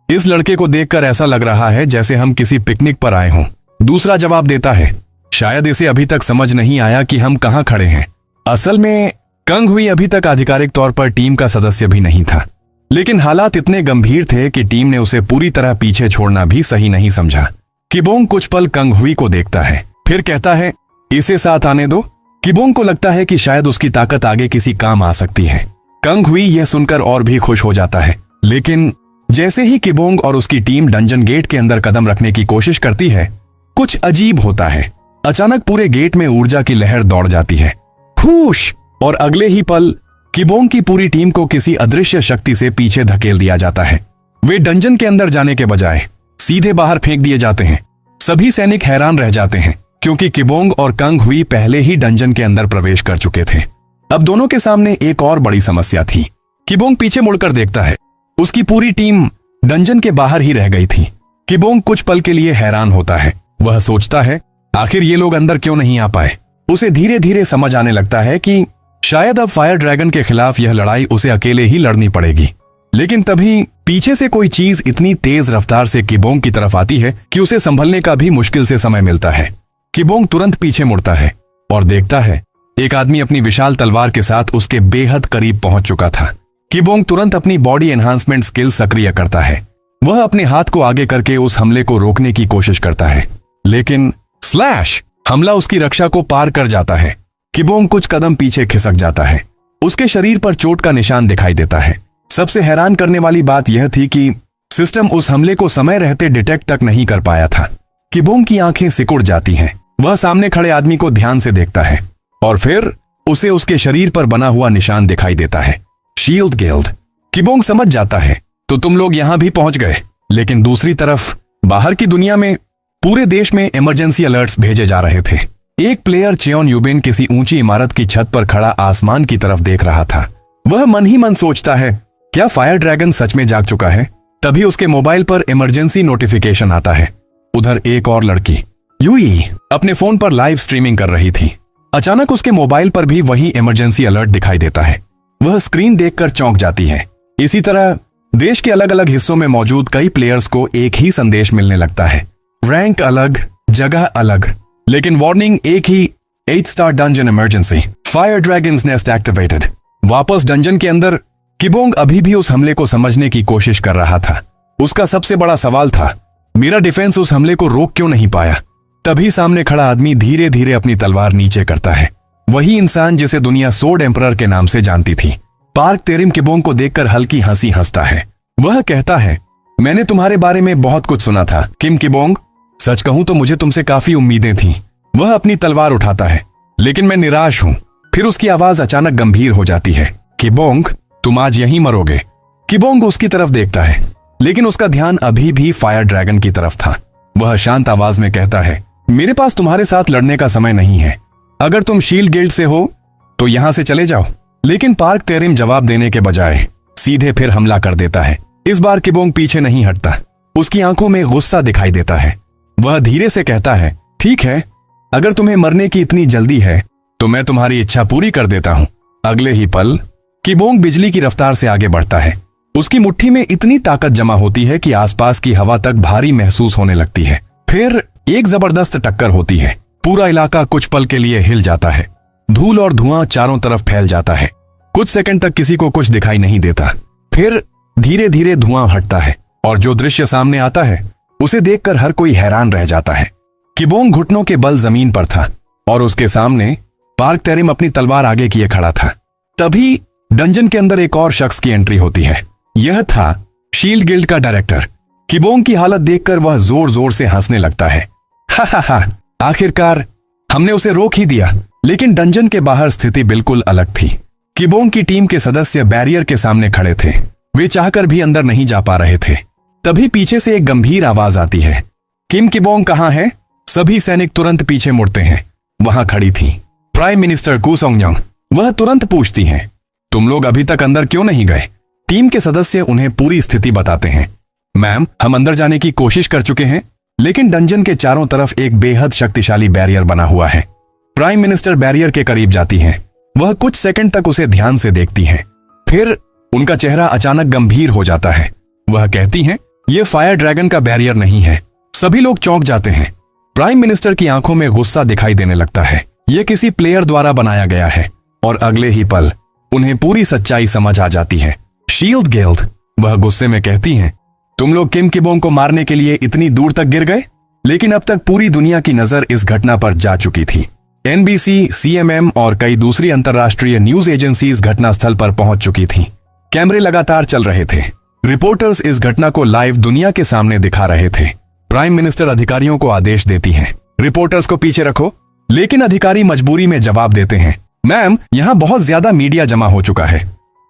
इस लड़के को देखकर ऐसा लग रहा है जैसे हम किसी पिकनिक पर आए हों। दूसरा जवाब देता है, शायद इसे अभी तक समझ नहीं आया कि हम कहां खड़े हैं। असल में कंग हुई अभी तक आधिकारिक तौर पर टीम का सदस्य भी नहीं था, लेकिन हालात इतने गंभीर थे कि टीम ने उसे पूरी तरह पीछे छोड़ना भी सही नहीं समझा। किबोंग कुछ पल कंग हुई को देखता है, फिर कहता है, इसे साथ आने दो। किबोंग को लगता है कि शायद उसकी ताकत आगे किसी काम आ सकती है। कंग हुई यह सुनकर और भी खुश हो जाता है, लेकिन जैसे ही किबोंग और उसकी टीम डंजन गेट के अंदर कदम रखने की कोशिश करती है, कुछ अजीब होता है। अचानक पूरे गेट में ऊर्जा की लहर दौड़ जाती है, हुश, और अगले ही पल किबोंग की पूरी टीम को किसी अदृश्य शक्ति से पीछे धकेल दिया जाता है। वे डंजन के अंदर जाने के बजाय सीधे बाहर फेंक दिए जाते हैं। सभी सैनिक हैरान रह जाते हैं, क्योंकि किबोंग और कंग हुई पहले ही डंजन के अंदर प्रवेश कर चुके थे। अब दोनों के सामने एक और बड़ी समस्या थी। किबोंग पीछे मुड़कर देखता है, उसकी पूरी टीम डंजन के बाहर ही रह गई थी। किबोंग कुछ पल के लिए हैरान होता है। वह सोचता है, आखिर ये लोग अंदर क्यों नहीं आ पाए। उसे धीरे धीरे समझ आने लगता है कि शायद अब फायर ड्रैगन के खिलाफ यह लड़ाई उसे अकेले ही लड़नी पड़ेगी। लेकिन तभी पीछे से कोई चीज इतनी तेज रफ्तार से किबोंग की तरफ आती है कि उसे संभलने का भी मुश्किल से समय मिलता है। किबोंग तुरंत पीछे मुड़ता है और देखता है एक आदमी अपनी विशाल तलवार के साथ उसके बेहद करीब पहुंच चुका था। किबोंग तुरंत अपनी बॉडी एनहांसमेंट स्किल सक्रिय करता है। वह अपने हाथ को आगे करके उस हमले को रोकने की कोशिश करता है, लेकिन स्लैश, हमला उसकी रक्षा को पार कर जाता है। किबोंग कुछ कदम पीछे खिसक जाता है। उसके शरीर पर चोट का निशान दिखाई देता है। सबसे हैरान करने वाली बात यह थी कि सिस्टम उस हमले को समय रहते डिटेक्ट तक नहीं कर पाया था। किबोंग की आंखें सिकुड़ जाती हैं। वह सामने खड़े आदमी को ध्यान से देखता है और फिर उसे उसके शरीर पर बना हुआ निशान दिखाई देता है, शील्ड गिल्ड। किबोंग समझ जाता है, तो तुम लोग यहां भी पहुंच गए। लेकिन दूसरी तरफ बाहर की दुनिया में पूरे देश में इमरजेंसी अलर्ट्स भेजे जा रहे थे। एक प्लेयर चेओन यूबिन किसी ऊंची इमारत की छत पर खड़ा आसमान की तरफ देख रहा था। वह मन ही मन सोचता है, क्या फायर ड्रैगन सच में जाग चुका है। तभी उसके मोबाइल पर इमरजेंसी नोटिफिकेशन आता है। उधर एक और लड़की यूई अपने फोन पर लाइव स्ट्रीमिंग कर रही थी। अचानक उसके मोबाइल पर भी वही इमरजेंसी अलर्ट दिखाई देता है। वह स्क्रीन देखकर चौंक जाती है। इसी तरह देश के अलग अलग हिस्सों में मौजूद कई प्लेयर्स को एक ही संदेश मिलने लगता है, रैंक अलग, जगह अलग, लेकिन वार्निंग एक ही, 8 star dungeon emergency, fire dragons nest activated. वापस डंजन के अंदर किबोंग अभी भी उस हमले को समझने की कोशिश कर रहा था। उसका सबसे बड़ा सवाल था, मेरा डिफेंस उस हमले को रोक क्यों नहीं पाया। तभी सामने खड़ा आदमी धीरे धीरे अपनी तलवार नीचे करता है। वही इंसान जिसे दुनिया सोर्ड एम्परर के नाम से जानती थी। पार्क तेरिम किबोंग को देखकर हल्की हंसी हंसता है। वह कहता है, मैंने तुम्हारे बारे में बहुत कुछ सुना था किम किबोंग। सच कहूं तो मुझे तुमसे काफी उम्मीदें थीं। वह अपनी तलवार उठाता है, लेकिन मैं निराश हूं। फिर उसकी आवाज अचानक गंभीर हो जाती है, किबोंग, तुम आज यहीं मरोगे। किबोंग उसकी तरफ देखता है, लेकिन उसका ध्यान अभी भी फायर ड्रैगन की तरफ था। वह शांत आवाज में कहता है, मेरे पास तुम्हारे साथ लड़ने का समय नहीं है। अगर तुम शील्ड गिल्ड से हो तो यहां से चले जाओ। लेकिन पार्क तेरिम जवाब देने के बजाय सीधे फिर हमला कर देता है। इस बार किबोंग पीछे नहीं हटता। उसकी आंखों में गुस्सा दिखाई देता है। वह धीरे से कहता है, ठीक है, अगर तुम्हें मरने की इतनी जल्दी है तो मैं तुम्हारी इच्छा पूरी कर देता हूं। अगले ही पल किबोंग बिजली की रफ्तार से आगे बढ़ता है। उसकी मुट्ठी में इतनी ताकत जमा होती है कि आसपास की हवा तक भारी महसूस होने लगती है। फिर एक जबरदस्त टक्कर होती है। पूरा इलाका कुछ पल के लिए हिल जाता है। धूल और धुआं चारों तरफ फैल जाता है। कुछ सेकंड तक किसी को कुछ दिखाई नहीं देता। फिर धीरे धीरे धुआं हटता है और जो दृश्य सामने आता है उसे देखकर हर कोई हैरान रह जाता है। किबोंग घुटनों के बल जमीन पर था और उसके सामने पार्क तेरिम अपनी तलवार आगे किए खड़ा था। तभी डंजन के अंदर एक और शख्स की एंट्री होती है। यह था शील्ड गिल्ड का डायरेक्टर। किबोंग की हालत देखकर वह जोर जोर से हंसने लगता है। हा हा हा, आखिरकार हमने उसे रोक ही दिया। लेकिन डंजन के बाहर स्थिति बिल्कुल अलग थी। किबोंग की टीम के सदस्य बैरियर के सामने खड़े थे। वे चाहकर भी अंदर नहीं जा पा रहे थे। तभी पीछे से एक गंभीर आवाज आती है, किम किबोंग कहाँ है? सभी सैनिक तुरंत पीछे मुड़ते हैं। वहां खड़ी थी प्राइम मिनिस्टर कू सोंगयांग। वह तुरंत पूछती हैं, तुम लोग अभी तक अंदर क्यों नहीं गए? टीम के सदस्य उन्हें पूरी स्थिति बताते हैं। मैम, हम अंदर जाने की कोशिश कर चुके हैं, लेकिन डंजन के चारों तरफ एक बेहद शक्तिशाली बैरियर बना हुआ है। प्राइम मिनिस्टर बैरियर के करीब जाती हैं। वह कुछ सेकंड तक उसे ध्यान से देखती हैं। फिर उनका चेहरा अचानक गंभीर हो जाता है। वह कहती हैं, यह फायर ड्रैगन का बैरियर नहीं है। सभी लोग चौंक जाते हैं। प्राइम मिनिस्टर की आंखों में गुस्सा दिखाई देने लगता है। यह किसी प्लेयर द्वारा बनाया गया है। और अगले ही पल उन्हें पूरी सच्चाई समझ आ जाती है। शील्ड गिल्ड, वह गुस्से में कहती हैं, तुम लोग किम किबोंग को मारने के लिए इतनी दूर तक गिर गए? लेकिन अब तक पूरी दुनिया की नजर इस घटना पर जा चुकी थी। एनबीसी, सीएमएम और कई दूसरी अंतर्राष्ट्रीय न्यूज एजेंसीज घटनास्थल पर पहुंच चुकी थीं। कैमरे लगातार चल रहे थे। रिपोर्टर्स इस घटना को लाइव दुनिया के सामने दिखा रहे थे। प्राइम मिनिस्टर अधिकारियों को आदेश देती हैं, रिपोर्टर्स को पीछे रखो। लेकिन अधिकारी मजबूरी में जवाब देते हैं, मैम, यहां बहुत ज्यादा मीडिया जमा हो चुका है।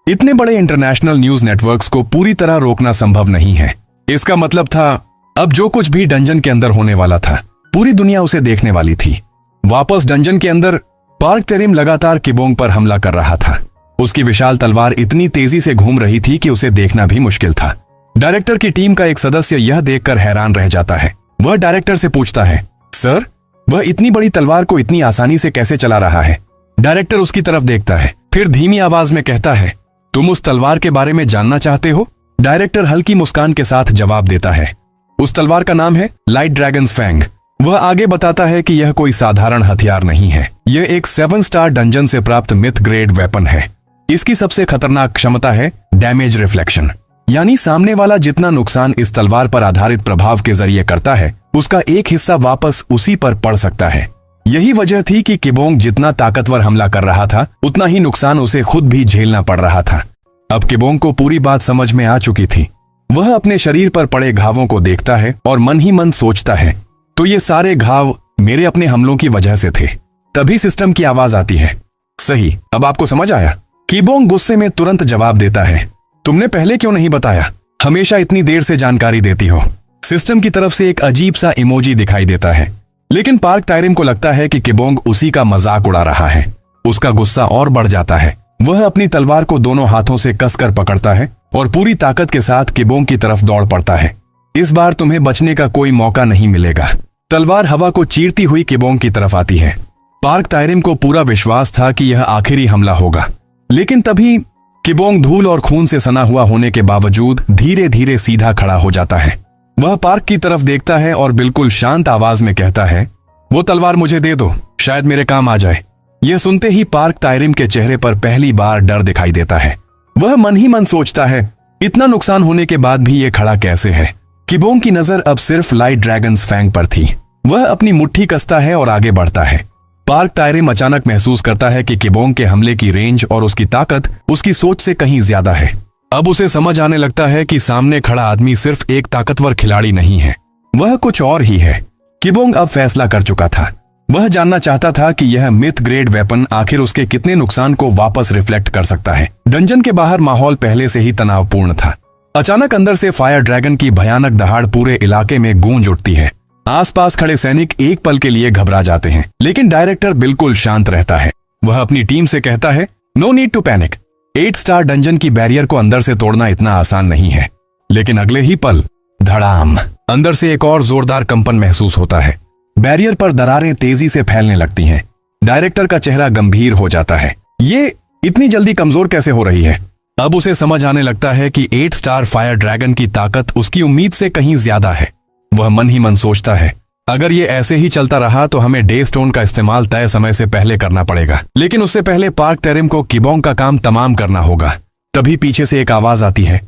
इतने बड़े इंटरनेशनल न्यूज नेटवर्क्स को पूरी तरह रोकना संभव नहीं है। इसका मतलब था अब जो कुछ भी डंजन के अंदर होने वाला था, पूरी दुनिया उसे देखने वाली थी। वापस डंजन के अंदर पार्क तेरिम लगातार किबोंग पर हमला कर रहा था। उसकी विशाल तलवार इतनी तेजी से घूम रही थी कि उसे देखना भी मुश्किल था। डायरेक्टर की टीम का एक सदस्य यह देखकर हैरान रह जाता है। वह डायरेक्टर से पूछता है, सर, वह इतनी बड़ी तलवार को इतनी आसानी से कैसे चला रहा है? डायरेक्टर उसकी तरफ देखता है, फिर धीमी आवाज में कहता है, तुम उस तलवार के बारे में जानना चाहते हो? डायरेक्टर हल्की मुस्कान के साथ जवाब देता है, उस तलवार का नाम है लाइट ड्रैगन्स फैंग। वह आगे बताता है कि यह कोई साधारण हथियार नहीं है। यह एक 7 स्टार डंजन से प्राप्त मिथ ग्रेड वेपन है। इसकी सबसे खतरनाक क्षमता है डैमेज रिफ्लेक्शन, यानी सामने वाला जितना नुकसान इस तलवार पर आधारित प्रभाव के जरिए करता है, उसका एक हिस्सा वापस उसी पर पड़ सकता है। यही वजह थी कि किबोंग जितना ताकतवर हमला कर रहा था, उतना ही नुकसान उसे खुद भी झेलना पड़ रहा था। अब किबोंग को पूरी बात समझ में आ चुकी थी। वह अपने शरीर पर पड़े घावों को देखता है और मन ही मन सोचता है, तो ये सारे घाव मेरे अपने हमलों की वजह से थे। तभी सिस्टम की आवाज आती है, सही, अब आपको समझ आया? किबोंग गुस्से में तुरंत जवाब देता है, तुमने पहले क्यों नहीं बताया? हमेशा इतनी देर से जानकारी देती हो। सिस्टम की तरफ से एक अजीब सा इमोजी दिखाई देता है। लेकिन पार्क तायरिम को लगता है कि किबोंग उसी का मजाक उड़ा रहा है। उसका गुस्सा और बढ़ जाता है। वह अपनी तलवार को दोनों हाथों से कसकर पकड़ता है और पूरी ताकत के साथ किबोंग की तरफ दौड़ पड़ता है। इस बार तुम्हें बचने का कोई मौका नहीं मिलेगा। तलवार हवा को चीरती हुई किबोंग की तरफ आती है। पार्क तायरिम को पूरा विश्वास था कि यह आखिरी हमला होगा, लेकिन तभी किबोंग धूल और खून से सना हुआ होने के बावजूद धीरे धीरे सीधा खड़ा हो जाता है। वह पार्क की तरफ देखता है और बिल्कुल शांत आवाज में कहता है, वो तलवार मुझे दे दो, शायद मेरे काम आ जाए। यह सुनते ही पार्क तायरिम के चेहरे पर पहली बार डर दिखाई देता है। वह मन ही मन सोचता है, इतना नुकसान होने के बाद भी ये खड़ा कैसे है? किबोंग की नजर अब सिर्फ लाइट ड्रैगन्स फैंग पर थी। वह अपनी मुट्ठी कसता है और आगे बढ़ता है। पार्क तायरिम अचानक महसूस करता है कि किबोंग के हमले की रेंज और उसकी ताकत उसकी सोच से कहीं ज्यादा है। अब उसे समझ आने लगता है कि सामने खड़ा आदमी सिर्फ एक ताकतवर खिलाड़ी नहीं है, वह कुछ और ही है। किबोंग अब फैसला कर चुका था। वह जानना चाहता था कि यह मिथ ग्रेड वेपन आखिर उसके कितने नुकसान को वापस रिफ्लेक्ट कर सकता है। डंजन के बाहर माहौल पहले से ही तनावपूर्ण था। अचानक अंदर से फायर ड्रैगन की भयानक दहाड़ पूरे इलाके में गूंज उठती है। आसपास खड़े सैनिक एक पल के लिए घबरा जाते हैं, लेकिन डायरेक्टर बिल्कुल शांत रहता है। वह अपनी टीम से कहता है, no need to panic. 8 star dungeon की बैरियर को अंदर से तोड़ना इतना आसान नहीं है। लेकिन अगले ही पल धड़ाम, अंदर से एक और जोरदार कंपन महसूस होता है। बैरियर पर दरारें तेजी से फैलने लगती हैं। डायरेक्टर का चेहरा गंभीर हो जाता है। ये इतनी जल्दी कमजोर कैसे हो रही है? अब उसे समझ आने लगता है कि 8 स्टार फायर ड्रैगन की ताकत उसकी उम्मीद से कहीं ज्यादा है। वह मन ही मन सोचता है, अगर ये ऐसे ही चलता रहा तो हमें डे स्टोन का इस्तेमाल तय समय से पहले करना पड़ेगा। लेकिन उससे पहले पार्क तायरिम को किबोंग का काम तमाम करना होगा। तभी पीछे से एक आवाज आती है,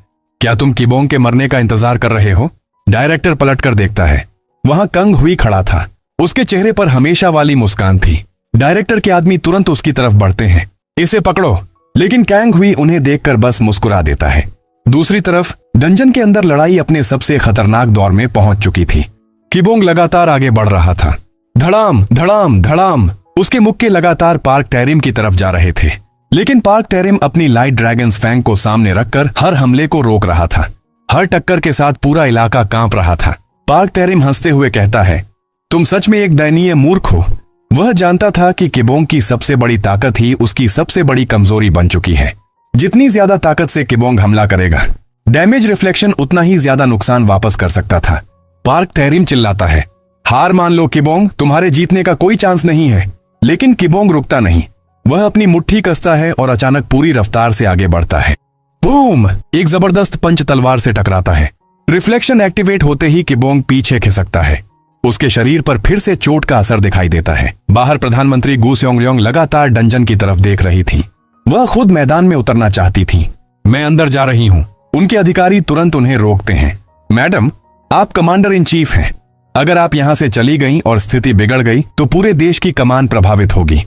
क्या तुम किबोंग के मरने का इंतजार कर रहे हो? डायरेक्टर पलटकर देखता है। वहां कंग हुई खड़ा था। उसके चेहरे पर हमेशा वाली मुस्कान थी। डायरेक्टर के आदमी तुरंत उसकी तरफ बढ़ते हैं, इसे पकड़ो। लेकिन कैंग हुई उन्हें देखकर बस मुस्कुरा देता है। दूसरी तरफ डंजन के अंदर लड़ाई अपने सबसे खतरनाक दौर में पहुंच चुकी थी। किबोंग लगातार आगे बढ़ रहा था। धड़ाम धड़ाम धड़ाम उसके मुक्के लगातार पार्क टैरिम की तरफ जा रहे थे, लेकिन पार्क टैरिम अपनी लाइट ड्रैगन्स फैंग को सामने रखकर हर हमले को रोक रहा था। हर टक्कर के साथ पूरा इलाका कांप रहा था। पार्क टैरिम हंसते हुए कहता है, तुम सच में एक दयनीय मूर्ख हो। वह जानता था कि किबोंग की सबसे बड़ी ताकत ही उसकी सबसे बड़ी कमजोरी बन चुकी है। जितनी ज्यादा ताकत से किबोंग हमला करेगा, डैमेज रिफ्लेक्शन उतना ही ज्यादा नुकसान वापस कर सकता था। पार्क टैरिम चिल्लाता है, हार मान लो किबोंग, तुम्हारे जीतने का कोई चांस नहीं है। लेकिन किबोंग रुकता नहीं। वह अपनी मुट्ठी कसता है और अचानक पूरी रफ्तार से आगे बढ़ता है। बूम! एक जबरदस्त पंच तलवार से टकराता है। रिफ्लेक्शन एक्टिवेट होते ही किबोंग पीछे खिसकता है। उसके शरीर पर फिर से चोट का असर दिखाई देता है। बाहर प्रधानमंत्री गु स्योंगल्योंग लगातार डंजन की तरफ देख रही थी। वह खुद मैदान में उतरना चाहती थी। मैं अंदर जा रही हूँ। उनके अधिकारी तुरंत उन्हें रोकते हैं। मैडम, आप कमांडर इन चीफ हैं। अगर आप यहाँ से चली गई और स्थिति बिगड़ गई तो पूरे देश की कमान प्रभावित होगी।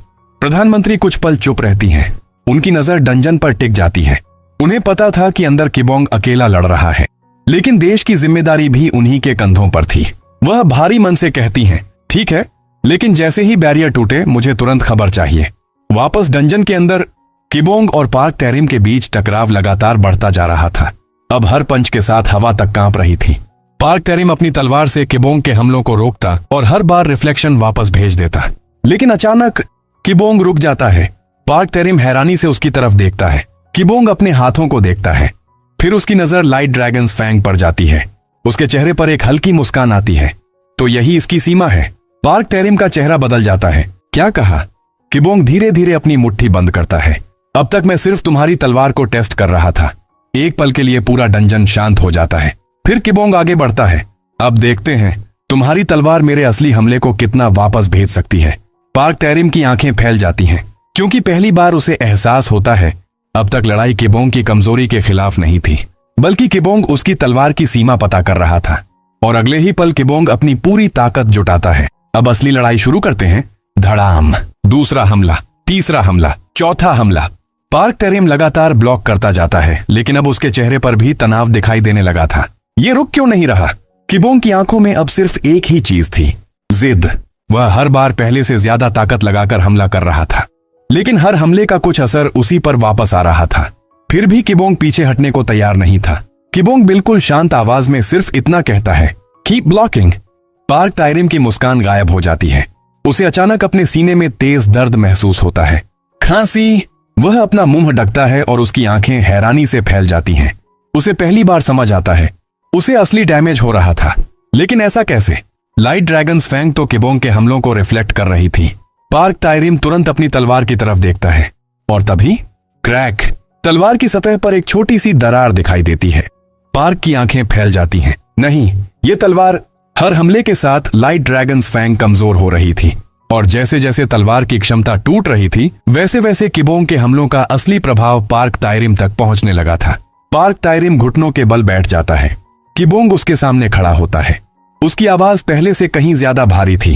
प्रधानमंत्री कुछ पल चुप रहती हैं। उनकी नजर डंजन पर टिक जाती है। उन्हें पता था कि अंदर किबोंग अकेला लड़ रहा है, लेकिन देश की जिम्मेदारी भी उन्हीं के कंधों पर थी। वह भारी मन से कहती हैं, ठीक है, लेकिन जैसे ही बैरियर टूटे मुझे तुरंत खबर चाहिए। वापस डंजन के अंदर किबोंग और पार्क टैरिम के बीच टकराव लगातार बढ़ता जा रहा था। अब हर पंच के साथ हवा तक कांप रही थी। पार्क टैरिम अपनी तलवार से किबोंग के हमलों को रोकता और हर बार रिफ्लेक्शन वापस भेज देता, लेकिन अचानक किबोंग रुक जाता है। पार्क टैरिम हैरानी से उसकी तरफ देखता है। किबोंग अपने हाथों को देखता है। फिर उसकी नजर लाइट ड्रैगन्स फैंग पर जाती है। उसके चेहरे पर एक हल्की मुस्कान आती है। तो यही इसकी सीमा है। पार्क टैरिम का चेहरा बदल जाता है। क्या कहा? किबोंग धीरे धीरे अपनी मुट्ठी बंद करता है। अब तक मैं सिर्फ तुम्हारी तलवार को टेस्ट कर रहा था। एक पल के लिए पूरा डंजन शांत हो जाता है। फिर किबोंग आगे बढ़ता है। अब देखते हैं तुम्हारी तलवार मेरे असली हमले को कितना वापस भेज सकती है। पार्क टैरिम की आंखें फैल जाती हैं, क्योंकि पहली बार उसे एहसास होता है अब तक लड़ाई किबोंग की कमजोरी के खिलाफ नहीं थी, बल्कि किबोंग उसकी तलवार की सीमा पता कर रहा था। और अगले ही पल किबोंग अपनी पूरी ताकत जुटाता है। अब असली लड़ाई शुरू करते हैं। धड़ाम! दूसरा हमला, तीसरा हमला, चौथा हमला। पार्क टैरिम लगातार ब्लॉक करता जाता है, लेकिन अब उसके चेहरे पर भी तनाव दिखाई देने लगा था। ये रुक क्यों नहीं रहा? किबोंग की आंखों में अब सिर्फ एक ही चीज थी, जिद। वह हर बार पहले से ज्यादा ताकत लगाकर हमला कर रहा था, लेकिन हर हमले का कुछ असर उसी पर वापस आ रहा था। फिर भी किबोंग पीछे हटने को तैयार नहीं था। किबोंग बिल्कुल शांत आवाज में सिर्फ इतना कहता है, कीप ब्लॉकिंग। पार्क टैरिम की मुस्कान गायब हो जाती है। उसे अचानक अपने सीने में तेज दर्द महसूस होता है। खांसी! वह अपना मुंह ढकता है और उसकी आंखें हैरानी से फैल जाती हैं। उसे पहली बार समझ आता है उसे असली डैमेज हो रहा था, लेकिन ऐसा कैसे? लाइट ड्रैगन्स फैंग तो किबोंग के हमलों को रिफ्लेक्ट कर रही थी। पार्क टैरिम तुरंत अपनी तलवार की तरफ देखता है और तभी क्रैक! तलवार की सतह पर एक छोटी सी दरार दिखाई देती है। पार्क की आंखें फैल जाती हैं। नहीं, ये तलवार! हर हमले के साथ लाइट ड्रैगन्स फैंग कमजोर हो रही थी, और जैसे जैसे तलवार की क्षमता टूट रही थी, वैसे वैसे किबोंग के हमलों का असली प्रभाव पार्क टैरिम तक पहुंचने लगा था। पार्क टैरिम घुटनों के बल बैठ जाता है। किबोंग उसके सामने खड़ा होता है। उसकी आवाज पहले से कहीं ज्यादा भारी थी।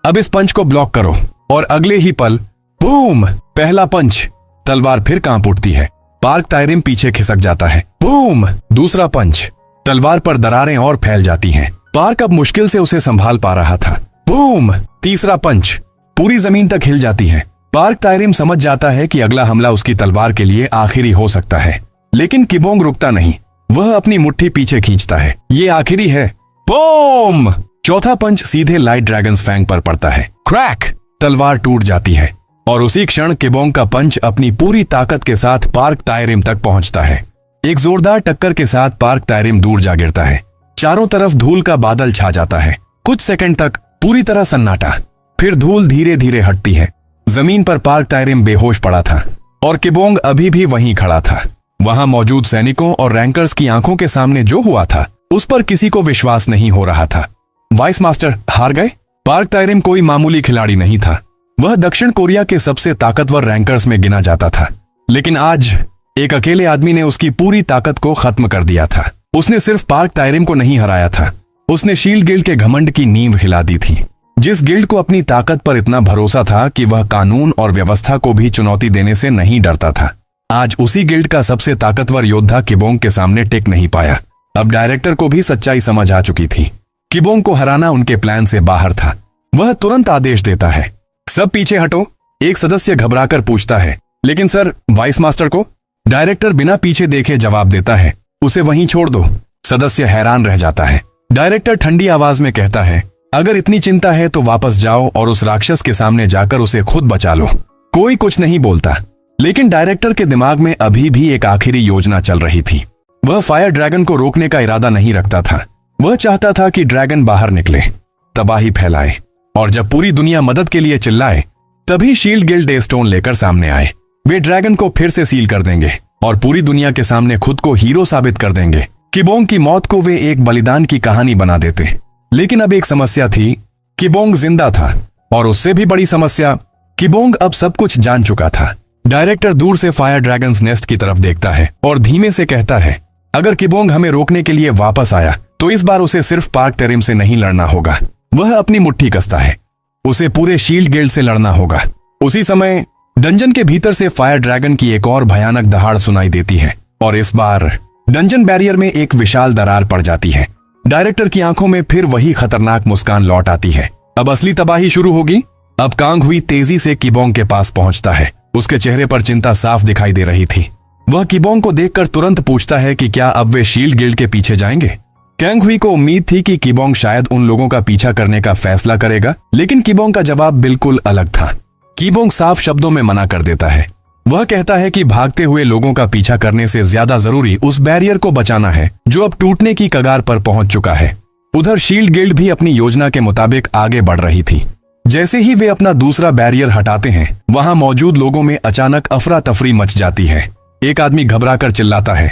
अब इस पंच को ब्लॉक करो। और अगले ही पल बूम! पहला पंच। तलवार फिर कांप उठती है। पार्क टैरिम पीछे खिसक जाता है। बूम! दूसरा पंच। तलवार पर दरारें और फैल जाती हैं। पार्क अब मुश्किल से उसे संभाल पा रहा था। बूम! तीसरा पंच। पूरी जमीन तक हिल जाती है। पार्क टैरिम समझ जाता है कि अगला हमला उसकी तलवार के लिए आखिरी हो सकता है, लेकिन किबोंग रुकता नहीं। वह अपनी मुट्ठी पीछे खींचता है। ये आखिरी है। बूम! चौथा पंच सीधे लाइट ड्रैगन्स फैंग पर पड़ता है। क्रैक! तलवार टूट जाती है और उसी क्षण किबोंग का पंच अपनी पूरी ताकत के साथ पार्क टैरिम तक पहुंचता है। एक जोरदार टक्कर के साथ पार्क टैरिम दूर जा गिरता है। चारों तरफ धूल का बादल छा जाता है। कुछ सेकंड तक पूरी तरह सन्नाटा। फिर धूल धीरे धीरे हटती है। जमीन पर पार्क टैरिम बेहोश पड़ा था और किबोंग अभी भी वहीं खड़ा था। वहां मौजूद सैनिकों और रैंकर्स की आंखों के सामने जो हुआ था उस पर किसी को विश्वास नहीं हो रहा था। वाइस मास्टर हार गए? पार्क टैरिम कोई मामूली खिलाड़ी नहीं था। वह दक्षिण कोरिया के सबसे ताकतवर रैंकर्स में गिना जाता था, लेकिन आज एक अकेले आदमी ने उसकी पूरी ताकत को खत्म कर दिया था। उसने सिर्फ पार्क टैरिम को नहीं हराया था, उसने शील्ड गिल्ड के घमंड की नींव हिला दी थी। जिस गिल्ड को अपनी ताकत पर इतना भरोसा था कि वह कानून और व्यवस्था को भी चुनौती देने से नहीं डरता था। आज उसी गिल्ड का सबसे ताकतवर योद्धा किबोंग के सामने टिक नहीं पाया। अब डायरेक्टर को भी सच्चाई समझ आ चुकी थी। किबोंग को हराना उनके प्लान से बाहर था। वह तुरंत आदेश देता है, सब पीछे हटो। एक सदस्य घबराकर पूछता है, लेकिन सर वाइस मास्टर को? डायरेक्टर बिना पीछे देखे जवाब देता है, उसे वहीं छोड़ दो। सदस्य हैरान रह जाता है। डायरेक्टर ठंडी आवाज में कहता है, अगर इतनी चिंता है तो वापस जाओ और उस राक्षस के सामने जाकर उसे खुद बचा लो। कोई कुछ नहीं बोलता, लेकिन डायरेक्टर के दिमाग में अभी भी एक आखिरी योजना चल रही थी। वह फायर ड्रैगन को रोकने का इरादा नहीं रखता था। वह चाहता था कि ड्रैगन बाहर निकले, तबाही फैलाए, और जब पूरी दुनिया मदद के लिए चिल्लाए तभी शील्ड गिल्ड डेस्टोन लेकर सामने आए। वे ड्रैगन को फिर से सील कर देंगे और पूरी दुनिया के सामने खुद को हीरो साबित कर देंगे। किबोंग की मौत को वे एक बलिदान की कहानी बना देते। लेकिन अब एक समस्या थी, किबोंग जिंदा था, और उससे भी बड़ी समस्या, किबोंग अब सब कुछ जान चुका था। डायरेक्टर दूर से फायर ड्रैगन्स नेस्ट की तरफ देखता है और धीमे से कहता है, अगर किबोंग हमें रोकने के लिए वापस आया तो इस बार उसे सिर्फ पार्क टेरिम से नहीं लड़ना होगा। वह अपनी मुट्ठी कसता है, उसे पूरे शील्ड गिल्ड से लड़ना होगा। उसी समय डंजन के भीतर से फायर ड्रैगन की एक और भयानक दहाड़ सुनाई देती है, और इस बार डंजन बैरियर में एक विशाल दरार पड़ जाती है। डायरेक्टर की आंखों में फिर वही खतरनाक मुस्कान लौट आती है। अब असली तबाही शुरू होगी। अब कांग हुई तेजी से किबोंग के पास पहुंचता है। उसके चेहरे पर चिंता साफ दिखाई दे रही थी। वह किबोंग को देखकर तुरंत पूछता है कि क्या अब वे शील्ड गिल्ड के पीछे जाएंगे। कैंग हुई को उम्मीद थी कि किबोंग शायद उन लोगों का पीछा करने का फैसला करेगा, लेकिन किबोंग का जवाब बिल्कुल अलग था। किबोंग साफ शब्दों में मना कर देता है। वह कहता है कि भागते हुए लोगों का पीछा करने से ज्यादा जरूरी उस बैरियर को बचाना है जो अब टूटने की कगार पर पहुंच चुका है। उधर शील्ड गिल्ड भी अपनी योजना के मुताबिक आगे बढ़ रही थी। जैसे ही वे अपना दूसरा बैरियर हटाते हैं, वहां मौजूद लोगों में अचानक अफरा तफरी मच जाती है। एक आदमी घबराकर चिल्लाता है,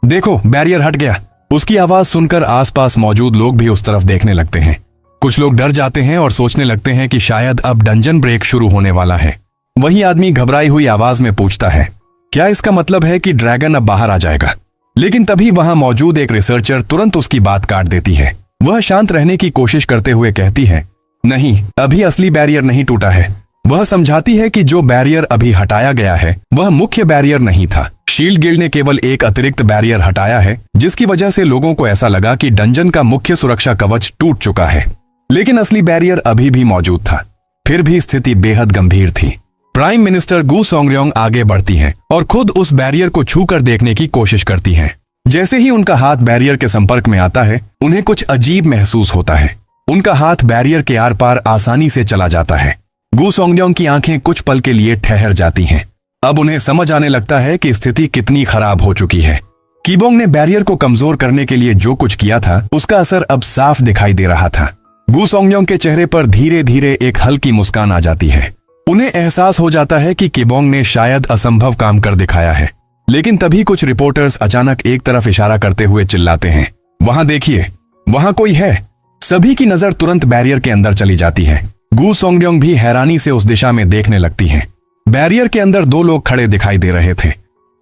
देखो बैरियर हट गया। उसकी आवाज सुनकर आसपास मौजूद लोग भी उस तरफ देखने लगते हैं। कुछ लोग डर जाते हैं और सोचने लगते हैं कि शायद अब डंजन ब्रेक शुरू होने वाला है। वही आदमी घबराई हुई आवाज में पूछता है, क्या इसका मतलब है कि ड्रैगन अब बाहर आ जाएगा? लेकिन तभी वहां मौजूद एक रिसर्चर तुरंत उसकी बात काट देती है। वह शांत रहने की कोशिश करते हुए कहती है, नहीं, अभी असली बैरियर नहीं टूटा है। वह समझाती है कि जो बैरियर अभी हटाया गया है वह मुख्य बैरियर नहीं था। शील्ड गिल्ड ने केवल एक अतिरिक्त बैरियर हटाया है, जिसकी वजह से लोगों को ऐसा लगा कि डंजन का मुख्य सुरक्षा कवच टूट चुका है, लेकिन असली बैरियर अभी भी मौजूद था। फिर भी स्थिति बेहद गंभीर थी। प्राइम मिनिस्टर गू सोंगर्योंग आगे बढ़ती हैं और खुद उस बैरियर को छूकर देखने की कोशिश करती हैं। जैसे ही उनका हाथ बैरियर के संपर्क में आता है, उन्हें कुछ अजीब महसूस होता है। उनका हाथ बैरियर के आर पार आसानी से चला जाता है। गू सोंगर्योंग की आंखें कुछ पल के लिए ठहर जाती हैं। अब उन्हें समझ आने लगता है कि स्थिति कितनी खराब हो चुकी है। किबोंग ने बैरियर को कमजोर करने के लिए जो कुछ किया था, उसका असर अब साफ दिखाई दे रहा था। गू सोंगर्योंग के चेहरे पर धीरे धीरे एक हल्की मुस्कान आ जाती है। उन्हें एहसास हो जाता है कि किबोंग ने शायद असंभव काम कर दिखाया है। लेकिन तभी कुछ रिपोर्टर्स अचानक एक तरफ इशारा करते हुए चिल्लाते हैं, वहां देखिए, वहां कोई है। सभी की नजर तुरंत बैरियर के अंदर चली जाती है। गू सोंगर्योंग भी हैरानी से उस दिशा में देखने लगती हैं। बैरियर के अंदर दो लोग खड़े दिखाई दे रहे थे।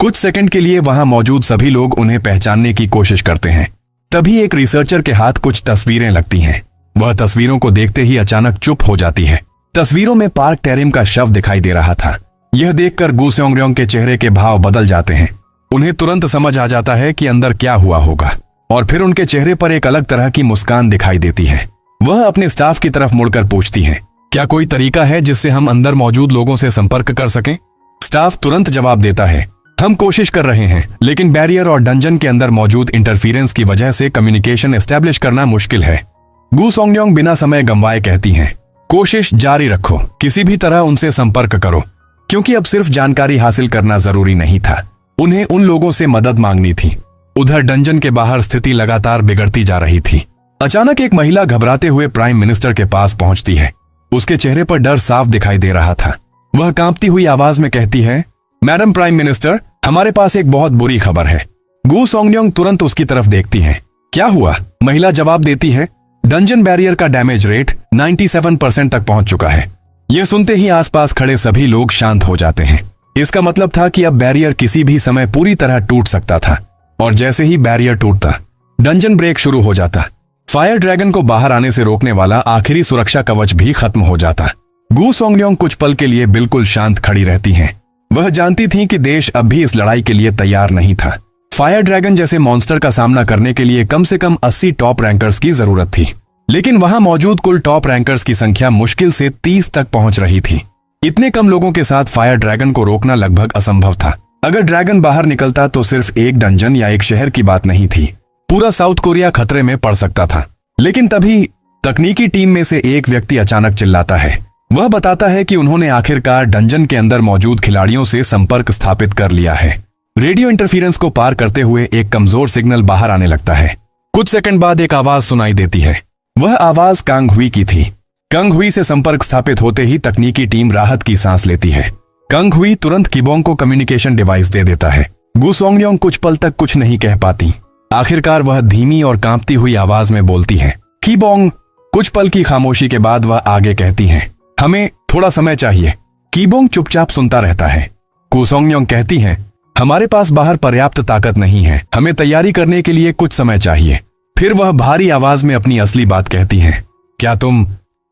कुछ सेकंड के लिए वहां मौजूद सभी लोग उन्हें पहचानने की कोशिश करते हैं। तभी एक रिसर्चर के हाथ कुछ तस्वीरें लगती हैं। वह तस्वीरों को देखते ही अचानक चुप हो जाती है। तस्वीरों में पार्क टेरिम का शव दिखाई दे रहा था। यह देखकर गू सोंगर्योंग के चेहरे के भाव बदल जाते हैं। उन्हें तुरंत समझ आ जाता है कि अंदर क्या हुआ होगा, और फिर उनके चेहरे पर एक अलग तरह की मुस्कान दिखाई देती है। वह अपने स्टाफ की तरफ मुड़कर पूछती हैं, क्या कोई तरीका है जिससे हम अंदर मौजूद लोगों से संपर्क कर सकें? स्टाफ तुरंत जवाब देता है, हम कोशिश कर रहे हैं, लेकिन बैरियर और डंजन के अंदर मौजूद इंटरफेरेंस की वजह से कम्युनिकेशन एस्टेब्लिश करना मुश्किल है। गू सोंगर्योंग बिना समय गंवाए कहती हैं, कोशिश जारी रखो, किसी भी तरह उनसे संपर्क करो, क्योंकि अब सिर्फ जानकारी हासिल करना जरूरी नहीं था, उन्हें उन लोगों से मदद मांगनी थी। उधर डंजन के बाहर स्थिति लगातार बिगड़ती जा रही थी। अचानक एक महिला घबराते हुए प्राइम मिनिस्टर के पास पहुंचती है। उसके चेहरे पर डर साफ दिखाई दे रहा था। वह कांपती हुई आवाज में कहती है, मैडम प्राइम मिनिस्टर, हमारे पास एक बहुत बुरी खबर है। गू सोंगर्योंग तुरंत उसकी तरफ देखती हैं। क्या हुआ? महिला जवाब देती है, डंजन बैरियर का डैमेज रेट 97% तक पहुंच चुका है। यह सुनते ही आसपास खड़े सभी लोग शांत हो जाते हैं। इसका मतलब था कि अब बैरियर किसी भी समय पूरी तरह टूट सकता था, और जैसे ही बैरियर टूटता, डंजन ब्रेक शुरू हो जाता। फायर ड्रैगन को बाहर आने से रोकने वाला आखिरी सुरक्षा कवच भी खत्म हो जाता। गू सोंगर्योंग कुछ पल के लिए बिल्कुल शांत खड़ी रहती हैं। वह जानती थी कि देश अब भी इस लड़ाई के लिए तैयार नहीं था। फायर ड्रैगन जैसे मॉन्स्टर का सामना करने के लिए कम से कम 80 टॉप रैंकर्स की जरूरत थी, लेकिन वहां मौजूद कुल टॉप रैंकर्स की संख्या मुश्किल से 30 तक पहुंच रही थी। इतने कम लोगों के साथ फायर ड्रैगन को रोकना लगभग असंभव था। अगर ड्रैगन बाहर निकलता तो सिर्फ एक डंजन या एक शहर की बात नहीं थी, पूरा साउथ कोरिया खतरे में पड़ सकता था। लेकिन तभी तकनीकी टीम में से एक व्यक्ति अचानक चिल्लाता है। वह बताता है कि उन्होंने आखिरकार डंजन के अंदर मौजूद खिलाड़ियों से संपर्क स्थापित कर लिया है। रेडियो इंटरफेरेंस को पार करते हुए एक कमजोर सिग्नल बाहर आने लगता है। कुछ सेकंड बाद एक आवाज सुनाई देती है। वह आवाज कांग हुई की थी। कांग हुई से संपर्क स्थापित होते ही तकनीकी टीम राहत की सांस लेती है। कांग हुई तुरंत किबोंग को कम्युनिकेशन डिवाइस दे देता है। गु सोंगयोंग कुछ पल तक कुछ नहीं कह पाती। आखिरकार वह धीमी और कांपती हुई आवाज में बोलती है, किबोंग। कुछ पल की खामोशी के बाद वह आगे कहती है, हमें थोड़ा समय चाहिए। किबोंग चुपचाप सुनता रहता है। गु सोंगयोंग कहती है, हमारे पास बाहर पर्याप्त ताकत नहीं है, हमें तैयारी करने के लिए कुछ समय चाहिए। फिर वह भारी आवाज में अपनी असली बात कहती है, क्या तुम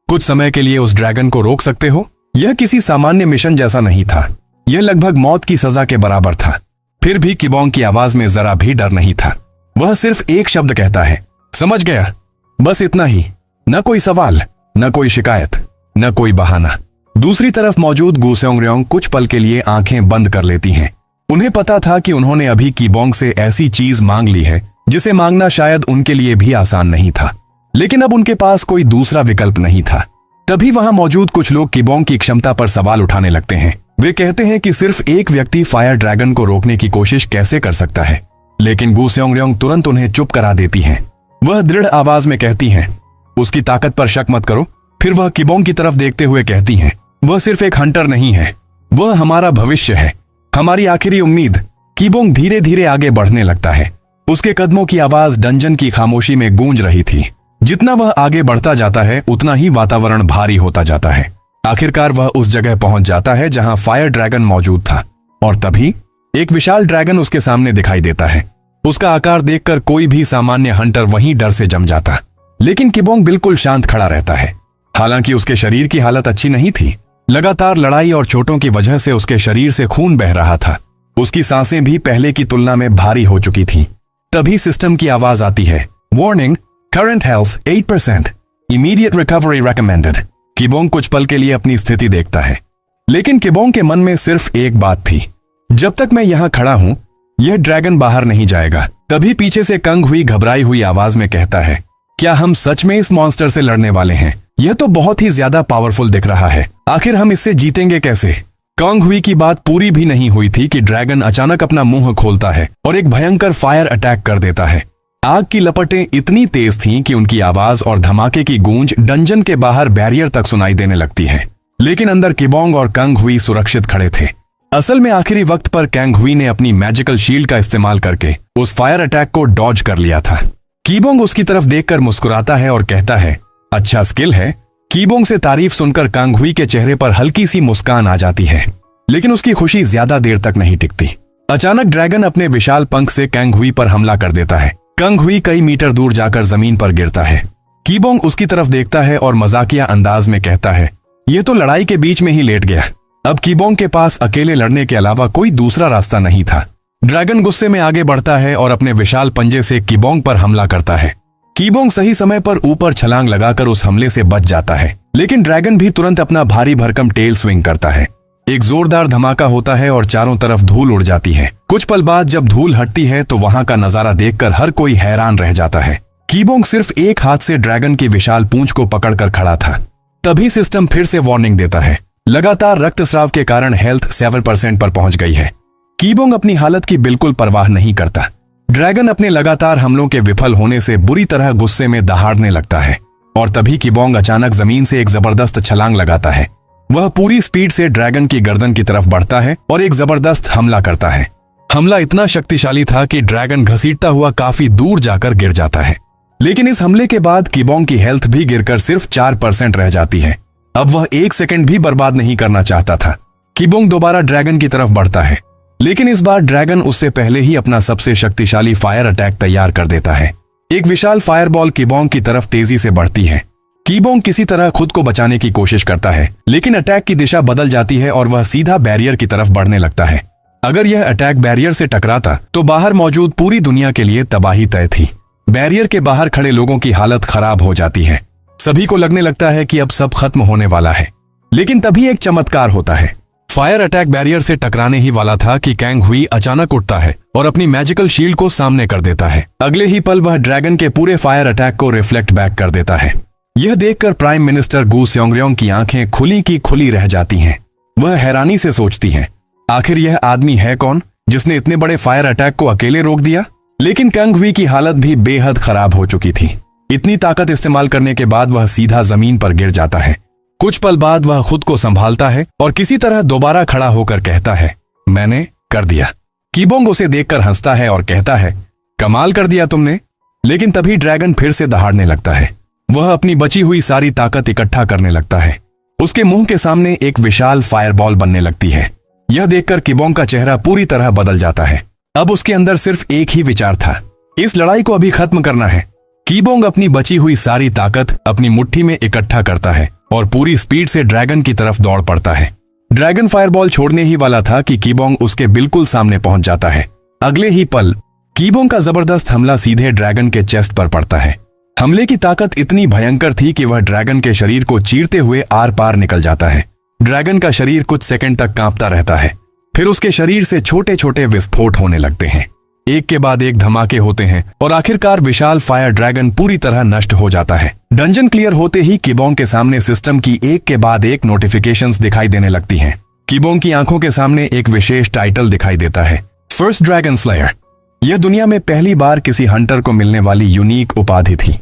कुछ समय के लिए उस ड्रैगन को रोक सकते हो? यह किसी सामान्य मिशन जैसा नहीं था, यह लगभग मौत की सजा के बराबर था। फिर भी किबोंग की आवाज में जरा भी डर नहीं था। वह सिर्फ एक शब्द कहता है, समझ गया। बस इतना ही, न कोई सवाल, न कोई शिकायत, न कोई बहाना। दूसरी तरफ मौजूद गु सोंगयोंग कुछ पल के लिए आंखें बंद कर लेती हैं। उन्हें पता था कि उन्होंने अभी किबोंग से ऐसी चीज मांग ली है जिसे मांगना शायद उनके लिए भी आसान नहीं था, लेकिन अब उनके पास कोई दूसरा विकल्प नहीं था। तभी वहां मौजूद कुछ लोग किबोंग की क्षमता पर सवाल उठाने लगते हैं। वे कहते हैं कि सिर्फ एक व्यक्ति फायर ड्रैगन को रोकने की कोशिश कैसे कर सकता है, लेकिन गु सोंगयोंग तुरंत उन्हें चुप करा देती हैं। वह दृढ़ आवाज में कहती हैं, उसकी ताकत पर शक मत करो। फिर वह किबोंग की तरफ देखते हुए कहती हैं, वह सिर्फ एक हंटर नहीं है, वह हमारा भविष्य है, हमारी आखिरी उम्मीद। किबोंग धीरे धीरे आगे बढ़ने लगता है। उसके कदमों की आवाज डंजन की खामोशी में गूंज रही थी। जितना वह आगे बढ़ता जाता है उतना ही वातावरण भारी होता जाता है। आखिरकार वह उस जगह पहुंच जाता है जहां फायर ड्रैगन मौजूद था, और तभी एक विशाल ड्रैगन उसके सामने दिखाई देता है। उसका आकार देखकर कोई भी सामान्य हंटर वहीं डर से जम जाता, लेकिन किबोंग बिल्कुल शांत खड़ा रहता है। हालांकि उसके शरीर की हालत अच्छी नहीं थी। लगातार लड़ाई और चोटों की वजह से उसके शरीर से खून बह रहा था। उसकी सांसें भी पहले की तुलना में भारी हो चुकी थीं। तभी सिस्टम की आवाज आती है, warning, current health 8%, immediate recovery recommended. किबोंग कुछ पल के लिए अपनी स्थिति देखता है, लेकिन किबोंग के मन में सिर्फ एक बात थी, जब तक मैं यहां खड़ा हूं यह ड्रैगन बाहर नहीं जाएगा। तभी पीछे से कंग हुई घबराई हुई आवाज में कहता है, क्या हम सच में इस मॉन्स्टर से लड़ने वाले हैं? यह तो बहुत ही ज्यादा पावरफुल दिख रहा है, आखिर हम इससे जीतेंगे कैसे? कांग हुई की बात पूरी भी नहीं हुई थी कि ड्रैगन अचानक अपना मुंह खोलता है और एक भयंकर फायर अटैक कर देता है। आग की लपटें इतनी तेज थीं कि उनकी आवाज और धमाके की गूंज डंजन के बाहर बैरियर तक सुनाई देने लगती है, लेकिन अंदर किबोंग और कांग हुई सुरक्षित खड़े थे। असल में आखिरी वक्त पर कांग हुई ने अपनी मैजिकल शील्ड का इस्तेमाल करके उस फायर अटैक को डॉज कर लिया था। किबोंग उसकी तरफ देखकर मुस्कुराता है और कहता है, अच्छा स्किल है। किबोंग से तारीफ सुनकर कांग हुई के चेहरे पर हल्की सी मुस्कान आ जाती है, लेकिन उसकी खुशी ज्यादा देर तक नहीं टिकती। अचानक ड्रैगन अपने विशाल पंख से कांग हुई पर हमला कर देता है। कांग हुई कई मीटर दूर जाकर जमीन पर गिरता है। किबोंग उसकी तरफ देखता है और मजाकिया अंदाज में कहता है, ये तो लड़ाई के बीच में ही लेट गया। अब किबोंग के पास अकेले लड़ने के अलावा कोई दूसरा रास्ता नहीं था। ड्रैगन गुस्से में आगे बढ़ता है और अपने विशाल पंजे से किबोंग पर हमला करता है। किबोंग सही समय पर ऊपर छलांग लगाकर उस हमले से बच जाता है, लेकिन ड्रैगन भी तुरंत अपना भारी भरकम टेल स्विंग करता है। एक जोरदार धमाका होता है और चारों तरफ धूल उड़ जाती है। कुछ पल बाद जब धूल हटती है तो वहां का नजारा देखकर हर कोई हैरान रह जाता है। किबोंग सिर्फ एक हाथ से ड्रैगन की विशाल पूंछ को पकड़कर खड़ा था। तभी सिस्टम फिर से वार्निंग देता है, लगातार रक्तस्राव के कारण हेल्थ 7% पर पहुंच गई है। किबोंग अपनी हालत की बिल्कुल परवाह नहीं करता। ड्रैगन अपने लगातार हमलों के विफल होने से बुरी तरह गुस्से में दहाड़ने लगता है, और तभी किबोंग अचानक जमीन से एक जबरदस्त छलांग लगाता है। वह पूरी स्पीड से ड्रैगन की गर्दन की तरफ बढ़ता है और एक जबरदस्त हमला करता है। हमला इतना शक्तिशाली था कि ड्रैगन घसीटता हुआ काफी दूर जाकर गिर जाता है, लेकिन इस हमले के बाद किबोंग की हेल्थ भी गिरकर सिर्फ 4% रह जाती है। अब वह एक सेकंड भी बर्बाद नहीं करना चाहता था। किबोंग दोबारा ड्रैगन की तरफ बढ़ता है, लेकिन इस बार ड्रैगन उससे पहले ही अपना सबसे शक्तिशाली फायर अटैक तैयार कर देता है। एक विशाल फायरबॉल किबोंग की तरफ तेजी से बढ़ती है। कीबोंग किसी तरह खुद को बचाने की कोशिश करता है, लेकिन अटैक की दिशा बदल जाती है और वह सीधा बैरियर की तरफ बढ़ने लगता है। अगर यह अटैक बैरियर से टकराता तो बाहर मौजूद पूरी दुनिया के लिए तबाही तय थी। बैरियर के बाहर खड़े लोगों की हालत खराब हो जाती है। सभी को लगने लगता है कि अब सब खत्म होने वाला है। लेकिन तभी एक चमत्कार होता है। फायर अटैक बैरियर से टकराने ही वाला था कि कैंग हुई अचानक उठता है और अपनी मैजिकल शील्ड को सामने कर देता है। अगले ही पल वह ड्रैगन के पूरे फायर अटैक को रिफ्लेक्ट बैक कर देता है। यह देखकर प्राइम मिनिस्टर गू स्योंगर्योंग की आंखें खुली की खुली रह जाती हैं। वह हैरानी से सोचती हैं, आखिर यह आदमी है कौन जिसने इतने बड़े फायर अटैक को अकेले रोक दिया। लेकिन कैंग हुई की हालत भी बेहद खराब हो चुकी थी। इतनी ताकत इस्तेमाल करने के बाद वह सीधा जमीन पर गिर जाता है। कुछ पल बाद वह खुद को संभालता है और किसी तरह दोबारा खड़ा होकर कहता है, मैंने कर दिया। कीबोंग उसे देखकर हंसता है और कहता है, कमाल कर दिया तुमने। लेकिन तभी ड्रैगन फिर से दहाड़ने लगता है। वह अपनी बची हुई सारी ताकत इकट्ठा करने लगता है। उसके मुंह के सामने एक विशाल फायरबॉल बनने लगती है। यह देखकर कीबोंग का चेहरा पूरी तरह बदल जाता है। अब उसके अंदर सिर्फ एक ही विचार था, इस लड़ाई को अभी खत्म करना है। कीबोंग अपनी बची हुई सारी ताकत अपनी मुट्ठी में इकट्ठा करता है और पूरी स्पीड से ड्रैगन की तरफ दौड़ पड़ता है। ड्रैगन फायरबॉल छोड़ने ही वाला था कि कीबोंग उसके बिल्कुल सामने पहुंच जाता है। अगले ही पल कीबोंग का जबरदस्त हमला सीधे ड्रैगन के चेस्ट पर पड़ता है। हमले की ताकत इतनी भयंकर थी कि वह ड्रैगन के शरीर को चीरते हुए आर पार निकल जाता है। ड्रैगन का शरीर कुछ सेकंड तक कांपता रहता है। फिर उसके शरीर से छोटे छोटे विस्फोट होने लगते हैं। एक के बाद एक धमाके होते हैं और आखिरकार विशाल फायर ड्रैगन पूरी तरह नष्ट हो जाता है। डंजन क्लियर होते ही कीबोंग के सामने सिस्टम की एक के बाद एक नोटिफिकेशंस दिखाई देने लगती हैं। कीबोंग की आंखों के सामने एक विशेष टाइटल दिखाई देता है, फर्स्ट ड्रैगन स्लेयर। यह दुनिया में पहली बार किसी हंटर को मिलने वाली यूनिक उपाधि थी।